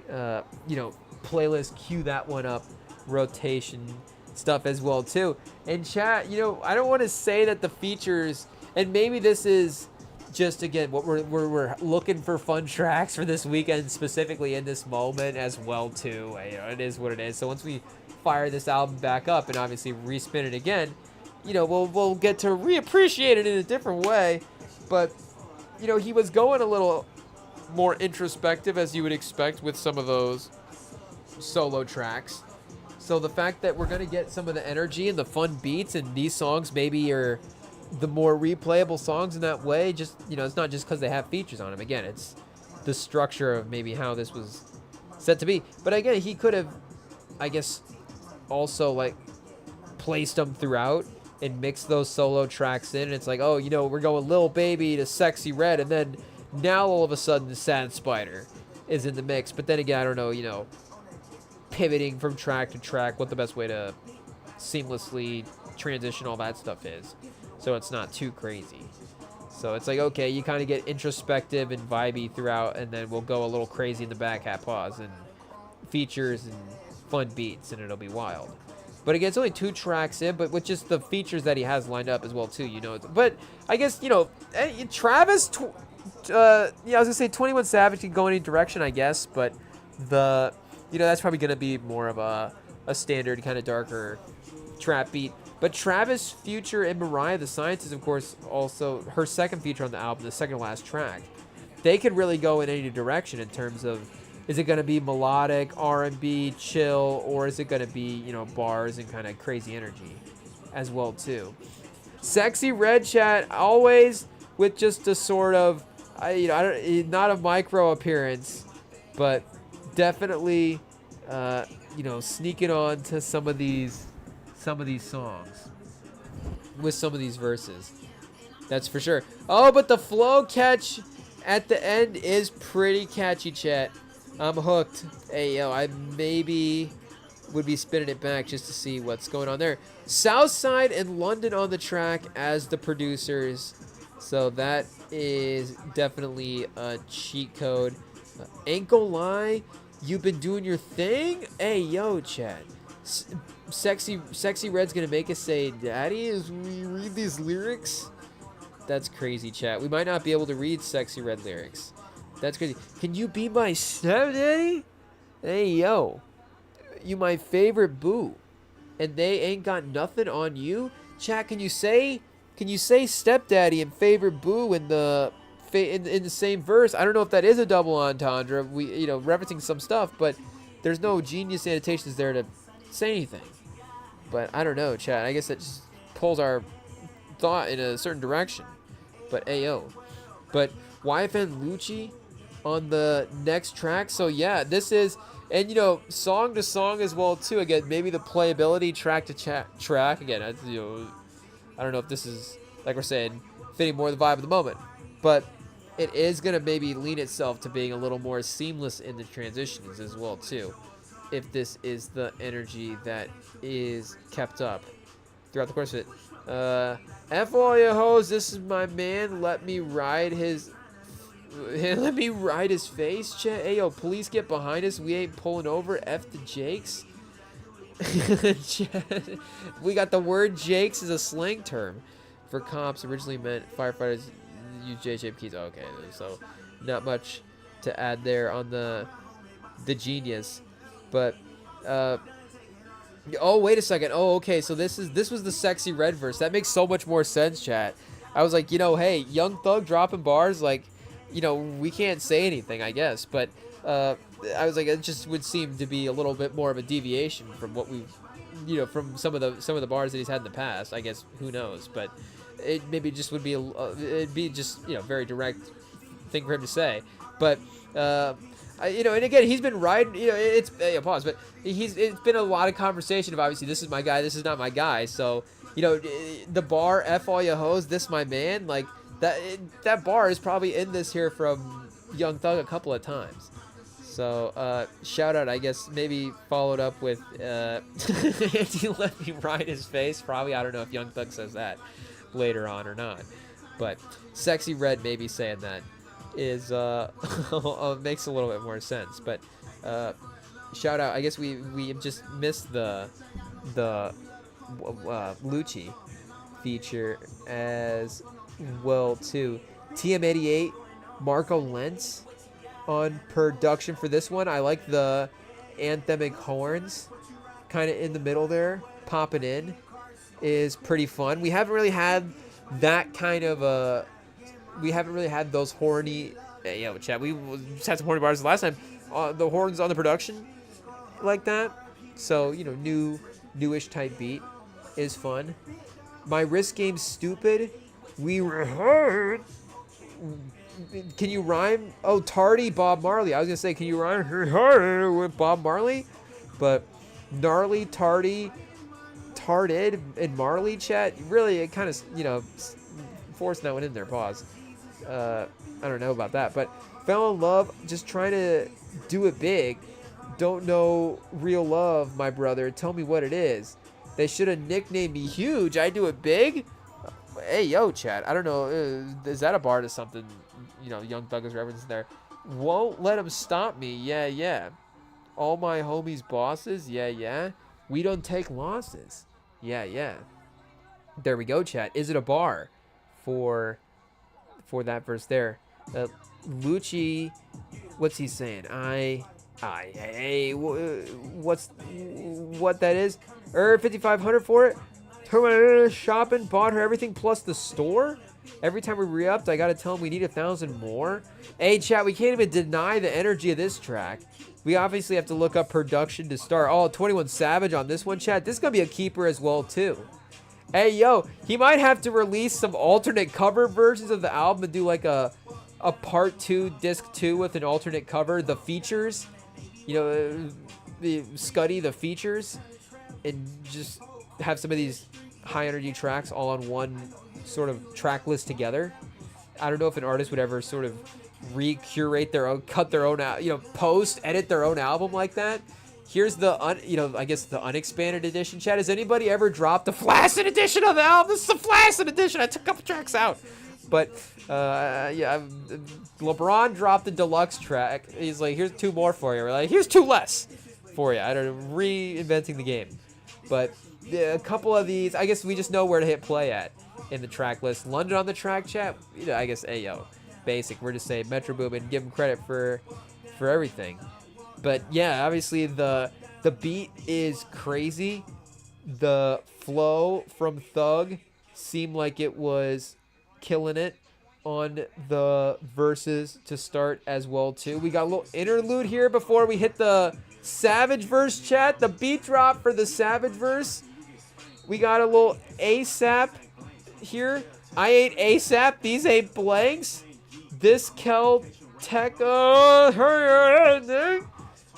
playlist, cue that one up, rotation stuff as well too. And chat, I don't want to say that the features, and maybe this is just, again, what we're looking for fun tracks for this weekend, specifically in this moment as well too. It is what it is. So once we fire this album back up and obviously respin it again, we'll get to reappreciate it in a different way. But he was going a little more introspective, as you would expect with some of those solo tracks. So the fact that we're going to get some of the energy and the fun beats, and these songs maybe are the more replayable songs in that way, just, it's not just because they have features on them. Again, it's the structure of maybe how this was set to be. But again, he could have, I guess, also placed them throughout and mixed those solo tracks in. And it's like, we're going Lil Baby to Sexy Red, and then now all of a sudden Sad Spider. is in the mix. But then again, I don't know, you know, pivoting from track to track, what the best way to seamlessly transition all that stuff is. So it's not too crazy. So it's like, okay, you kind of get introspective and vibey throughout, and then we'll go a little crazy in the back half pause and features and fun beats, and it'll be wild. But again, it's only 2 tracks in, but with just the features that he has lined up as well too, you know. But I guess, you know, Travis, yeah, I was gonna say 21 Savage can go any direction, I guess, but the, you know, that's probably gonna be more of a standard kind of darker trap beat. But Travis, Future, and Mariah the Scientist, of course, also her second feature on the album, the second to last track, they could really go in any direction in terms of, is it going to be melodic, R&B, chill, or is it going to be, you know, bars and kind of crazy energy as well too. Sexy Red, chat, always with just a sort of, you know, not a micro appearance, but definitely, you know, sneaking on to some of these songs with some of these verses. That's for sure. Oh, but the flow catch at the end is pretty catchy, chat. I'm hooked. Hey, yo, I maybe would be spinning it back just to see what's going on there. Southside and London on the track as the producers. So that is definitely a cheat code. Ain't gonna lie, you've been doing your thing? Hey, yo, chat. Sexy Red's gonna make us say daddy as we read these lyrics. That's crazy, chat. We might not be able to read Sexy Red lyrics. That's crazy. Can you be my stepdaddy? Hey, yo, you my favorite boo, and they ain't got nothing on you, chat. Can you say stepdaddy and favorite boo in the same verse? I don't know if that is a double entendre. We, you know, referencing some stuff, but there's no genius annotations there to say anything. But I don't know, chat. I guess that just pulls our thought in a certain direction. But ayo. But YFN Lucci on the next track. So yeah, this is, and you know, song to song as well too. Again, maybe the playability track to track. Again, you know, I don't know if this is, like we're saying, fitting more the vibe of the moment. But it is gonna maybe lean itself to being a little more seamless in the transitions as well too, if this is the energy that is kept up throughout the course of it. F all you hoes, this is my man. Let me ride his face. Chat. Hey yo, police get behind us. We ain't pulling over. F the Jakes. We got the word Jakes as a slang term for cops. Originally meant firefighters use J-shaped keys. Okay, so not much to add there on the genius. But oh, wait a second. Oh, okay. So this was the Sexy Red verse. That makes so much more sense, chat. I was like, you know, hey, Young Thug dropping bars, like, you know, we can't say anything, I guess. But I was like, it just would seem to be a little bit more of a deviation from what we've, you know, from some of the bars that he's had in the past. I guess, who knows? But it maybe just would be it'd be just, you know, very direct thing for him to say. But you know, and again, he's been riding, you know, pause, but it's been a lot of conversation of, obviously, this is my guy, this is not my guy. So, you know, the bar, F all you hoes, this my man, like, that bar is probably in this here from Young Thug a couple of times. So, shout out, I guess, maybe followed up with, Andy let me ride his face. Probably, I don't know if Young Thug says that later on or not. But Sexy Red maybe saying that is makes a little bit more sense. But shout out, I guess we just missed the Lucci feature as well too. TM88, Marco Lentz on production for this one. I like the anthemic horns kind of in the middle there popping in, is pretty fun. We haven't really had that kind of we haven't really had those horny, yo, chat, we just had some horny bars the last time. The horns on the production like that. So, you know, newish type beat is fun. My wrist game's stupid. We heard. Can you rhyme? Oh, Tardy Bob Marley. I was going to say, can you rhyme with Bob Marley? But gnarly, tardy, tarded, and Marley, chat. Really, it kind of, you know, forcing that one in there. Pause. I don't know about that, but Fell in love, just trying to do it big. Don't know real love, my brother. Tell me what it is. They should have nicknamed me Huge. I do it big. Hey, yo, chat. I don't know. Is that a bar to something? You know, Young Thug is referencing there. Won't let him stop me. Yeah, yeah. All my homies bosses. Yeah, yeah. We don't take losses. Yeah, yeah. There we go, chat. Is it a bar for that verse there? Lucci, what's he saying? Hey, what that is? 5,500 for it. Shopping, bought her everything plus the store. Every time we re-upped, I gotta tell him we need 1,000 more. Hey, chat, we can't even deny the energy of this track. We obviously have to look up production to start. Oh, 21 Savage on this one, chat. This is gonna be a keeper as well too. Hey, yo, he might have to release some alternate cover versions of the album and do like a part 2, disc 2 with an alternate cover. The features, you know, the Scuddy, the features, and just have some of these high energy tracks all on one sort of track list together. I don't know if an artist would ever sort of recurate their own, cut their own out, you know, edit their own album like that. Here's the I guess the unexpanded edition, chat. Has anybody ever dropped the flaccid edition of the album? This is the flaccid edition. I took a couple tracks out. But yeah, LeBron dropped the deluxe track. He's like, here's 2 more for you. We're like, here's 2 less for you. I don't know, reinventing the game. But a couple of these, I guess we just know where to hit play at in the track list. London on the track, chat. You know, I guess Ayo, basic. We're just saying Metro Boom and give him credit for everything. But yeah, obviously the beat is crazy. The flow from Thug seemed like it was killing it on the verses to start as well too. We got a little interlude here before we hit the Savage verse, chat. The beat drop for the Savage verse. We got a little ASAP here. I ain't ASAP. These ain't blanks. This Kel Tech.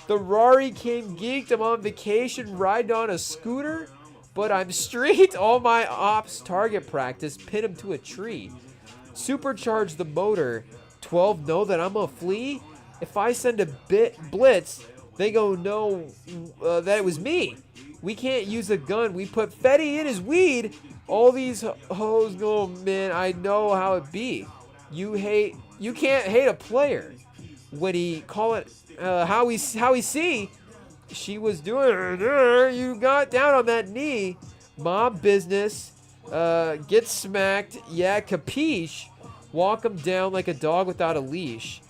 The Rari came geeked. I'm on vacation riding on a scooter, but I'm street. All my ops target practice. Pin him to a tree. Supercharge the motor. 12 know that I'm a flea. If I send a blitz, they go know that it was me. We can't use a gun. We put Fetty in his weed. All these hoes go, man, I know how it be. You can't hate a player. When he call it how he see, she was doing you got down on that knee. Mob business. Get smacked. Yeah, capiche. Walk him down like a dog without a leash.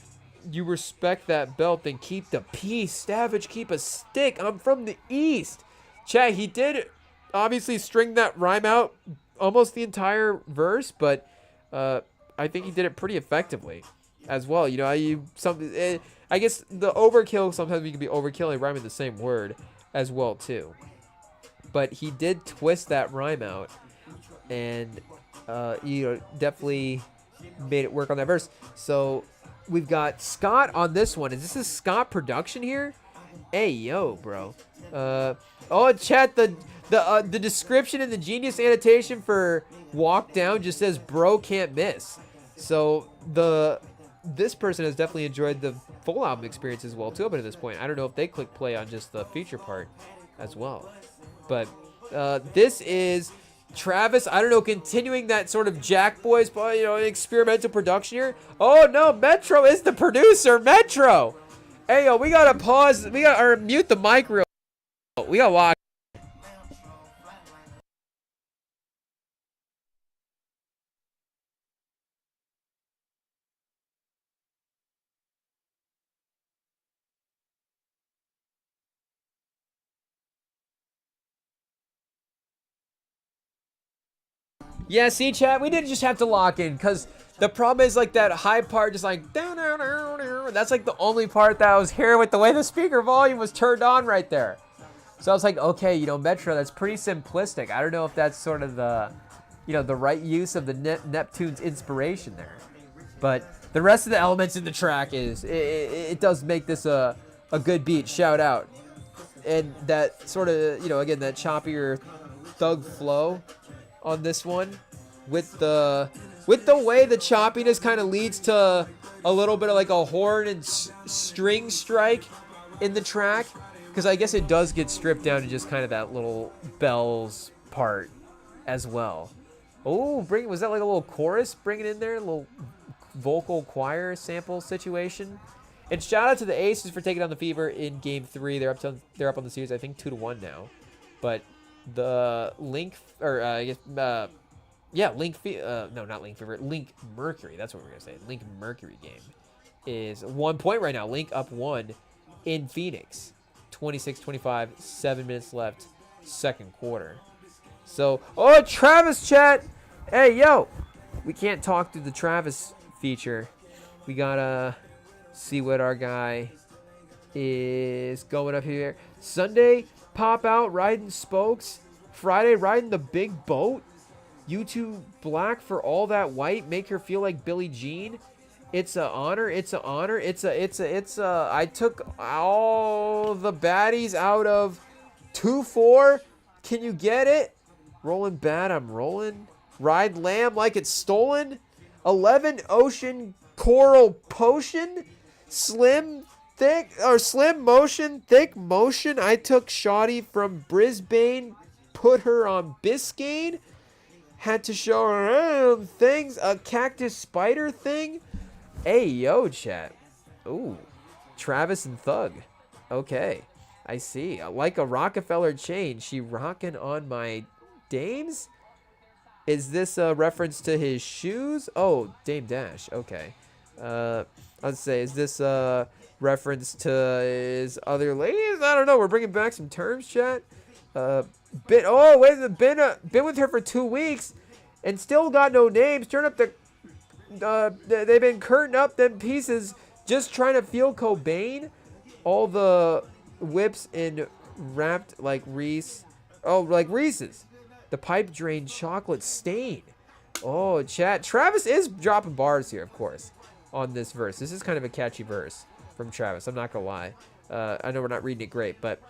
You respect that belt, then keep the peace. Savage, keep a stick. I'm from the East. Chat, he did obviously string that rhyme out almost the entire verse, but I think he did it pretty effectively as well. You know, I guess the overkill, sometimes we can be overkill and rhyming the same word as well too. But he did twist that rhyme out and you know, definitely made it work on that verse. So we've got Scott on this one. Is this a Scott production here? Hey, yo, bro. Oh, chat, the description and the genius annotation for Walk Down just says, bro can't miss. So this person has definitely enjoyed the full album experience as well, too, but at this point. I don't know if they click play on just the feature part as well. But this is Travis, I don't know, continuing that sort of Jack Boys, you know, experimental production here. Oh, no, Metro is the producer. Metro! Hey, yo, we gotta pause. We gotta mute the mic real. We gotta watch. Yeah, see, chat, we didn't just have to lock in, because the problem is, like, that high part just, like, down, down, down, down. That's, like, the only part that I was hearing with the way the speaker volume was turned on right there. So I was like, okay, you know, Metro, that's pretty simplistic. I don't know if that's sort of the, you know, the right use of the Neptune's inspiration there. But the rest of the elements in the track it does make this a good beat. Shout out. And that sort of, you know, again, that choppier thug flow on this one with the way the choppiness kind of leads to a little bit of like a horn and string strike in the track, because I guess it does get stripped down to just kind of that little bells part as well. Oh, was that like a little chorus bringing in there, a little vocal choir sample situation? And shout out to the Aces for taking on the Fever in Game 3. They're up on the series, I think 2-1 now. But the Link, or I guess, yeah, no, not Link Fever, Link Mercury. That's what we're gonna say. Link Mercury game is 1 point right now. Link up 1 in Phoenix. 26-25, 7 minutes left, second quarter. So, oh, Travis chat. Hey, yo, we can't talk through the Travis feature. We gotta see what our guy is going up here. Sunday, pop out riding spokes. Friday, riding the big boat. YouTube black for all that white. Make her feel like Billie Jean. It's an honor. It's an honor. I took all the baddies out of 2-4. Can you get it? Rolling bad, I'm rolling. Ride lamb like it's stolen. 11 ocean coral potion. Slim motion, thick motion. I took Shoddy from Brisbane, put her on Biscayne. Had to show her things. A cactus spider thing. Hey, yo, chat. Ooh, Travis and Thug. Okay, I see. Like a Rockefeller chain. She rocking on my dames? Is this a reference to his shoes? Oh, Dame Dash. Okay. Let's say, is this a reference to his other ladies? I don't know. We're bringing back some terms, chat. Been with her for 2 weeks and still got no names. Turn up the they've been curtain up them pieces, just trying to feel Cobain. All the whips in wrapped like Reese. Oh, like Reese's. The pipe drain chocolate stain. Oh, chat. Travis is dropping bars here, of course, on this verse. This is kind of a catchy verse from Travis. I'm not gonna lie. I know we're not reading it great, but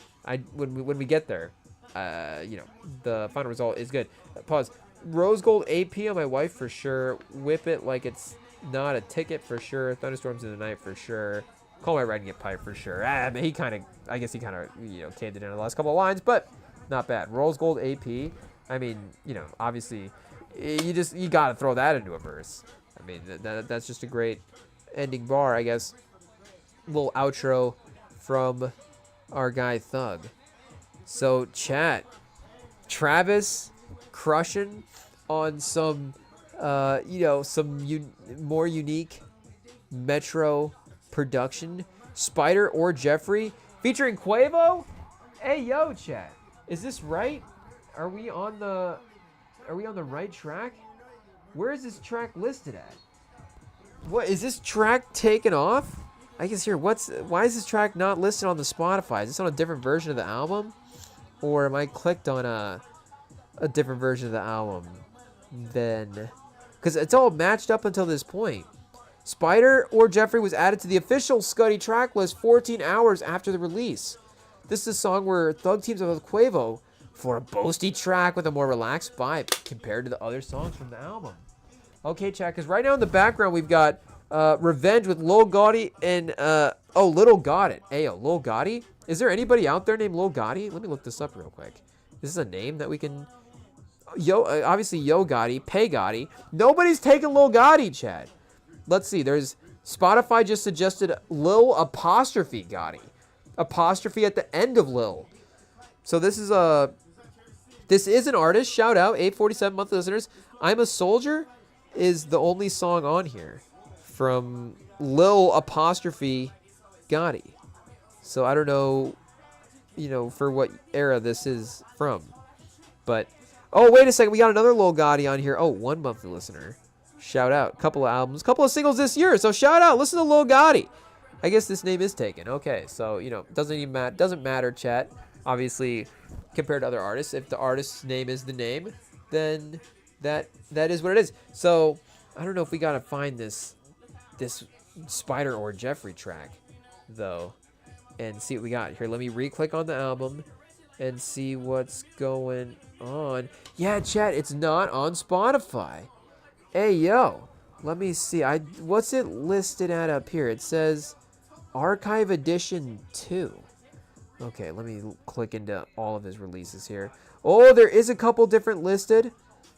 when we get there, the final result is good. Pause. Rose gold AP on my wife for sure. Whip it like it's not a ticket for sure. Thunderstorms in the night for sure. Call my riding it pipe for sure. But I guess he kind of caved it in the last couple of lines, but not bad. Rose gold AP. I mean, obviously, you got to throw that into a verse. I mean, that's just a great ending bar, I guess. Little outro from our guy Thug. So, chat. Travis crushing on some, more unique Metro production. Spider or Jeffrey featuring Quavo. Hey, yo, chat. Is this right? Are we on the right track? Where is this track listed at? What is this track taken off? I guess here. Why is this track not listed on the Spotify? Is this on a different version of the album, or am I clicked on a different version of the album? Then, because it's all matched up until this point. Spider or Jeffrey was added to the official Scuddy track list 14 hours after the release. This is a song where Thug teams up with Quavo for a boasty track with a more relaxed vibe compared to the other songs from the album. Okay, chat, because right now in the background we've got Revenge with Lil Gotti and Little Got It. Ayo, Lil Gotti? Is there anybody out there named Lil Gotti? Let me look this up real quick. This is a name that we can... obviously Yo Gotti, Pay Gotti. Nobody's taking Lil Gotti, chat. Let's see, there's... Spotify just suggested Lil apostrophe Gotti. Apostrophe at the end of Lil. So this is an artist. Shout out, 847 monthly listeners. I'm a Soldier is the only song on here from Lil apostrophe Gotti. So I don't know, for what era this is from. But, oh, wait a second. We got another Lil Gotti on here. Oh, 1 monthly listener. Shout out. Couple of albums. Couple of singles this year. So shout out. Listen to Lil Gotti. I guess this name is taken. Okay, so, doesn't matter, chat. Obviously, compared to other artists, if the artist's name is the name, then that is what it is. So, I don't know if we gotta find this Spider or Jeffrey track, though, and see what we got here. Let me re-click on the album and see what's going on. Yeah, chat, it's not on Spotify. Hey, yo, Let me see. What's it listed at up here? It says Archive Edition 2. Okay, let me click into all of his releases here. Oh, there is a couple different listed.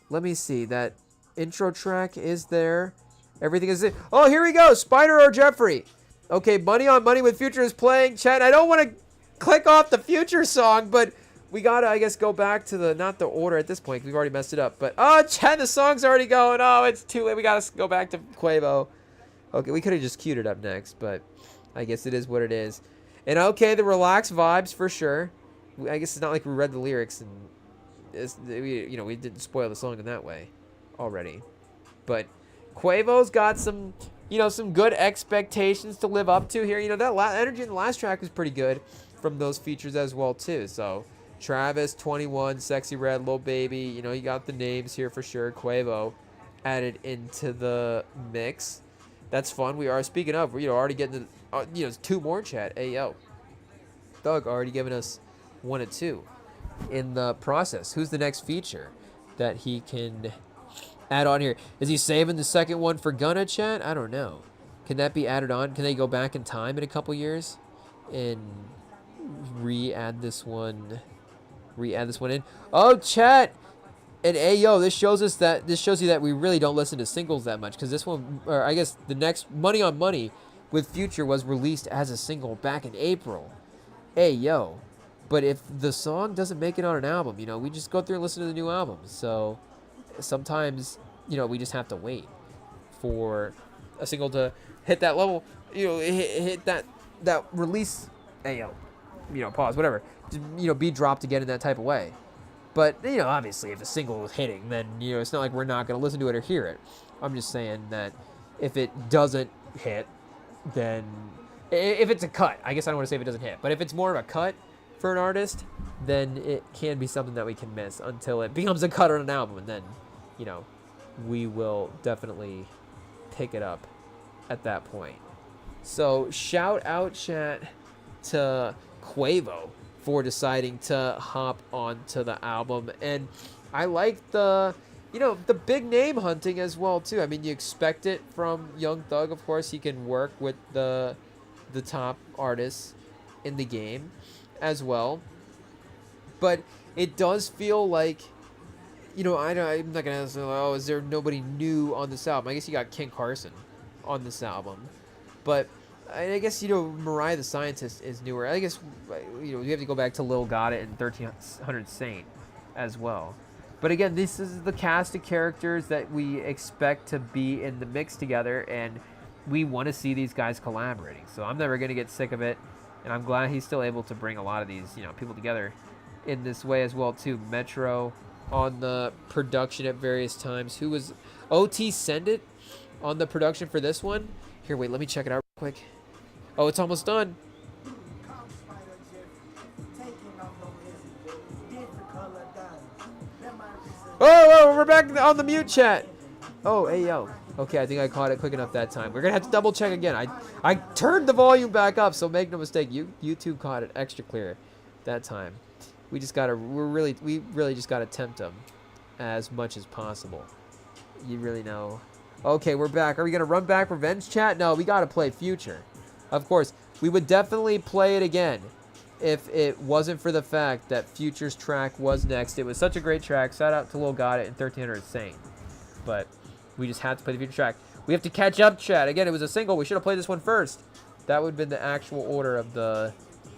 Let me see. That intro track is there. Everything is there. Oh, here we go. Spider or Jeffrey. Okay, Money on Money with Future is playing. Chat, I don't want to click off the Future song, but we got to, I guess, go back to not the order at this point, 'cause we've already messed it up. But, oh, chat, the song's already going. Oh, it's too late. We got to go back to Quavo. Okay, we could have just queued it up next, but I guess it is what it is. And, okay, the relaxed vibes for sure. I guess it's not like we read the lyrics and, we didn't spoil the song in that way already. But Quavo's got some, some good expectations to live up to here. That energy in the last track was pretty good from those features as well, too. So, Travis, 21, Sexy Red, Lil Baby, you got the names here for sure. Quavo added into the mix. That's fun. We are, speaking of, we're already getting the, 2 more chat. Hey, yo. Doug already giving us 1 and 2 in the process. Who's the next feature that he can add on here? Is he saving the second one for Gunna, chat? I don't know. Can that be added on? Can they go back in time in a couple years and re-add this one in? Oh, chat! And hey, yo, this shows you that we really don't listen to singles that much, because this one, or I guess the next Money on Money with Future was released as a single back in April. Hey, yo. But if the song doesn't make it on an album, we just go through and listen to the new album. So sometimes, we just have to wait for a single to hit that level, hit that release, hey, yo, pause, whatever, be dropped again in that type of way. But, obviously if a single is hitting, then, it's not like we're not going to listen to it or hear it. I'm just saying that if it doesn't hit, then, if it's a cut, I guess I don't want to say if it doesn't hit, but if it's more of a cut for an artist, then it can be something that we can miss until it becomes a cut on an album, and then, we will definitely pick it up at that point. So, shout out, chat, to Quavo for deciding to hop onto the album. And I like the big name hunting as well, too. I mean, you expect it from Young Thug, of course. He can work with the top artists in the game as well. But it does feel like, I'm not going to say, oh, is there nobody new on this album? I guess you got King Carson on this album. But I guess, Mariah the Scientist is newer. I guess, you have to go back to Lil Gotit and 1300 Saint as well. But again, this is the cast of characters that we expect to be in the mix together, and we want to see these guys collaborating. So I'm never going to get sick of it, and I'm glad he's still able to bring a lot of these, people together in this way as well, too. Metro on the production at various times. Who was OT Send It on the production for this one? Here, wait, let me check it out real quick. Oh, it's almost done. Oh, we're back on the mute chat. Oh, hey, yo. Okay, I think I caught it quick enough that time. We're going to have to double check again. I turned the volume back up, so make no mistake. YouTube caught it extra clear that time. We really just got to tempt them as much as possible. You really know. Okay, we're back. Are we going to run back Revenge chat? No, we got to play Future. Of course, we would definitely play it again if it wasn't for the fact that Future's track was next. It was such a great track. Shout out to Lil Gotit and 1300 Saint. But we just had to play the Future track. We have to catch up, chat. Again, it was a single. We should have played this one first. That would have been the actual order of the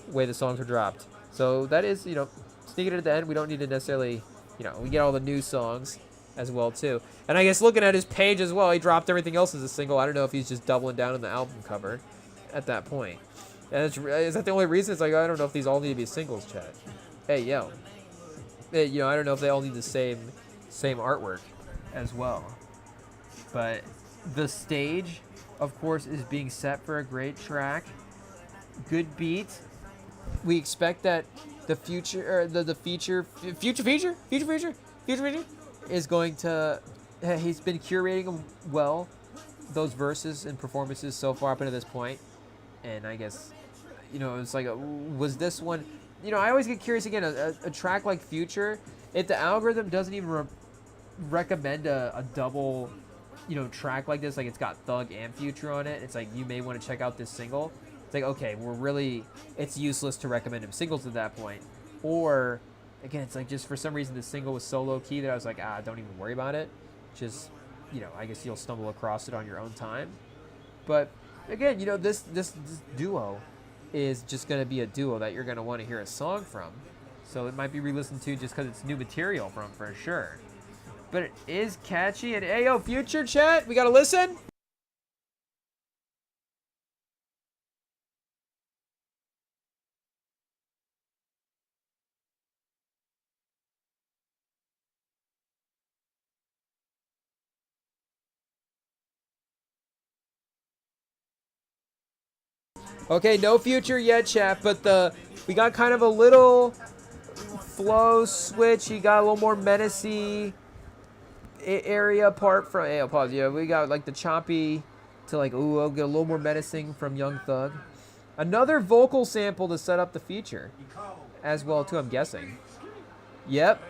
way the songs were dropped. So that is, sneaking it at the end. We don't need to necessarily, we get all the new songs as well, too. And I guess looking at his page as well, he dropped everything else as a single. I don't know if he's just doubling down on the album cover at that point. And is that the only reason? It's like, I don't know if these all need to be singles, chat. Hey, yo. Hey, I don't know if they all need the same artwork as well. But the stage, of course, is being set for a great track. Good beat. We expect that the future, or the feature is going to. He's been curating them well, those verses and performances so far up into this point, and I guess, it's like, was this one? I always get curious again. A track like Future, if the algorithm doesn't even recommend a double track like this, like it's got Thug and Future on it, it's like you may want to check out this single. It's like, okay, it's useless to recommend him singles at that point. Or, again, it's like just for some reason the single was so low key that I was like, don't even worry about it. Just, I guess you'll stumble across it on your own time. But again, this duo is just going to be a duo that you're going to want to hear a song from. So it might be re-listened to just because it's new material from for sure. But it is catchy. And hey, yo, Future chat, we got to listen. Okay, no Future yet, chat, but we got kind of a little flow switch. You got a little more menacey area apart from. Hey, I'll pause. Yeah, we got like the choppy to like, I'll get a little more menacing from Young Thug. Another vocal sample to set up the feature as well, too, I'm guessing. Yep,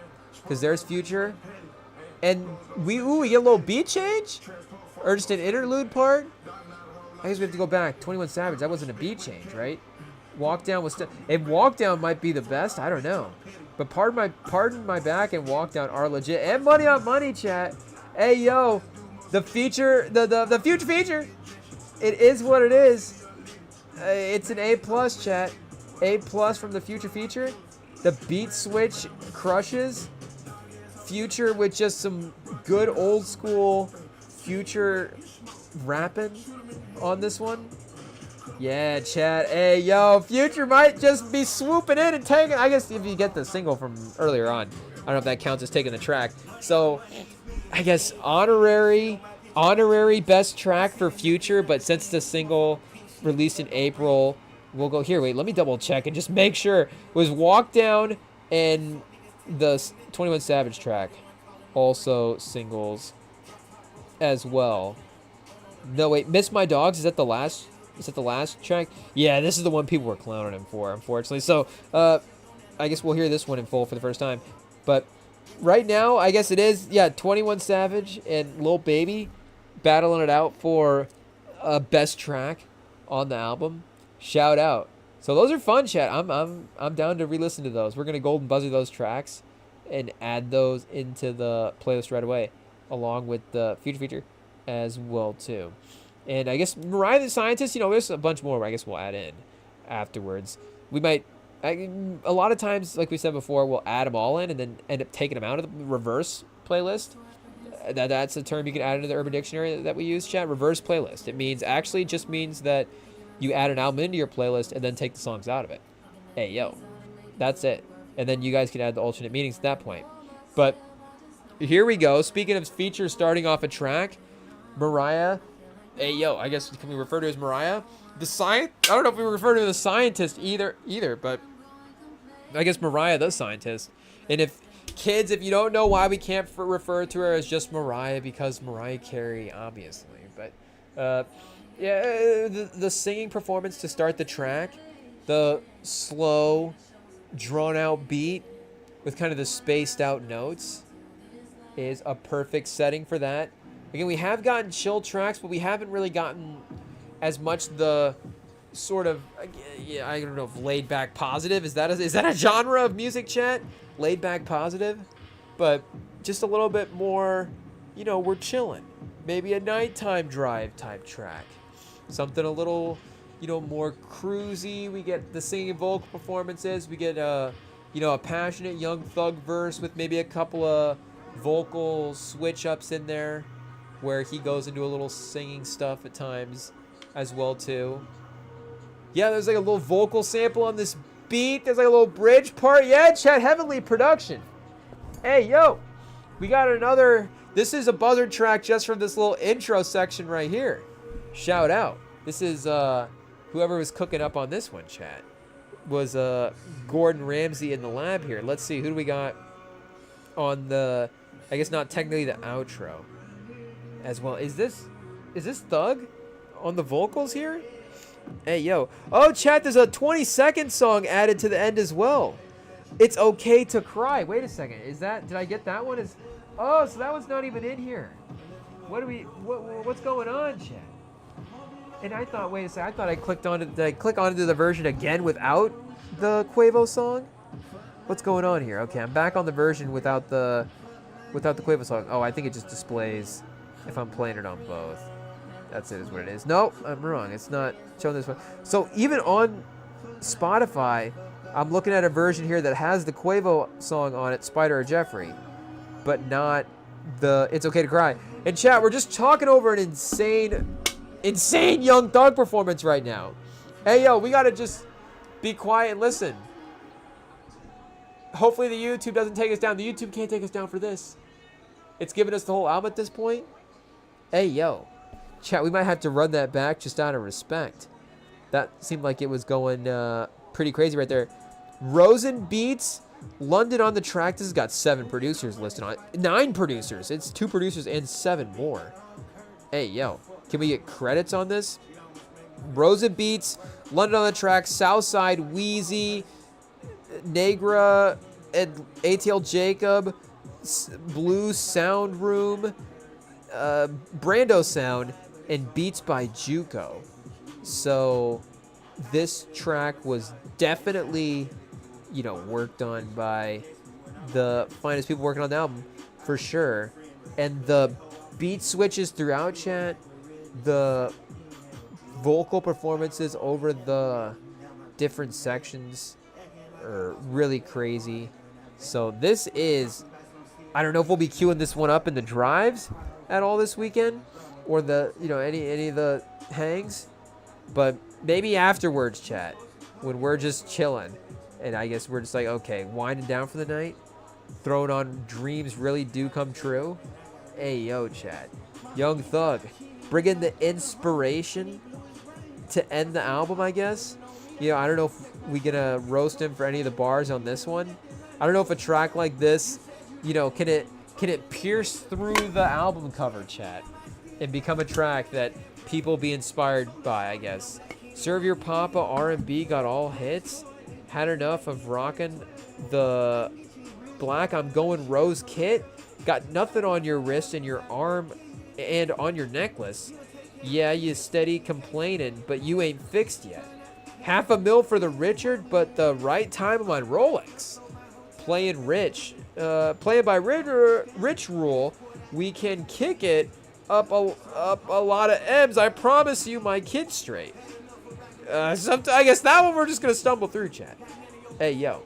because there's Future. And we get a little beat change? Or just an interlude part? I guess we have to go back. 21 Savage, that wasn't a beat change, right? Walk Down was still. If Walk Down might be the best, I don't know. But Pardon My Back and Walk Down are legit. And Money on Money, chat. Hey, yo, the feature, the Future feature. It is what it is. It's an A+, chat. A+ from the Future feature. The beat switch crushes. Future with just some good old school Future rapping on this one. Yeah, chat. Hey, yo, Future might just be swooping in and taking. I guess if you get the single from earlier on, I don't know if that counts as taking the track. So, I guess honorary best track for Future. But since the single released in April, we'll go here. Wait, let me double check and just make sure. It was Walk Down and the 21 Savage track, also singles as well. No, wait, Miss My Dogs, is that the last track? Yeah, this is the one people were clowning him for, unfortunately. So, I guess we'll hear this one in full for the first time. But right now, I guess it is, 21 Savage and Lil Baby battling it out for best track on the album. Shout out. So those are fun, chat. I'm down to re-listen to those. We're gonna golden buzzer those tracks and add those into the playlist right away, along with the Future feature as well too. And I guess Mariah the Scientist, there's a bunch more I guess we'll add in afterwards. We might, a lot of times, like we said before, we'll add them all in and then end up taking them out of the reverse playlist. That's a term you can add into the Urban Dictionary that we use, chat. Reverse playlist. It just means that you add an album into your playlist and then take the songs out of it. Hey, yo, that's it. And then you guys can add the alternate meanings at that point. But here we go. Speaking of features starting off a track, Mariah. Hey, yo, I guess can we refer to as Mariah? I don't know if we refer to the Scientist either, but I guess Mariah the Scientist. And if you don't know why we can't refer to her as just Mariah, because Mariah Carey, obviously. But, the singing performance to start the track, the slow, drawn-out beat with kind of the spaced-out notes is a perfect setting for that. Again, we have gotten chill tracks, but we haven't really gotten as much the sort of, I don't know if laid-back positive. Is that a genre of music, chat? Laid-back positive? But just a little bit more, we're chilling. Maybe a nighttime drive type track. Something a little, more cruisy. We get the singing vocal performances. We get a passionate Young Thug verse with maybe a couple of vocal switch-ups in there, where he goes into a little singing stuff at times as well too. Yeah, there's like a little vocal sample on this beat. There's like a little bridge part. Yeah, chat, heavenly production. Hey, yo, we got another. This is a buzzer track just from this little intro section right here. Shout out. This is whoever was cooking up on this one, chat, was Gordon Ramsay in the lab here. Let's see, who do we got on the, I guess not technically the outro as well. Is this Thug on the vocals here? Hey, yo. Oh, chat, there's a 20-second song added to the end as well. It's Okay to Cry. Wait a second. Did I get that one? So that one's not even in here. What's going on, chat? And I thought, wait a second, I thought I clicked on it. Did I click onto the version again without the Quavo song? What's going on here? Okay, I'm back on the version without the Quavo song. Oh, I think it just displays if I'm playing it on both. That's it, is what it is. Nope, I'm wrong. It's not showing this one. So even on Spotify, I'm looking at a version here that has the Quavo song on it, Spider or Jeffrey, but not the It's Okay to Cry. And chat, we're just talking over an insane Young Thug performance right now. Hey, yo, we got to just be quiet and listen. Hopefully the YouTube doesn't take us down. The YouTube can't take us down for this. It's giving us the whole album at this point. Hey, yo. Chat, we might have to run that back just out of respect. That seemed like it was going pretty crazy right there. Rosen Beats, London on the track. This has got 7 producers listed on it. 9 producers. It's 2 producers and 7 more. Hey, yo. Can we get credits on this? Rosen Beats, London on the track, Southside, Wheezy, Negra, ATL Jacob, Blue Sound Room, Brando Sound, and Beats by Juco. So this track was definitely, worked on by the finest people working on the album, for sure. And the beat switches throughout, chat, the vocal performances over the different sections are really crazy. So this is, I don't know if we'll be queuing this one up in the drives at all this weekend, or the any of the hangs, but maybe afterwards, chat, when we're just chilling, and I guess we're just like, okay, winding down for the night, throwing on Dreams Really Do Come True. Hey, yo, chat, Young Thug, bring in the inspiration to end the album, I guess. I don't know if we're gonna roast him for any of the bars on this one. I don't know if a track like this, can it pierce through the album cover, chat, and become a track that people be inspired by, I guess. Serve Your Papa, R&B got all hits. Had enough of rocking the black I'm Going Rose kit. Got nothing on your wrist and your arm and on your necklace. Yeah, you steady complaining, but you ain't fixed yet. $500,000 for the Richard, but the right time on my Rolex. Playing rich. Playing by rich rule, we can kick it up a lot of M's. I promise you my kid's straight. I guess that one we're just going to stumble through, chat. Hey, yo.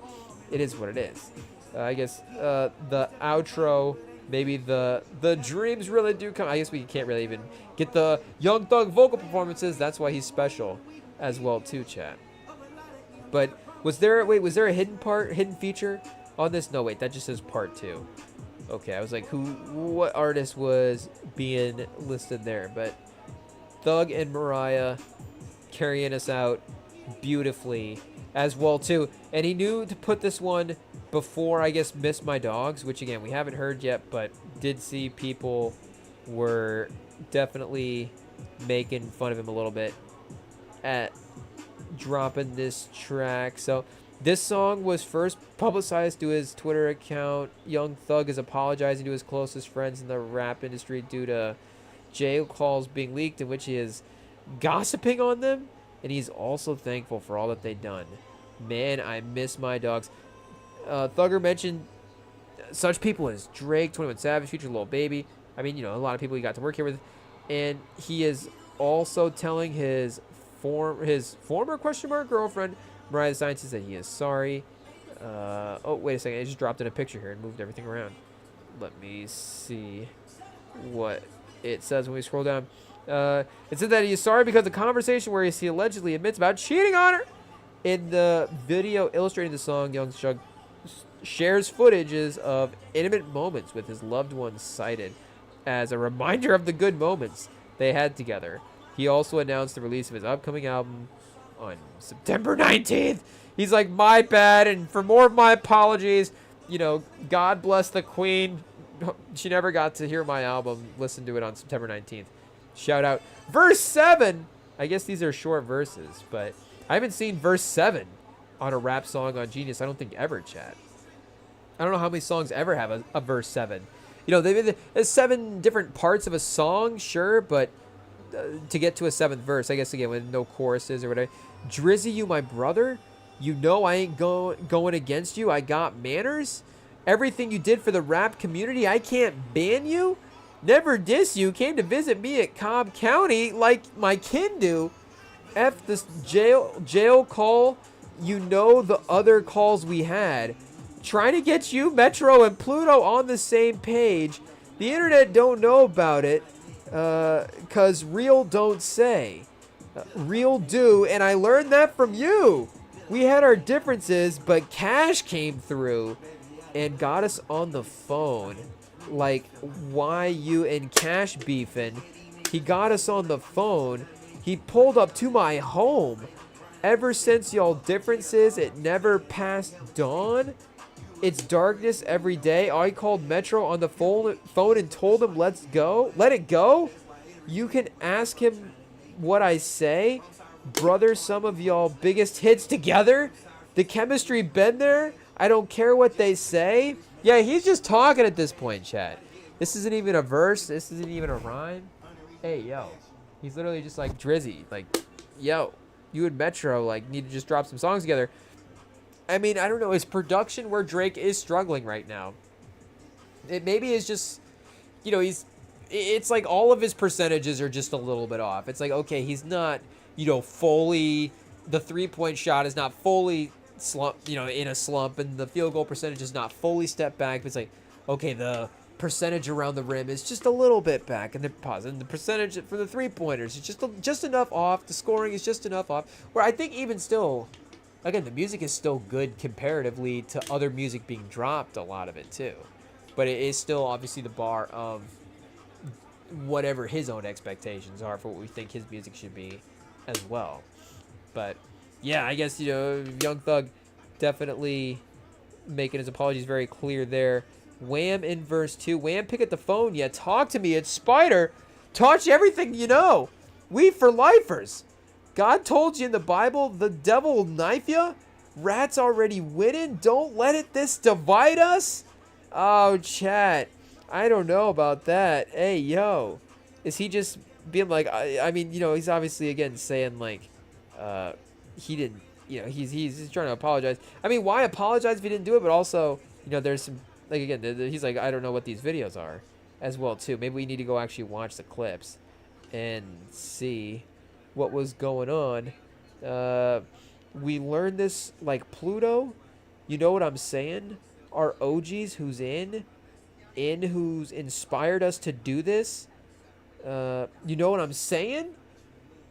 It is what it is. I guess the outro, maybe the Dreams Really Do Come. I guess we can't really even get the Young Thug vocal performances. That's why he's special as well, too, chat. But was there a hidden feature on this? No, wait, that just says part 2. Okay, I was like, what artist was being listed there? But Thug and Mariah carrying us out beautifully as well, too. And he knew to put this one before, I guess, Miss My Dogs, which, again, we haven't heard yet, but did see people were definitely making fun of him a little bit at dropping this track. So this song was first publicized to his Twitter account. Young Thug is apologizing to his closest friends in the rap industry due to jail calls being leaked in which he is gossiping on them, and he's also thankful for all that they've done. Man, I miss my dogs. Thugger mentioned such people as Drake, 21 Savage, Future, Lil Baby. I mean, a lot of people he got to work here with, and he is also telling his former girlfriend Mariah the Scientist that he is sorry. Oh, wait a second. I just dropped in a picture here and moved everything around. Let me see what it says when we scroll down. It said that he is sorry because the conversation where he allegedly admits about cheating on her. In the video illustrating the song, Young Thug shares footages of intimate moments with his loved ones cited as a reminder of the good moments they had together. He also announced the release of his upcoming album on September 19th. He's like, my bad, and for more of my apologies, God bless the Queen. She never got to hear my album. Listen to it on September 19th. Shout out. Verse 7. I guess these are short verses, but I haven't seen verse 7 on a rap song on Genius. I don't think ever, chat. I don't know how many songs ever have a verse 7. there's 7 different parts of a song, sure, but to get to a 7th verse, I guess again with no choruses or whatever. Drizzy, you my brother. You know I ain't going against you. I got manners. Everything you did for the rap community, I can't ban you. Never diss you. Came to visit me at Cobb County like my kin do. F this jail call. You know the other calls we had. Trying to get you, Metro, and Pluto on the same page. The internet don't know about it. 'Cause real don't say. Real do, and I learned that from you. We had our differences, but Cash came through and got us on the phone. Like, why you and Cash beefing? He got us on the phone. He pulled up to my home. Ever since y'all differences, it never passed dawn. It's darkness every day. I called Metro on the phone and told him, let it go. You can ask him what I say. Brother, some of y'all biggest hits together. The chemistry been there. I don't care what they say. Yeah, he's just talking at this point, chat. This isn't even a verse. This isn't even a rhyme. Hey, yo. He's literally just like, Drizzy, like, yo, you and Metro, like, need to just drop some songs together. I mean, I don't know. Is production where Drake is struggling right now? It maybe is just, it's like all of his percentages are just a little bit off. It's like, okay, he's not, fully, the 3-point shot is not fully slump, in a slump, and the field goal percentage is not fully stepped back. But it's like, okay, the percentage around the rim is just a little bit back, and the percentage for the 3-pointers is just enough off. The scoring is just enough off. Where I think even still, again, the music is still good comparatively to other music being dropped, a lot of it too. But it is still obviously the bar of whatever his own expectations are for what we think his music should be as well. But yeah, I guess, Young Thug definitely making his apologies very clear there. Wham in verse 2. Wham, pick up the phone. Yeah, talk to me. It's Spider. Touch everything you know. We for lifers. God told you in the Bible, the devil will knife you. Rats already winning. Don't let this divide us. Oh, chat. I don't know about that. Hey, yo. Is he just being like, I mean, he's obviously, again, saying, like, he didn't, he's trying to apologize. I mean, why apologize if he didn't do it? But also, there's some, like, again, he's like, I don't know what these videos are as well, too. Maybe we need to go actually watch the clips and see what was going on. We learned this, like, Pluto. You know what I'm saying? Our OGs who's who's inspired us to do this. You know what I'm saying?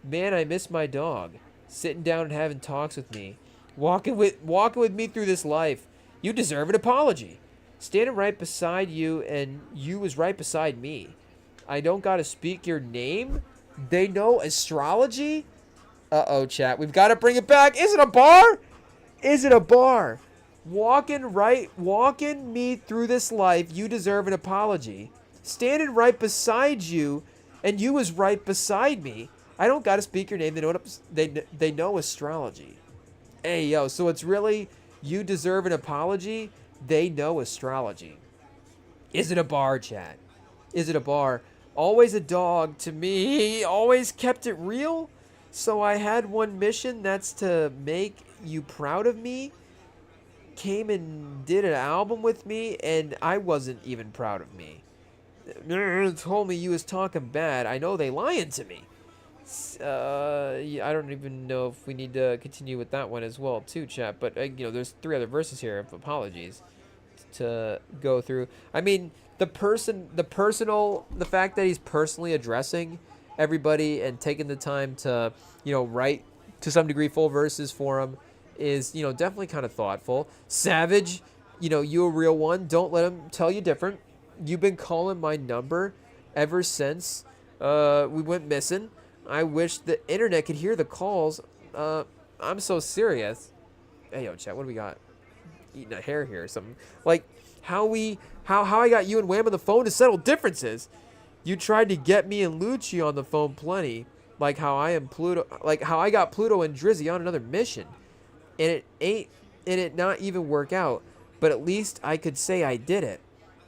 Man, I miss my dog. Sitting down and having talks with me. Walking with me through this life. You deserve an apology. Standing right beside you, and you was right beside me. I don't gotta speak your name. They know astrology. Uh-oh, chat. We've got to bring it back. Is it a bar? Is it a bar? Walking me through this life, you deserve an apology. Standing right beside you, and you was right beside me. I don't gotta speak your name. They know astrology. Hey, yo, so it's really, you deserve an apology. They know astrology. Is it a bar, chat? Is it a bar? Always a dog to me. He always kept it real. So I had one mission, that's to make you proud of me. Came and did an album with me, and I wasn't even proud of me. Told me you was talking bad. I know they lying to me. Yeah, I don't even know if we need to continue with that one as well, too, chat. But there's 3 other verses here of apologies to go through. I mean, the fact that he's personally addressing everybody and taking the time to, write to some degree full verses for him is, definitely kind of thoughtful. Savage, you a real one. Don't let him tell you different. You've been calling my number ever since we went missing. I wish the internet could hear the calls. I'm so serious. Hey, yo, chat, what do we got? Eating a hair here or something. Like, how I got you and Wham on the phone to settle differences. You tried to get me and Lucci on the phone plenty. Like how I got Pluto and Drizzy on another mission. And it not even work out. But at least I could say I did it.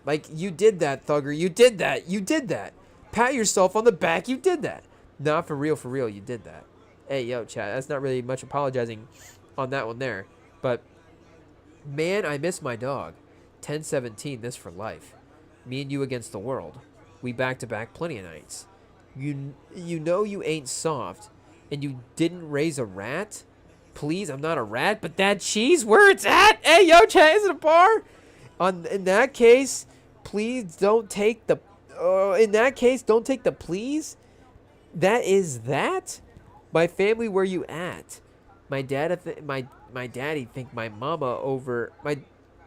Like, you did that, Thugger. You did that. You did that. Pat yourself on the back. You did that. Nah, for real, you did that. Hey, yo, chat. That's not really much apologizing on that one there. But, man, I miss my dog. 10-17, this for life. Me and you against the world. We back-to-back plenty of nights. You know you ain't soft, and you didn't raise a rat? Please, I'm not a rat, but that cheese, where it's at? Hey, yo, chat, is it a bar? In that case, please don't take the... don't take the please. That is that? My family, where you at? My daddy think my mama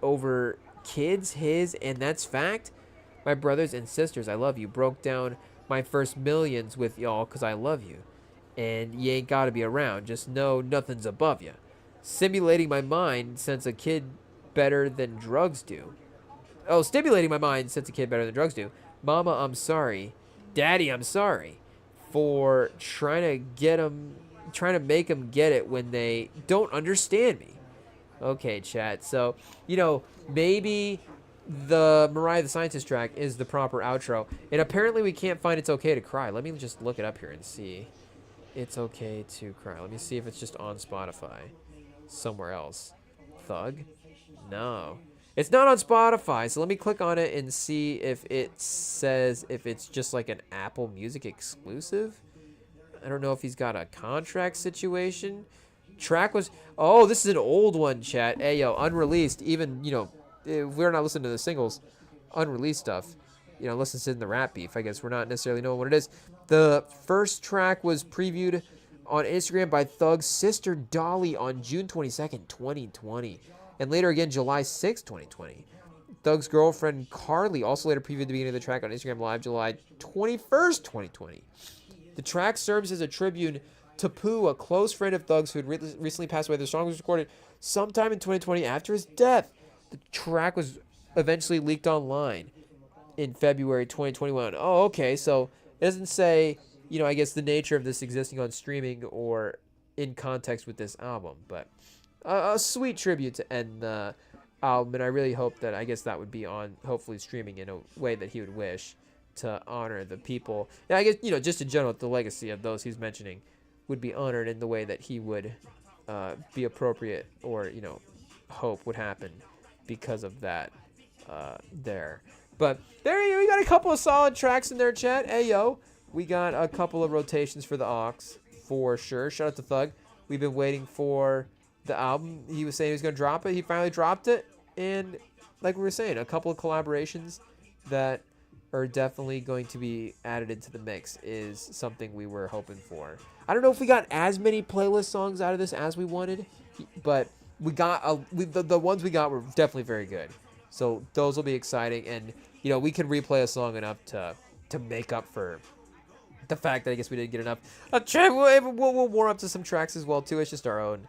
over kids, his, and that's fact. My brothers and sisters, I love you. Broke down my first millions with y'all because I love you. And you ain't got to be around. Just know nothing's above you. Simulating my mind since a kid better than drugs do. Oh, stimulating my mind since a kid better than drugs do. Mama, I'm sorry. Daddy, I'm sorry. For trying to make them get it when they don't understand me. Okay, chat. So, maybe the Mariah the Scientist track is the proper outro. And apparently we can't find It's Okay to Cry. Let me just look it up here and see. It's Okay to Cry. Let me see if it's just on Spotify. Somewhere else. Thug? No. It's not on Spotify, so let me click on it and see if it says if it's just like an Apple Music exclusive. I don't know if he's got a contract situation. Track was... Oh, this is an old one, chat. Hey, yo, unreleased. Even, if we're not listening to the singles, unreleased stuff. Unless it's in the rap beef, I guess we're not necessarily knowing what it is. The first track was previewed on Instagram by Thug's sister Dolly on June 22nd, 2020. And later again, July 6th, 2020. Thug's girlfriend Carly also later previewed the beginning of the track on Instagram Live July 21st, 2020. The track serves as a tribute to Pooh, a close friend of Thug's who had recently passed away. The song was recorded sometime in 2020 after his death. The track was eventually leaked online in February 2021. Oh, okay. So it doesn't say, I guess the nature of this existing on streaming or in context with this album. But a sweet tribute to end the album. And I really hope that, I guess that would be on, hopefully streaming in a way that he would wish to honor the people. Yeah, I guess, just in general, the legacy of those he's mentioning would be honored in the way that he would be appropriate or, hope would happen because of that there. But there you go. We got a couple of solid tracks in there, chat. Hey, yo. We got a couple of rotations for the aux, for sure. Shout out to Thug. We've been waiting for the album. He was saying he was going to drop it. He finally dropped it. And like we were saying, a couple of collaborations that are definitely going to be added into the mix is something we were hoping for. I don't know if we got as many playlist songs out of this as we wanted, but we got the ones we got were definitely very good. So those will be exciting, and we can replay a song enough to make up for the fact that I guess we didn't get enough. We'll warm up to some tracks as well too. It's just our own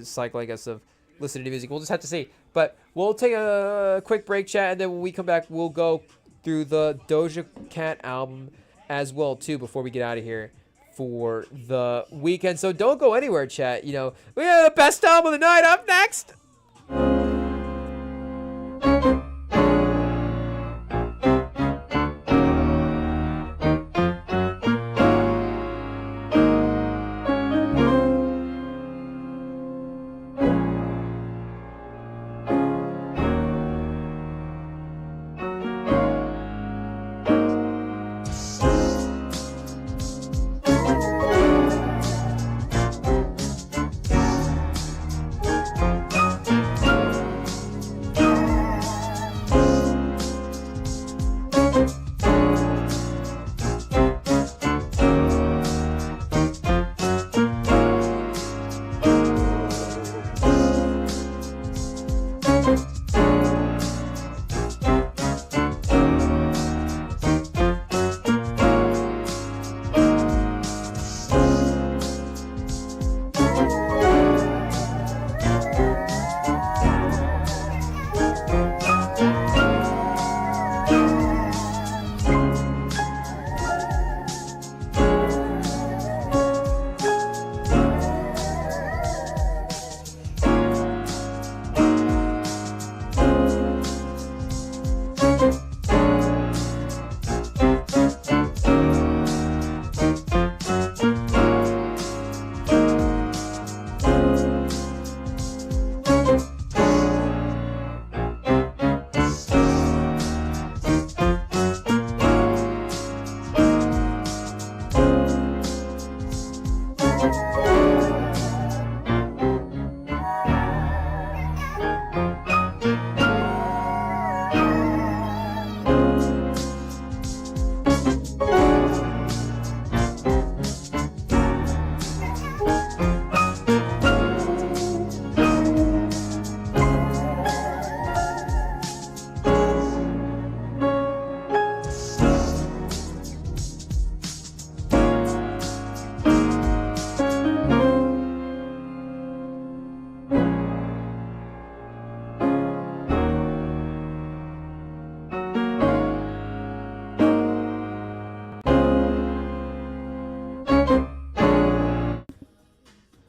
cycle, I guess, of listening to music. We'll just have to see. But we'll take a quick break, chat, and then when we come back, we'll go through the Doja Cat album as well too before we get out of here for the weekend. So don't go anywhere, chat. We have the best album of the night up next.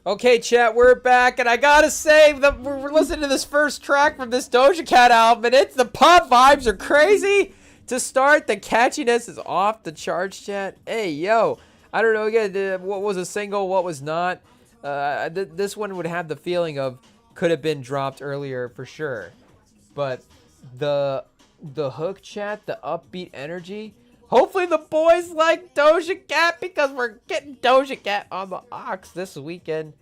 Okay, chat, we're back, and I gotta say that we're listening to this first track from this Doja Cat album, and it's the pop vibes are crazy. To start, the catchiness is off the charts, chat. Hey, yo, I don't know again what was a single, what was not. This one would have the feeling of could have been dropped earlier for sure, but the hook, chat, the upbeat energy. Hopefully the boys like Doja Cat because we're getting Doja Cat on the aux this weekend.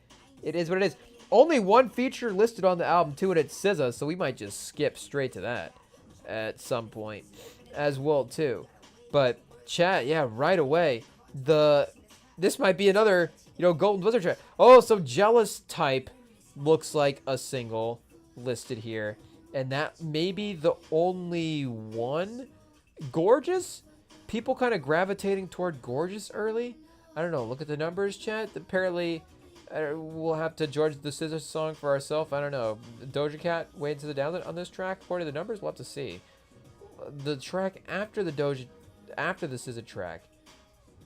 It is what it is. Only one feature listed on the album too, and it's SZA, so we might just skip straight to that at some point as well too. But chat, yeah, right away. This might be another, Golden Blizzard track. Oh, so Jealous Type looks like a single listed here, and that may be the only one. Gorgeous? People kind of gravitating toward Gorgeous early. I don't know. Look at the numbers, chat. Apparently, we'll have to judge the SZA song for ourselves. I don't know. Doja Cat way into the download on this track. According to the numbers, we'll have to see. The track after the SZA track,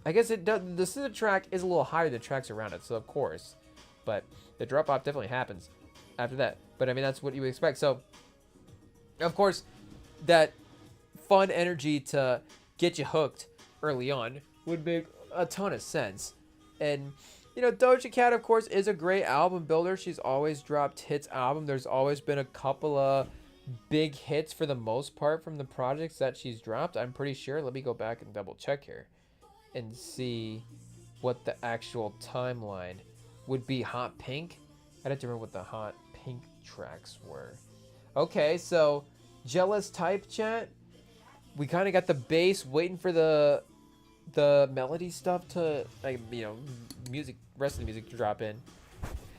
I guess it does. The SZA track is a little higher than the tracks around it, so of course. But the drop off definitely happens after that. But I mean, that's what you would expect. So, of course, that fun energy to get you hooked early on would make a ton of sense. And Doja Cat, of course, is a great album builder. She's always dropped hits album. There's always been a couple of big hits for the most part from the projects that she's dropped. I'm pretty sure. Let me go back and double check here and see what the actual timeline would be. Hot Pink. I'd have to remember what the Hot Pink tracks were. Okay, so Jealous Type, chat. We kind of got the bass waiting for the melody stuff to, rest of the music to drop in.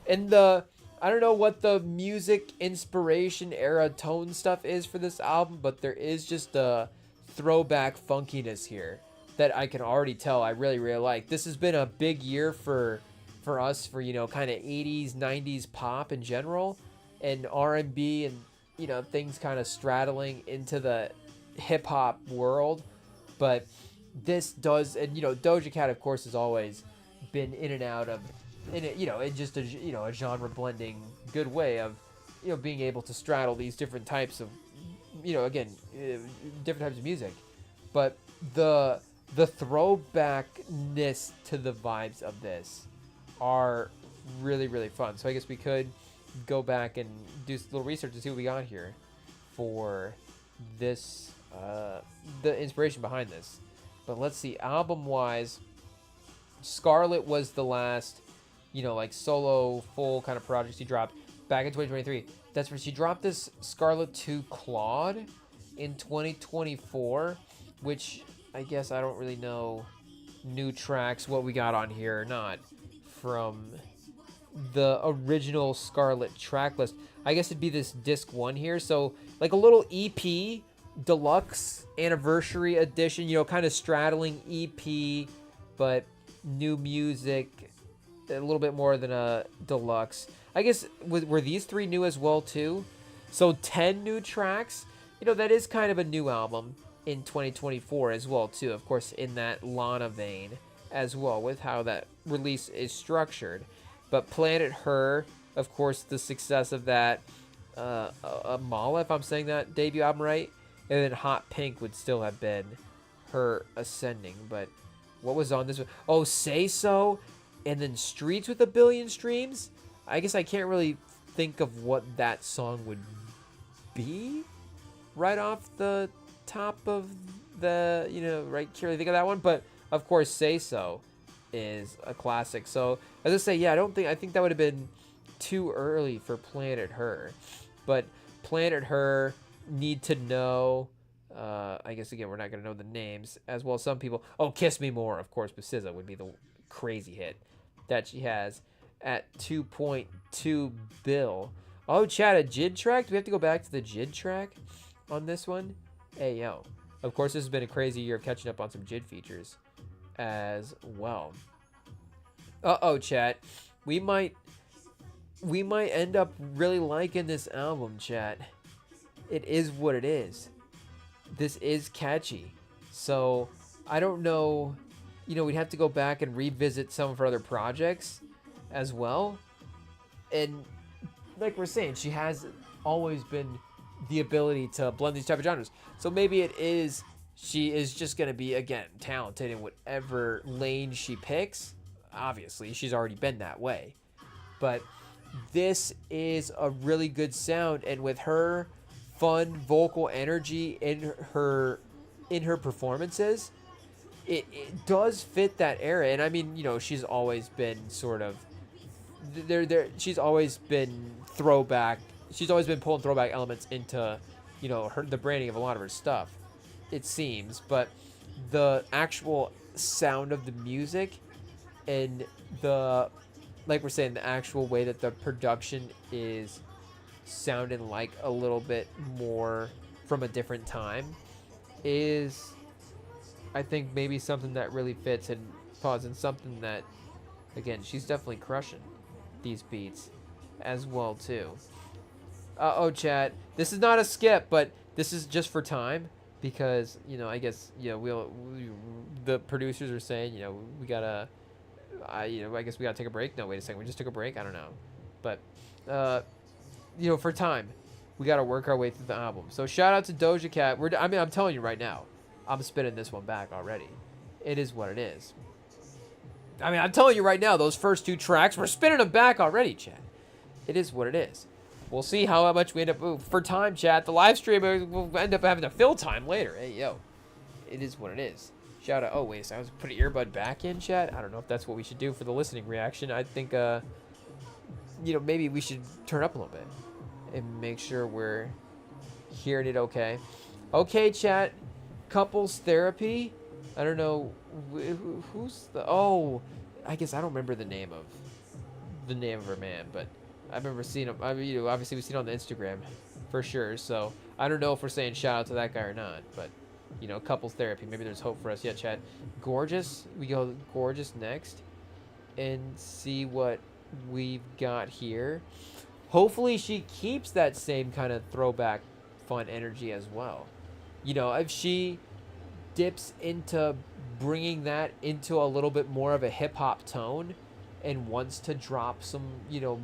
And I don't know what the music inspiration era tone stuff is for this album, but there is just a throwback funkiness here that I can already tell I really, really like. This has been a big year for us for, kind of 80s, 90s pop in general, and R&B and, things kind of straddling into the hip-hop world. But this does, and Doja Cat, of course, has always been in and out of, in just a genre blending good way of, being able to straddle these different types of, different types of music. But the throwbackness to the vibes of this are really, really fun. So I guess we could go back and do a little research to see what we got here for this, the inspiration behind this. But let's see, album-wise, Scarlet was the last, solo full kind of project she dropped back in 2023. That's where she dropped this Scarlet 2 Claude in 2024, which I guess I don't really know new tracks, what we got on here or not, from the original Scarlet track list. I guess it'd be this disc 1 here. So like a little EP, deluxe anniversary edition, kind of straddling EP, but new music, a little bit more than a deluxe. I guess were these 3 new as well too? So 10 new tracks. That is kind of a new album in 2024 as well too. Of course, in that Lana vein as well with how that release is structured. But Planet Her, of course, the success of that Mala, if I'm saying that debut album right, and then Hot Pink would still have been her ascending. But what was on this one? Oh, Say So, and then Streets with 1 billion streams. I guess I can't really think of what that song would be right off the top of the, right here. I think of that one. But of course, Say So is a classic. So as I say, yeah, I think that would have been too early for Planet Her. But Planet Her, Need to Know, I guess again we're not gonna know the names as well. Some people, Kiss Me More, of course, but SZA would be the crazy hit that she has at 2.2 bill. Oh, chat, a JID track. Do we have to go back to the JID track on this one? Hey yo, of course this has been a crazy year of catching up on some JID features as well. Chat, we might end up really liking this album, chat. It is what it is. This is catchy. So I don't know, we'd have to go back and revisit some of her other projects as well. and like we're saying, she has always been the ability to blend these type of genres. So maybe she is just going to be, again, talented in whatever lane she picks. Obviously, she's already been that way. But this is a really good sound, and with her fun vocal energy in her performances, it does fit that era. And I mean, she's always been sort of she's always been throwback. She's always been pulling throwback elements into, the branding of a lot of her stuff, it seems. But the actual sound of the music and like we're saying, the actual way that the production is sounding like a little bit more from a different time is, I think, maybe something that really fits and something that, again, she's definitely crushing these beats as well too. Chat, this is not a skip, but this is just for time because I guess the producers are saying we gotta I guess we gotta take a break. No, wait a second, we just took a break. I don't know, but for time, we gotta work our way through the album. So shout out to Doja Cat. I'm telling you right now, I'm spinning this one back already. It is what it is. I'm telling you right now, those first 2 tracks, we're spinning them back already, chat. It is what it is. We'll see how much we end up for time, chat. The live stream will end up having to fill time later. Hey, yo, it is what it is. Shout out. Oh, wait a second. I was put an earbud back in, chat. I don't know if that's what we should do for the listening reaction. I think, maybe we should turn up a little bit and make sure we're hearing it okay. Okay, chat. Couples therapy. I don't know who's the. Oh, I guess I don't remember the name of her man, but I remember seeing him. Obviously we've seen it on the Instagram, for sure. So I don't know if we're saying shout out to that guy or not, but couples therapy. Maybe there's hope for us. Yeah, chat. Gorgeous. We go Gorgeous next, and see what we've got here. Hopefully she keeps that same kind of throwback, fun energy as well. If she dips into bringing that into a little bit more of a hip-hop tone and wants to drop some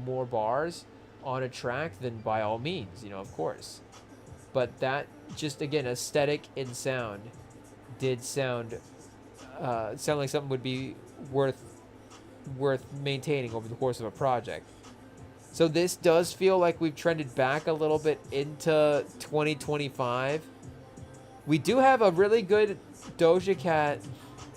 more bars on a track, then by all means, of course. But that just, again, aesthetic and sound did sound like something would be worth maintaining over the course of a project. So this does feel like we've trended back a little bit into 2025. We do have a really good Doja Cat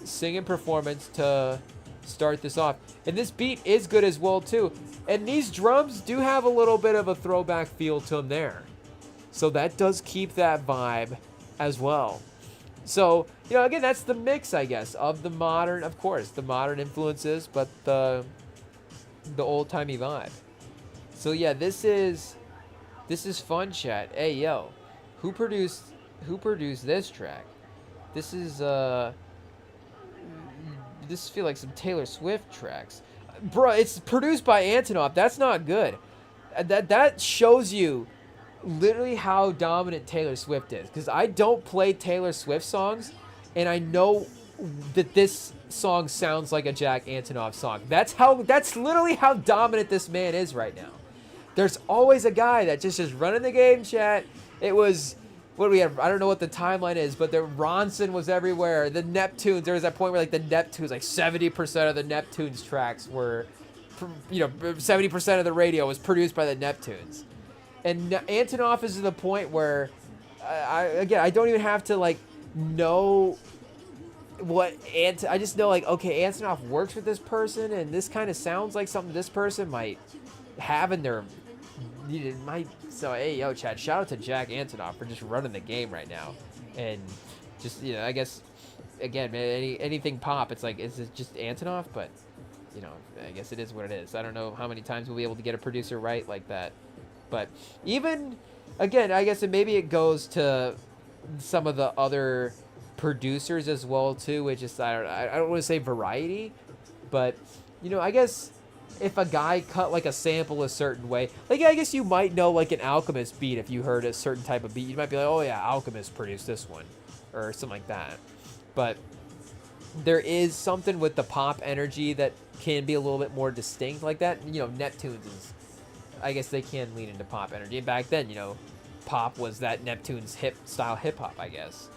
singing performance to start this off. And this beat is good as well, too. And these drums do have a little bit of a throwback feel to them there. So that does keep that vibe as well. So, again, that's the mix, I guess, of the modern, of course, the modern influences, but the old-timey vibe. So, yeah, this is fun, chat. Hey, yo, who produced this track? This feel like some Taylor Swift tracks. Bro, it's produced by Antonov. That's not good. That shows you literally how dominant Taylor Swift is. Because I don't play Taylor Swift songs, and I know that this song sounds like a Jack Antonoff song. That's literally how dominant this man is right now. There's always a guy that just is running the game, chat. It was... What do we have? I don't know what the timeline is, but the Ronson was everywhere. The Neptunes, there was that point where the Neptunes, 70% of the Neptunes tracks were, 70% of the radio was produced by the Neptunes. And Antonov is to the point where, I don't even have to know what I just know okay, Antonov works with this person, and this kind of sounds like something this person might have in their. So hey, yo, Chad, shout out to Jack Antonoff for just running the game right now, and just I guess again, man, anything pop, it's is it just Antonoff? But I guess it is what it is. I don't know how many times we'll be able to get a producer right like that, but even again, I guess maybe it goes to some of the other producers as well too, which is I don't want to say variety, but I guess. If a guy cut a sample a certain way, I guess you might know an Alchemist beat if you heard a certain type of beat. You might be like, oh yeah, Alchemist produced this one, or something like that. But there is something with the pop energy that can be a little bit more distinct like that. Neptunes is I guess they can lean into pop energy. And back then, pop was that Neptune's hip hop, I guess.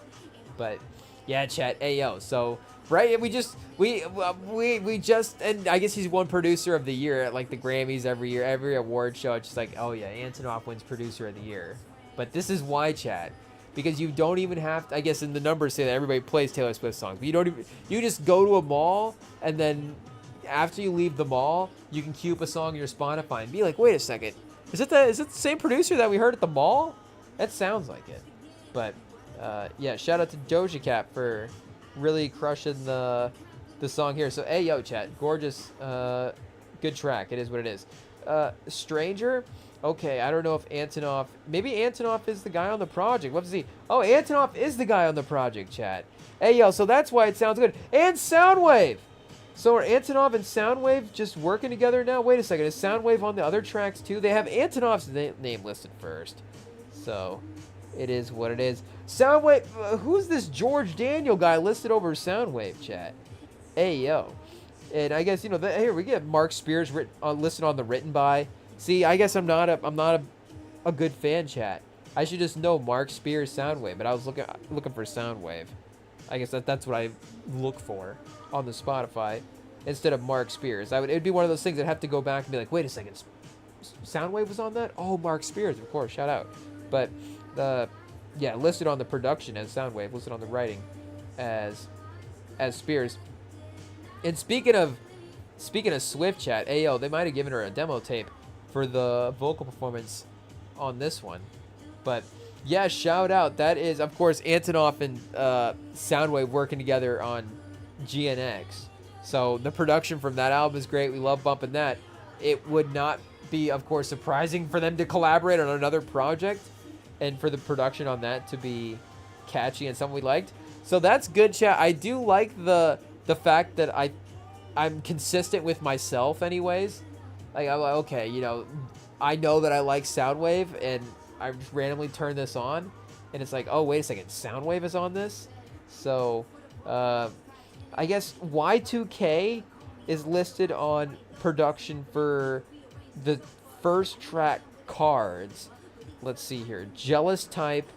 But yeah, chat. Hey yo, so right, we just and I guess he's won producer of the year at like the Grammys every year, every award show. It's just like, oh yeah, Antonov wins producer of the year. But this is why, chat, because you don't even have to, I guess in the numbers say that everybody plays Taylor Swift songs, but you just go to a mall, and then after you leave the mall, you can queue up a song in your Spotify and be like, wait a second, is it the same producer that we heard at the mall? That sounds like it. But yeah, shout out to Doja Cat for really crushing the song here. So hey yo, chat, gorgeous, good track. It is what it is. Stranger. Okay, I don't know if Antonov... Maybe Antonov is the guy on the project. Let's see. Oh, Antonov is the guy on the project, chat. Hey, yo, so that's why it sounds good. And Soundwave! So are Antonov and Soundwave just working together now? Wait a second. Is Soundwave on the other tracks, too? They have Antonov's name listed first. So, it is what it is. Soundwave... who's this George Daniel guy listed over Soundwave, chat? Hey, yo. And I guess, here we get Mark Spears listed on the written by... See, I guess I'm not a good fan, chat. I should just know Mark Spears Soundwave, but I was looking for Soundwave. I guess that's what I look for on the Spotify instead of Mark Spears. It'd be one of those things I'd have to go back and be like, wait a second, Soundwave was on that? Oh, Mark Spears, of course, shout out. But yeah, listed on the production as Soundwave, listed on the writing as Spears. And speaking of Swift, chat, ayo, they might have given her a demo tape for the vocal performance on this one. But yeah, shout out. That is, of course, Antonov and Soundwave working together on GNX. So the production from that album is great. We love bumping that. It would not be, of course, surprising for them to collaborate on another project and for the production on that to be catchy and something we liked. So that's good, chat. I do like the fact that I'm consistent with myself anyways. Like, I'm like, okay, I know that I like Soundwave, and I just randomly turn this on, and it's like, oh, wait a second, Soundwave is on this? So, I guess Y2K is listed on production for the first track, Cards. Let's see here. Jealous Type,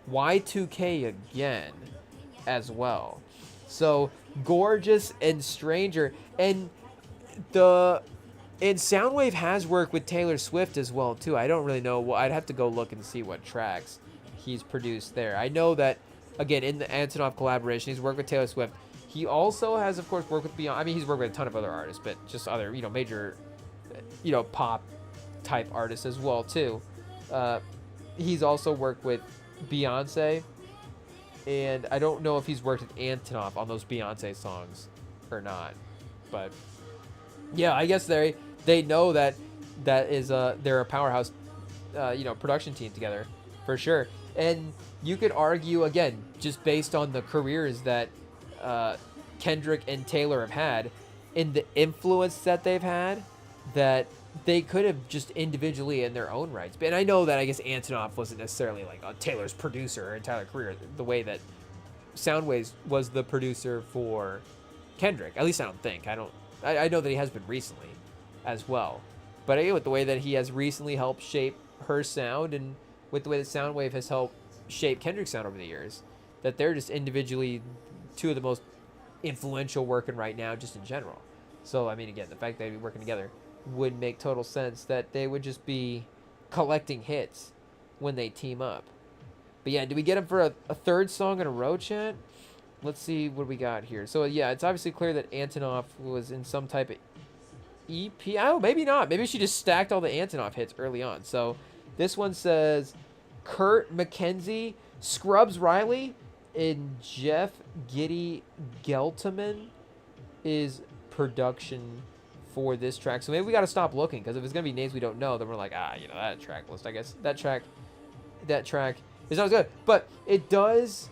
Y2K again as well. So, Gorgeous and Stranger. And Soundwave has worked with Taylor Swift as well, too. I don't really know. Well, I'd have to go look and see what tracks he's produced there. I know that, again, in the Antonov collaboration, he's worked with Taylor Swift. He also has, of course, worked with Beyonce. I mean, he's worked with a ton of other artists, but just other, major, pop-type artists as well, too. He's also worked with Beyonce, and I don't know if he's worked with Antonov on those Beyonce songs or not, but yeah, I guess they know that is they're a powerhouse, production team together for sure. And you could argue again, just based on the careers that Kendrick and Taylor have had, in the influence that they've had, that they could have just individually in their own rights. And I know that I guess Antonov wasn't necessarily like a Taylor's producer her entire career, the way that Soundwave was the producer for Kendrick. At least I don't think. I know that he has been recently as well. But with the way that he has recently helped shape her sound, and with the way that Soundwave has helped shape Kendrick's sound over the years, that they're just individually two of the most influential working right now just in general. So, I mean, again, the fact that they'd be working together would make total sense, that they would just be collecting hits when they team up. But yeah, do we get them for a third song in a row, chat? Let's see what we got here. So yeah, it's obviously clear that Antonov was in some type of EP. Oh, maybe not. Maybe she just stacked all the Antonov hits early on. So this one says Kurt McKenzie, Scrubs Riley, and Jeff Giddy Geltman is production for this track. So maybe we got to stop looking, because if it's going to be names we don't know, then we're like, that track list. I guess that track is not as good. But it does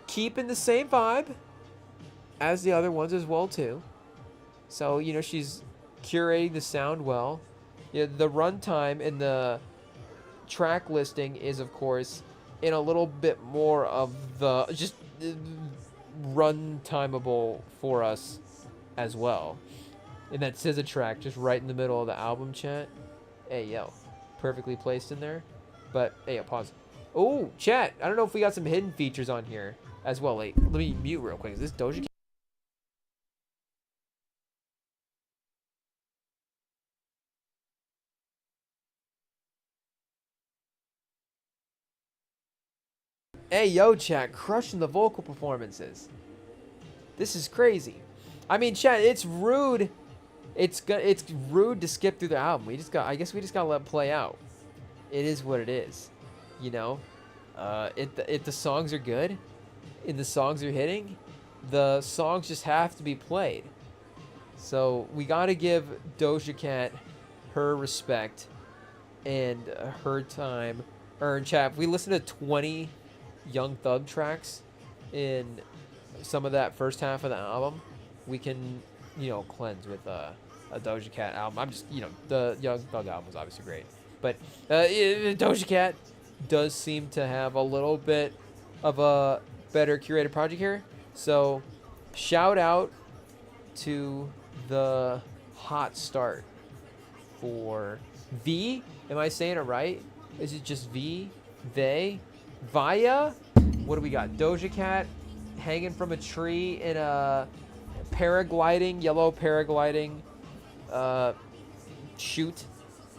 keep in the same vibe as the other ones as well, too. So, she's curating the sound well. Yeah, the runtime in the track listing is, of course, in a little bit more of the just run-timeable for us as well. And that SZA track just right in the middle of the album, chat. Hey, yo. Perfectly placed in there. But, hey, yo, pause. Oh, chat. I don't know if we got some hidden features on here as well. Like, let me mute real quick. Is this Doja Cat? Hey, yo, chat. Crushing the vocal performances. This is crazy. I mean, chat, it's rude. It's rude to skip through the album. I guess we just gotta let it play out. It is what it is. You know? If the songs are good, and the songs are hitting, the songs just have to be played. So we gotta give Doja Cat her respect and her time earned. Chat, if we listen to 20 Young Thug tracks in some of that first half of the album, we can, cleanse with a Doja Cat album. I'm just, the Young Thug album was obviously great. But Doja Cat does seem to have a little bit of a better curated project here. So shout out to the hot start for V. Am I saying it right? Is it just V? They? Via? What do we got? Doja Cat hanging from a tree in a yellow paragliding shoot,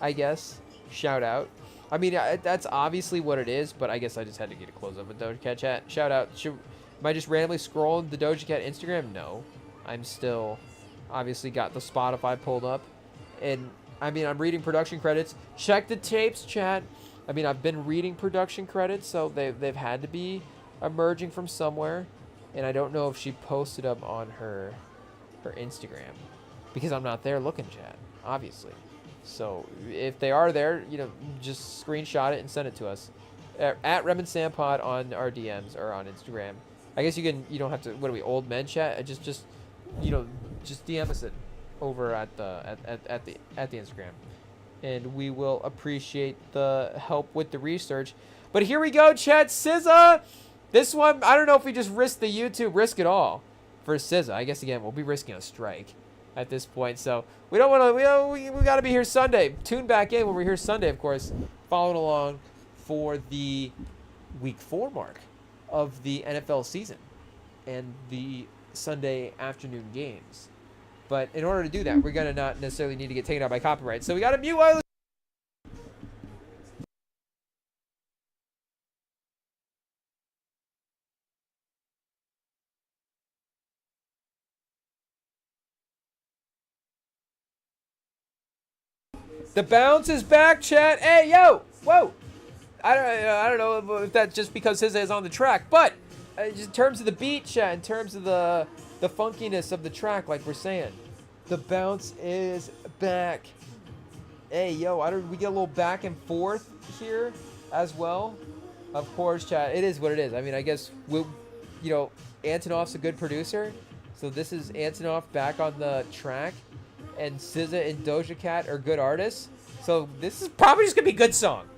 I guess. Shout out. I mean, that's obviously what it is, but I guess I just had to get a close up with Doja Cat chat. Shout out. Am I just randomly scrolling the Doja Cat Instagram? No. I'm still obviously got the Spotify pulled up. And, I mean, I'm reading production credits. Check the tapes, chat. I mean, I've been reading production credits, so they've had to be emerging from somewhere. And I don't know if she posted them on her Instagram. Because I'm not there looking, chat, obviously. So if they are there, just screenshot it and send it to us at REMINGTOM on our DMs or on Instagram. I guess you don't have to. What are we, old men chat? Just DM us it over at the Instagram, and we will appreciate the help with the research. But here we go, chat. SZA. This one, I don't know if we just risk it all for SZA. I guess again we'll be risking a strike at this point, so we don't want to. We got to be here Sunday. Tune back in when we're here Sunday, of course, following along for the week 4 mark of the NFL season and the Sunday afternoon games. But in order to do that, we're gonna not necessarily need to get taken out by copyright. So we got to mute wireless. The bounce is back, chat. Hey, yo, whoa. I don't know if that's just because SZA is on the track, but just in terms of the beat, chat, in terms of the funkiness of the track, like we're saying, the bounce is back. Hey, yo, we get a little back and forth here as well. Of course, chat, it is what it is. I mean, I guess Antonoff's a good producer, so this is Antonoff back on the track. And SZA and Doja Cat are good artists. So this is probably just going to be a good song.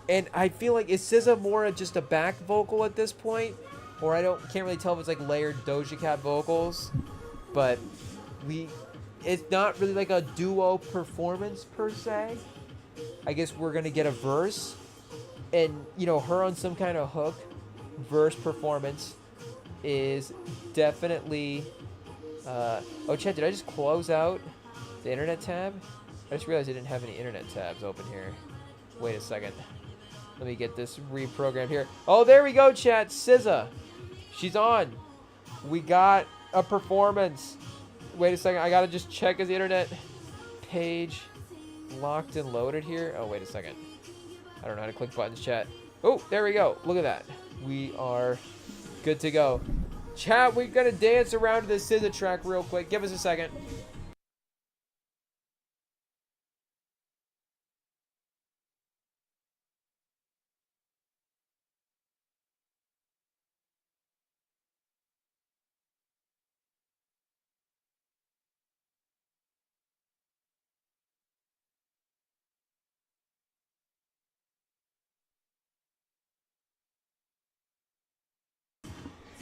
And I feel like, is SZA more just a back vocal at this point? Or can't really tell if it's like layered Doja Cat vocals. But it's not really like a duo performance per se. I guess we're going to get a verse and, her on some kind of hook verse performance is definitely, oh, chat, did I just close out the internet tab? I just realized I didn't have any internet tabs open here. Wait a second. Let me get this reprogrammed here. Oh, there we go, chat. SZA. She's on. We got a performance. Wait a second. I got to just check his internet page locked and loaded here. Oh, wait a second. I don't know how to click buttons, chat. Oh, there we go. Look at that. We are good to go. Chat, we're going to dance around to this SZA track real quick. Give us a second.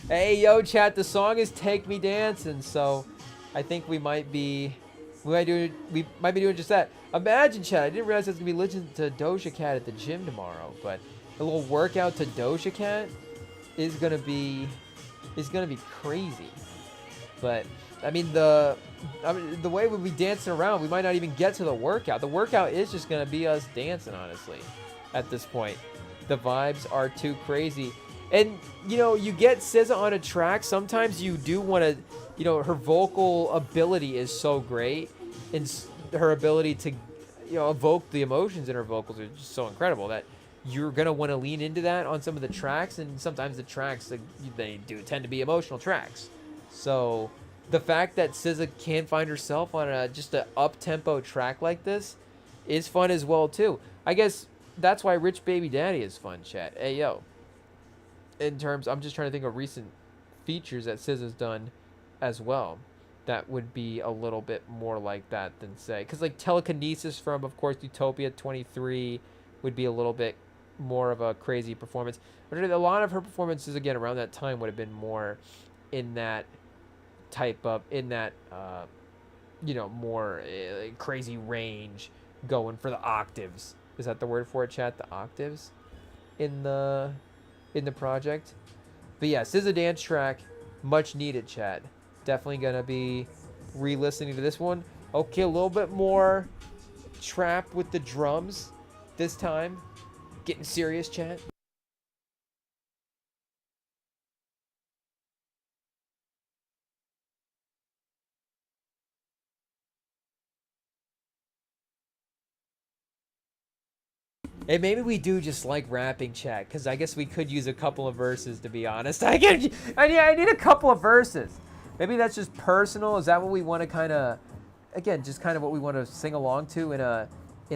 Hey, yo, chat, the song is Take Me Dancing, so I think we might be doing just that. Imagine, chat, I didn't realize I was going to be listening to Doja Cat at the gym tomorrow, but a little workout to Doja Cat is going to be crazy. But I mean the way we'll be dancing around, we might not even get to the workout. The workout is just going to be us dancing, honestly, at this point. The vibes are too crazy. And, you know, you get SZA on a track, sometimes you do want to, you know, her vocal ability is so great, and her ability to, you know, evoke the emotions in her vocals are just so incredible that you're going to want to lean into that on some of the tracks, and sometimes the tracks, they do tend to be emotional tracks. So the fact that SZA can find herself on just an up-tempo track like this is fun as well, too. I guess that's why Rich Baby Daddy is fun, chat. Hey, yo. In terms, I'm just trying to think of recent features that SZA's done as well that would be a little bit more like that than, say, because like Telekinesis from, of course, Utopia 23 would be a little bit more of a crazy performance. But a lot of her performances, again, around that time would have been more in that type of, you know, more crazy range, going for the octaves. Is that the word for it, chat? The octaves in the project. But yeah, SZA dance track, much needed, chat. Definitely gonna be re-listening to this one. Okay, a little bit more trap with the drums this time. Getting serious, chat. And maybe we do just like rapping, chat, because I guess we could use a couple of verses, to be honest. I need a couple of verses. Maybe that's just personal. Is that what we want to kind of, again, just kind of what we want to sing along to in a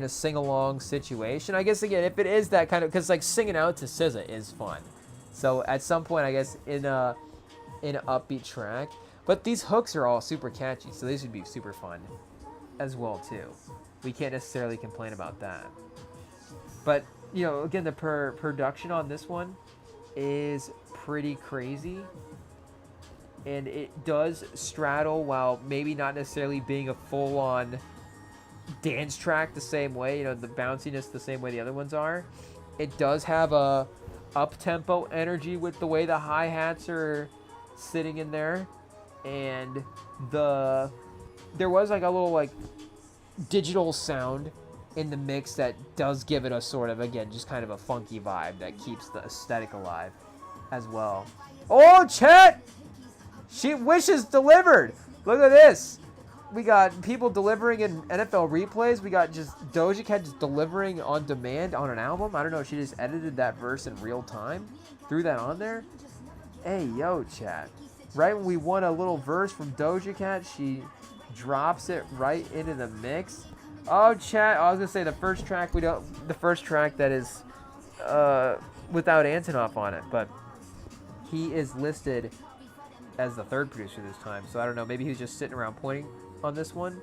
sing-along situation? I guess, again, if it is that kind of, because like singing out to SZA is fun. So at some point, I guess, in an upbeat track. But these hooks are all super catchy, so these would be super fun as well, too. We can't necessarily complain about that. But, you know, again, the production on this one is pretty crazy. And it does straddle while maybe not necessarily being a full-on dance track the same way, you know, the bounciness the same way the other ones are. It does have a up-tempo energy with the way the hi-hats are sitting in there. And there was like a little like digital sound in the mix that does give it a sort of, again, just kind of a funky vibe that keeps the aesthetic alive as well. Oh, chat! She wishes delivered. Look at this. We got people delivering in NFL replays. We got just Doja Cat just delivering on demand on an album. I don't know if she just edited that verse in real time, threw that on there. Hey, yo, chat. Right when we want a little verse from Doja Cat, she drops it right into the mix. Oh, chat. I was gonna say the first track that is without Antonov on it, but he is listed as the third producer this time. So I don't know. Maybe he was just sitting around pointing on this one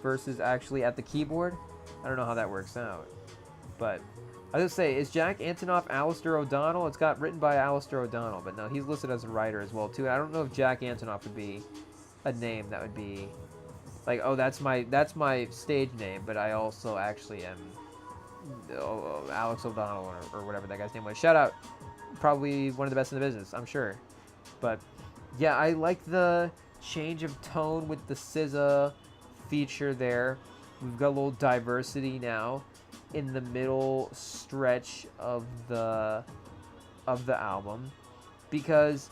versus actually at the keyboard. I don't know how that works out. But I was gonna say, is Jack Antonoff Alistair O'Donnell? It's got written by Alistair O'Donnell, but no, he's listed as a writer as well too. I don't know if Jack Antonoff would be a name that would be like, oh, that's my stage name, but I also actually am Alex O'Donnell or whatever that guy's name was. Shout out, probably one of the best in the business, I'm sure. But yeah, I like the change of tone with the SZA feature there. We've got a little diversity now in the middle stretch of the album, because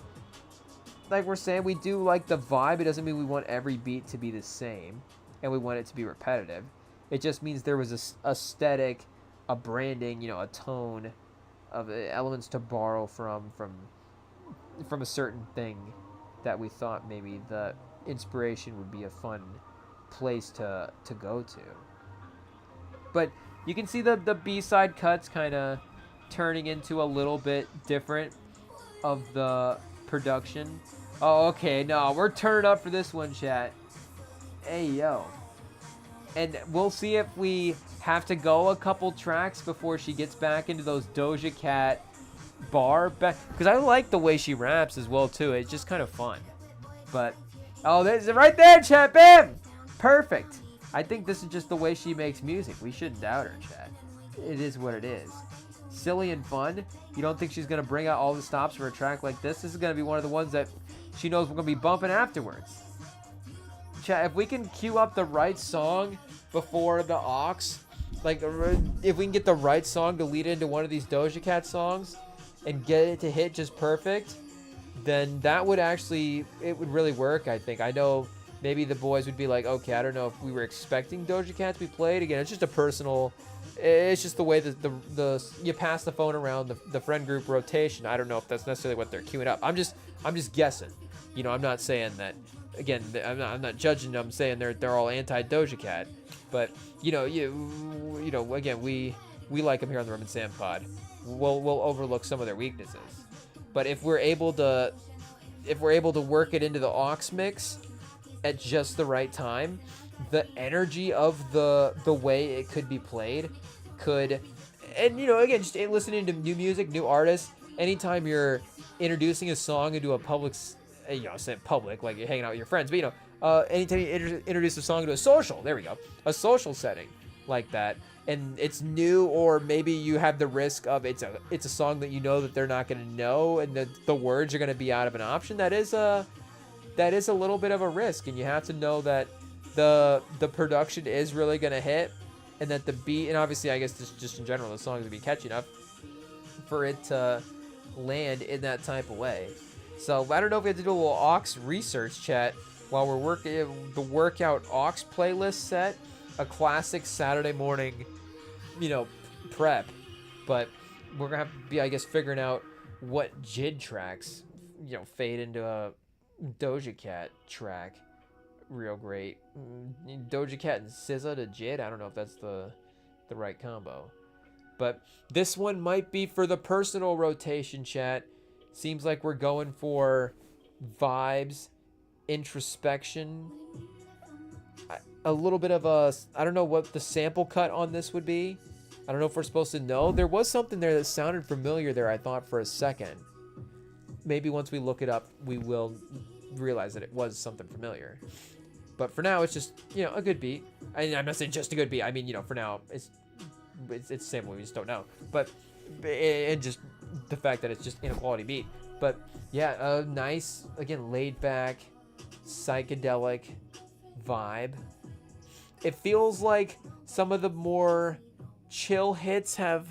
like we're saying, we do like the vibe. It doesn't mean we want every beat to be the same and we want it to be repetitive. It just means there was a aesthetic, a branding, you know, a tone of elements to borrow from a certain thing that we thought maybe the inspiration would be a fun place to go to. But you can see the B-side cuts kind of turning into a little bit different of the production. Oh, okay, no, we're turning up for this one, chat. Hey, yo. And we'll see if we have to go a couple tracks before she gets back into those Doja Cat bar back, because I like the way she raps as well too. It's just kind of fun. But oh, there's it right there, chat. Bam, perfect. I think this is just the way she makes music. We shouldn't doubt her, chat. It is what it is. Silly and fun. You don't think she's gonna bring out all the stops for a track like this? This is gonna be one of the ones that she knows we're gonna be bumping afterwards. Chat, if we can queue up the right song before the aux, like if we can get the right song to lead into one of these Doja Cat songs and get it to hit just perfect, then that would actually, it would really work, I think. I know maybe the boys would be like, okay, I don't know if we were expecting Doja Cat to be played. Again, it's just a personal, it's just the way that the you pass the phone around the friend group rotation. I don't know if that's necessarily what they're queuing up. I'm just guessing. You know, I'm not saying that. Again, I'm not judging them. I'm saying they're all anti Doja Cat. But you know, again, we like them here on the Rim and Sam Pod. We'll overlook some of their weaknesses. But if we're able to work it into the aux mix at just the right time, the energy of the way it could be played could, and you know, again, just listening to new music, new artists, anytime you're introducing a song into a public, you know, say public, like you're hanging out with your friends, but you know, anytime you introduce a song into a social, there we go, a social setting like that, and it's new, or maybe you have the risk of it's a song that you know that they're not going to know, and the words are going to be out of an option. That is a little bit of a risk, and you have to know that the production is really going to hit, and that the beat, and obviously I guess just in general the song is going to be catchy enough for it to land in that type of way. So I don't know if we have to do a little aux research, chat, while we're working the workout aux playlist set, a classic Saturday morning, you know, prep. But we're gonna have to be, I guess, figuring out what JID tracks, you know, fade into a Doja Cat track. Real great. Doja Cat and SZA to JID. I don't know if that's the right combo. But this one might be for the personal rotation, chat. Seems like we're going for vibes, introspection, a little bit of a, I don't know what the sample cut on this would be. I don't know if we're supposed to know. There was something there that sounded familiar there, I thought, for a second. Maybe once we look it up, we will realize that it was something familiar. But for now, it's just, you know, a good beat. I'm not saying just a good beat. I mean, you know, for now, it's a sample, we just don't know. But, and just the fact that it's just in a quality beat. But yeah, a nice, again, laid back, psychedelic vibe. It feels like some of the more chill hits have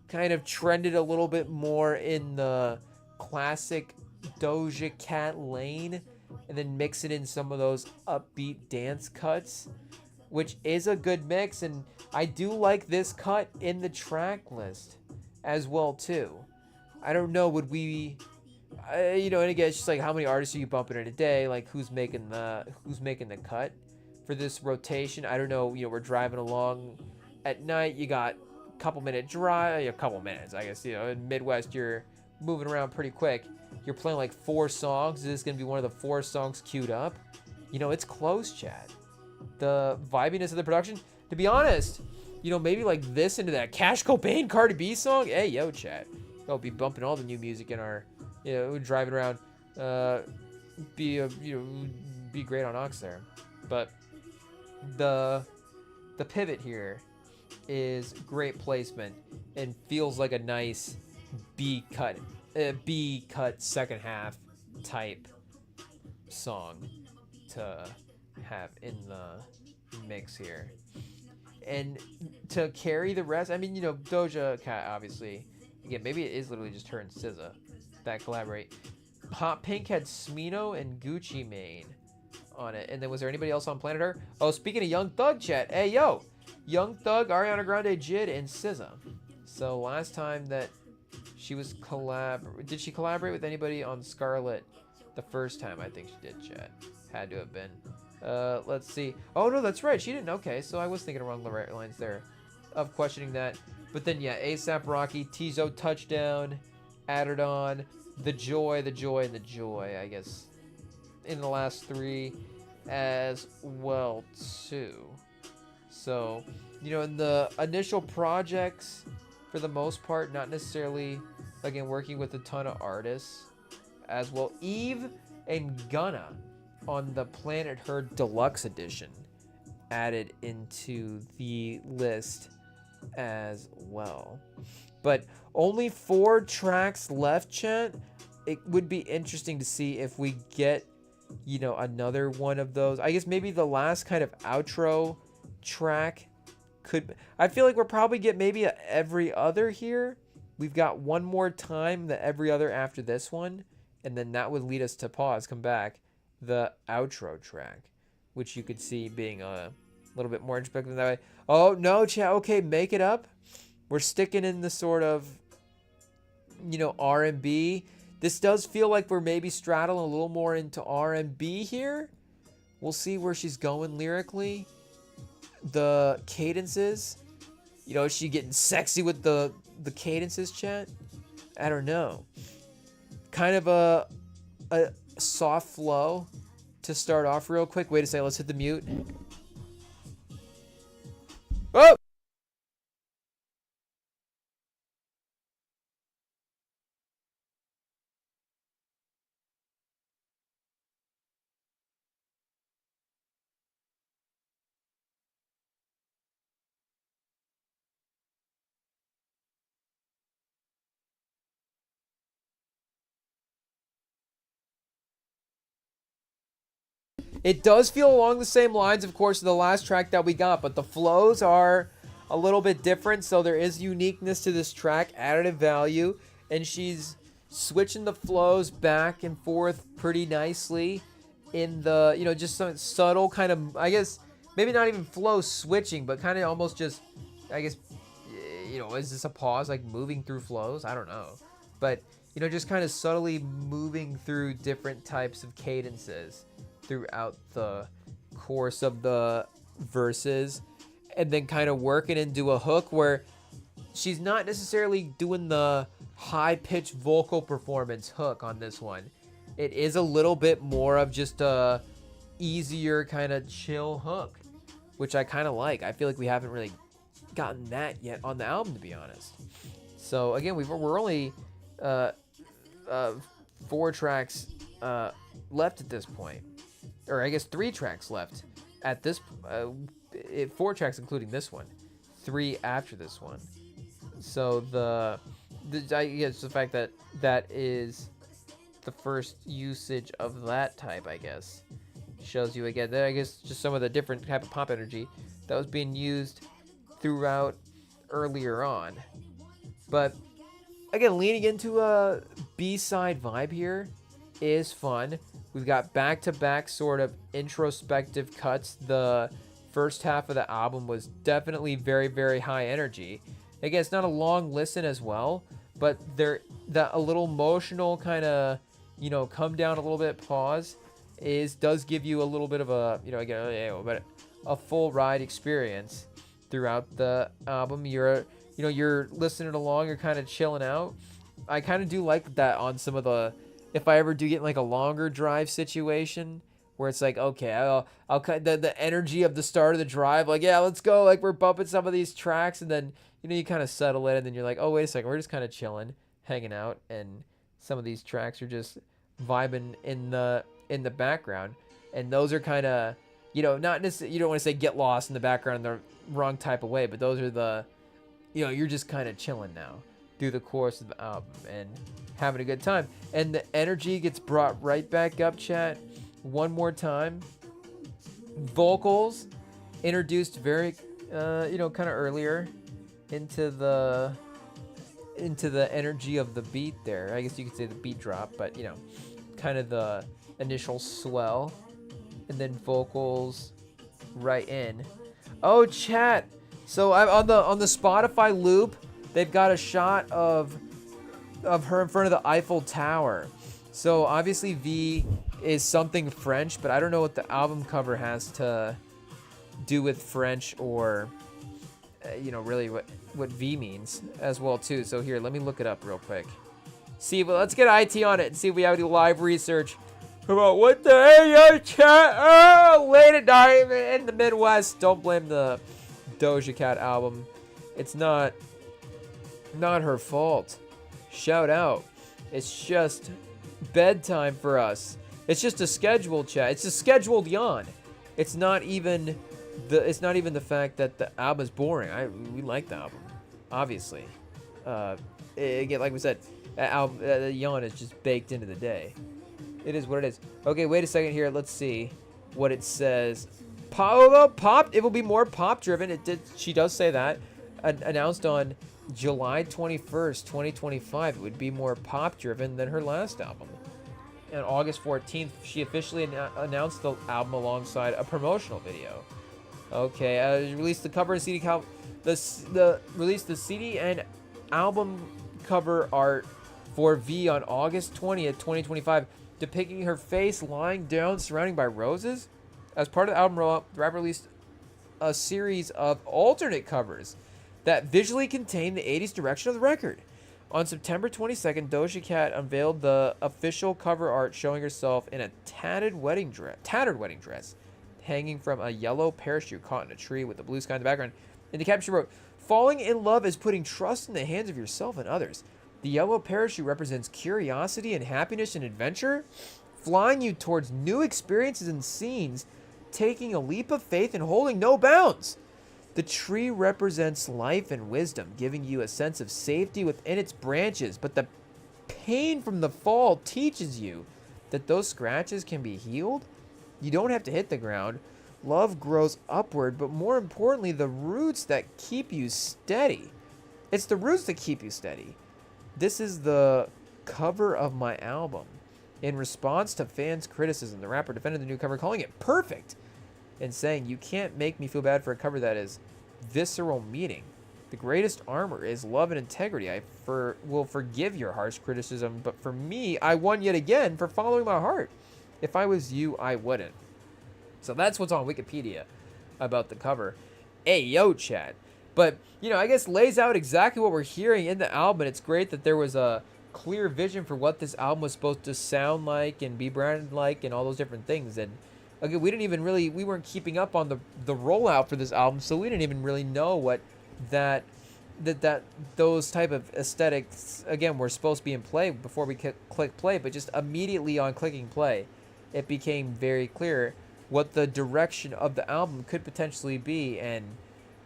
kind of trended a little bit more in the classic Doja Cat lane, and then mix it in some of those upbeat dance cuts, which is a good mix. And I do like this cut in the track list as well too. I don't know, would we, you know, and again, it's just like how many artists are you bumping in a day? Like who's making the cut for this rotation? I don't know. You know, we're driving along at night. You got a couple minutes, I guess. You know, in Midwest, you're moving around pretty quick. You're playing like 4 songs. Is this gonna be one of the 4 songs queued up? You know, it's close, chat. The vibiness of the production. To be honest, you know, maybe like this into that Cash Cobain Cardi B song. Hey, yo, chat. I'll be bumping all the new music in our, you know, driving around. Be great on aux there. But the pivot here is great placement and feels like a nice B cut second half type song to have in the mix here. And to carry the rest, I mean, you know, Doja Cat, obviously, again, maybe it is literally just her and SZA that collaborate. Hot Pink had Smino and Gucci Mane on it. And then was there anybody else on Planet Earth? Oh, speaking of Young Thug, chat, hey, yo, Young Thug, Ariana Grande, JID, and SZA. So last time that she was did she collaborate with anybody on Scarlet the first time? I think she did, chat. Had to have been. Let's see. Oh, no, that's right. She didn't. Okay, so I was thinking along the right lines there of questioning that. But then, yeah, ASAP Rocky, Tizo Touchdown, added on, The Joy, and The Joy, I guess, in the last 3 as well, too. So, you know, in the initial projects, for the most part, not necessarily Again, working with a ton of artists as well. Eve and Gunna on the Planet Her Deluxe Edition added into the list as well. But only 4 tracks left, chat. It would be interesting to see if we get, you know, another one of those. I guess maybe the last kind of outro track could... I feel like we'll probably get maybe a every other here. We've got one more time, the every other after this one. And then that would lead us to pause, come back, the outro track, which you could see being a little bit more introspective that way. Oh, no, chat. Okay, make it up. We're sticking in the sort of, you know, R&B. This does feel like we're maybe straddling a little more into R&B here. We'll see where she's going lyrically. The cadences. You know, is she getting sexy with the cadences, chat? I don't know. Kind of a soft flow to start off real quick. Wait a second, let's hit the mute. Oh! It does feel along the same lines, of course, of the last track that we got, but the flows are a little bit different, so there is uniqueness to this track, additive value, and she's switching the flows back and forth pretty nicely in the, you know, just some subtle kind of, I guess, maybe not even flow switching, but kind of almost just, I guess, you know, is this a pause, like moving through flows? I don't know. But, you know, just kind of subtly moving through different types of cadences throughout the course of the verses, and then kind of working into a hook where she's not necessarily doing the high-pitched vocal performance hook on this one. It is a little bit more of just a easier kind of chill hook, which I kind of like. I feel like we haven't really gotten that yet on the album, to be honest. So again, we're only 4 tracks left at this point. Or I guess 3 tracks left at this, 4 tracks including this one, 3 after this one. So I guess the fact that that is the first usage of that type, I guess, shows you again that I guess just some of the different type of pop energy that was being used throughout earlier on. But again, leaning into a B-side vibe here is fun. We've got back-to-back sort of introspective cuts. The first half of the album was definitely very, very high energy. Again, it's not a long listen as well, but that a little emotional kind of, you know, come down a little bit pause does give you a little bit of a, you know, again, but a full ride experience throughout the album. You're listening along, you're kind of chilling out. I kind of do like that on some of the, if I ever do get in like a longer drive situation where it's like, okay, I'll cut the energy of the start of the drive, like, yeah, let's go, like we're bumping some of these tracks, and then, you know, you kind of settle in, and then you're like, oh, wait a second, we're just kind of chilling, hanging out, and some of these tracks are just vibing in the background, and those are kind of, you know, not necessarily, you don't want to say get lost in the background in the wrong type of way, but those are the, you know, you're just kind of chilling now through the course of the album and having a good time. And the energy gets brought right back up, chat, one more time. Vocals introduced very, you know, kind of earlier into the energy of the beat there. I guess you could say the beat drop, but, you know, kind of the initial swell, and then vocals right in. Oh, chat. So I'm on the Spotify loop. They've got a shot of her in front of the Eiffel Tower. So obviously V is something French, but I don't know what the album cover has to do with French or, you know, really what V means as well too. So here, let me look it up real quick. See, well, let's get IT on it and see if we have any live research about what the hey, chat. Oh, late at night in the Midwest. Don't blame the Doja Cat album. It's not her fault. Shout out. It's just bedtime for us. It's just a scheduled chat. It's a scheduled yawn. It's not even the fact that the album is boring. We like the album, obviously. Again, like we said, the yawn is just baked into the day. It is what it is. Okay, wait a second here. Let's see what it says. Pop. It will be more pop driven. She does say that. Announced on July 21st, 2025. It would be more pop driven than her last album. On August 14th, she officially announced the album alongside a promotional video. Okay, released the cover and CD released the CD and album cover art for V on August 20th, 2025, depicting her face lying down, surrounded by roses. As part of the album rollout, the rapper released a series of alternate covers that visually contain the 80s direction of the record. On September 22nd, Doja Cat unveiled the official cover art showing herself in a tattered wedding dress, hanging from a yellow parachute caught in a tree with the blue sky in the background. In the caption, she wrote, "Falling in love is putting trust in the hands of yourself and others. The yellow parachute represents curiosity and happiness and adventure, flying you towards new experiences and scenes, taking a leap of faith and holding no bounds. The tree represents life and wisdom, giving you a sense of safety within its branches, but the pain from the fall teaches you that those scratches can be healed. You don't have to hit the ground. Love grows upward, but more importantly, the roots that keep you steady. It's the roots that keep you steady. This is the cover of my album." In response to fans' criticism, the rapper defended the new cover, calling it perfect and saying, "You can't make me feel bad for a cover that is visceral meaning. The greatest armor is love and integrity. I will forgive your harsh criticism, but for me, I won yet again for following my heart. If I was you, I wouldn't." So that's what's on Wikipedia about the cover. Ayo, chat. But, I guess lays out exactly what we're hearing in the album. It's great that there was a clear vision for what this album was supposed to sound like and be branded like and all those different things. And again, we weren't keeping up on the rollout for this album, so we didn't even really know what those type of aesthetics, again, were supposed to be in play before we click play. But just immediately on clicking play, it became very clear what the direction of the album could potentially be. And,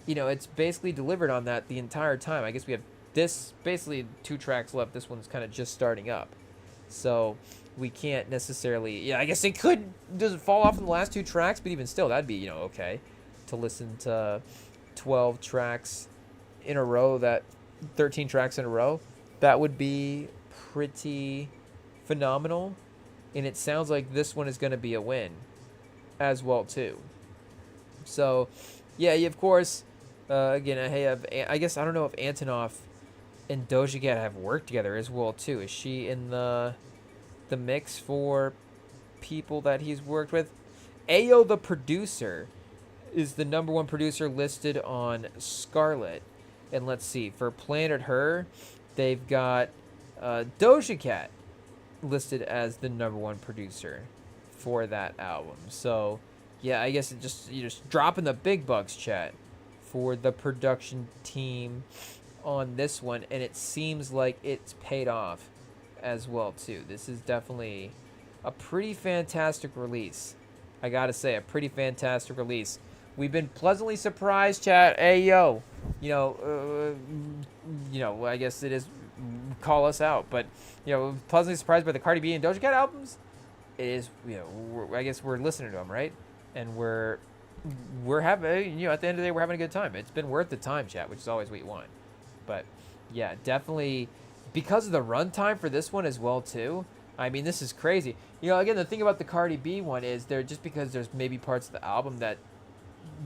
it's basically delivered on that the entire time. I guess we have this basically 2 tracks left. This one's kind of just starting up. So we can't necessarily, I guess it doesn't fall off in the last 2 tracks, but even still, that'd be, okay, to listen to 12 tracks in a row, 13 tracks in a row, that would be pretty phenomenal. And it sounds like this one is going to be a win as well, too. So, yeah, of course, again, I guess I don't know if Antonov and Doja Cat have worked together as well, too. Is she in the mix for people that he's worked with? Ayo, the producer, is the #1 producer listed on Scarlet. And let's see, for Planet Her, they've got Doja Cat listed as the #1 producer for that album. So, yeah, I guess you're just dropping the big bucks, chat, for the production team on this one. And it seems like it's paid off as well, too. This is definitely a pretty fantastic release. I gotta say, a pretty fantastic release. We've been pleasantly surprised, chat. Ayo, I guess it is, call us out, but pleasantly surprised by the Cardi B and Doja Cat albums. It is, I guess we're listening to them, right? And we're having, at the end of the day, we're having a good time. It's been worth the time, chat, which is always what you want. But yeah, definitely because of the runtime for this one as well, too. I mean, this is crazy. Again, the thing about the Cardi B one is just because there's maybe parts of the album that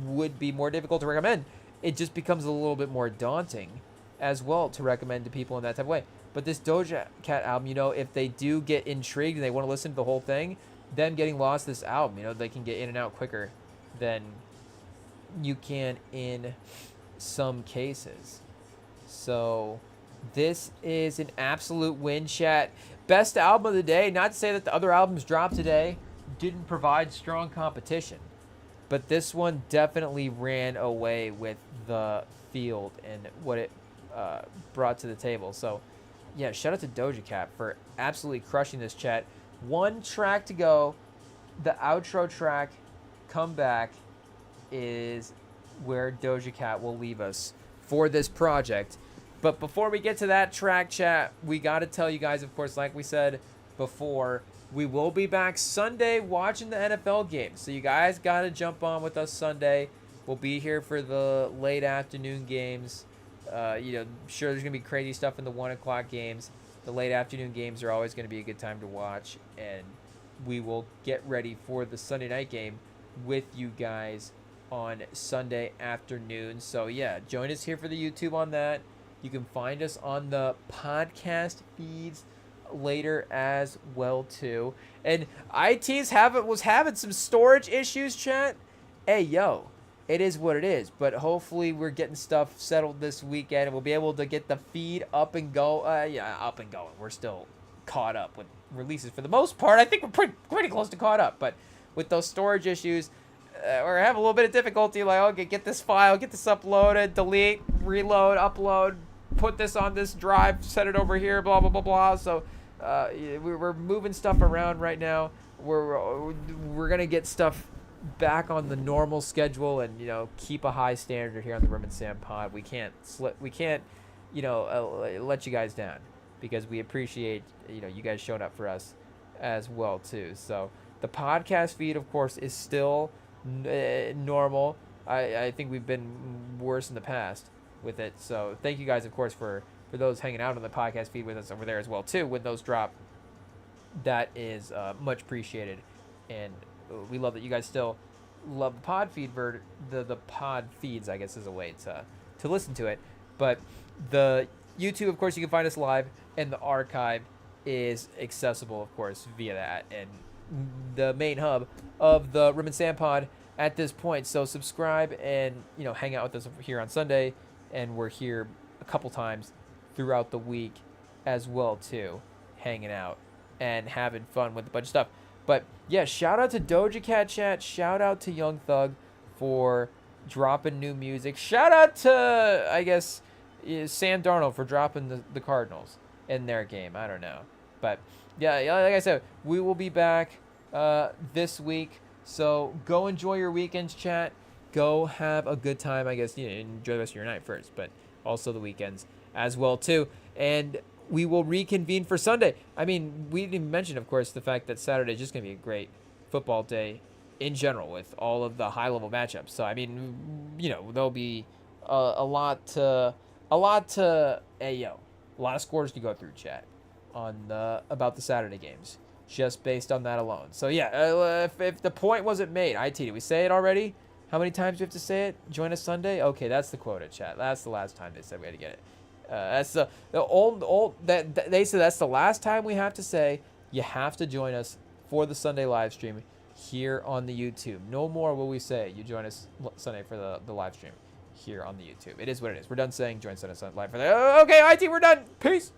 would be more difficult to recommend, it just becomes a little bit more daunting as well to recommend to people in that type of way. But this Doja Cat album, if they do get intrigued and they want to listen to the whole thing, them getting lost this album, they can get in and out quicker than you can in some cases. So this is an absolute win, chat. Best album of the day. Not to say that the other albums dropped today didn't provide strong competition, but this one definitely ran away with the field and what it brought to the table. So yeah, shout out to Doja Cat for absolutely crushing this chat. One track to go. The outro track, Come Back, is where Doja Cat will leave us for this project. But before we get to that track, chat, we got to tell you guys, of course, like we said before, we will be back Sunday watching the NFL game. So you guys got to jump on with us Sunday. We'll be here for the late afternoon games. Sure, there's going to be crazy stuff in the 1 o'clock games. The late afternoon games are always going to be a good time to watch. And we will get ready for the Sunday night game with you guys on Sunday afternoon. So, yeah, join us here for the YouTube on that. You can find us on the podcast feeds later as well, too. And was having some storage issues, chat. Hey, yo. It is what it is, but hopefully we're getting stuff settled this weekend, and we'll be able to get the feed up and go. Up and going. We're still caught up with releases for the most part. I think we're pretty close to caught up, but with those storage issues, we're having a little bit of difficulty. Like, okay, get this file, get this uploaded, delete, reload, upload, put this on this drive, set it over here, blah blah blah blah. So we're moving stuff around right now. We're gonna get stuff back on the normal schedule, and keep a high standard here on the Rim and Sam pod. We can't let you guys down, because we appreciate you guys showing up for us as well too. So the podcast feed, of course, is still normal. I think we've been worse in the past with it, so thank you guys, of course, for those hanging out on the podcast feed with us over there as well too. When those drop, that is much appreciated, and we love that you guys still love the pod feed. The pod feeds, I guess, is a way to listen to it. But the YouTube, of course, you can find us live, and the archive is accessible, of course, via that, and the main hub of the Rim and Sam pod at this point. So subscribe and hang out with us here on Sunday, and we're here a couple times throughout the week as well too, hanging out and having fun with a bunch of stuff. But yeah, shout out to Doja Cat, chat. Shout out to Young Thug for dropping new music. Shout out to, I guess, Sam Darnold for dropping the Cardinals in their game. I don't know. But yeah, like I said, we will be back this week. So go enjoy your weekends, chat. Go have a good time. I guess enjoy the rest of your night first, but also the weekends as well too. And we will reconvene for Sunday. I mean, we didn't even mention, of course, the fact that Saturday is just going to be a great football day in general with all of the high-level matchups. So, I mean, there'll be a lot of scores to go through, chat, about the Saturday games, just based on that alone. So, yeah, if the point wasn't made, did we say it already? How many times do we have to say it? Join us Sunday? Okay, that's the quota, chat. That's the last time they said we had to get it. That's the old that they said that's the last time we have to say you have to join us for the Sunday live stream here on the YouTube. No more will we say you join us Sunday for the live stream here on the YouTube. It is what it is. We're done saying join Sunday live for the. Okay, IT, we're done. Peace.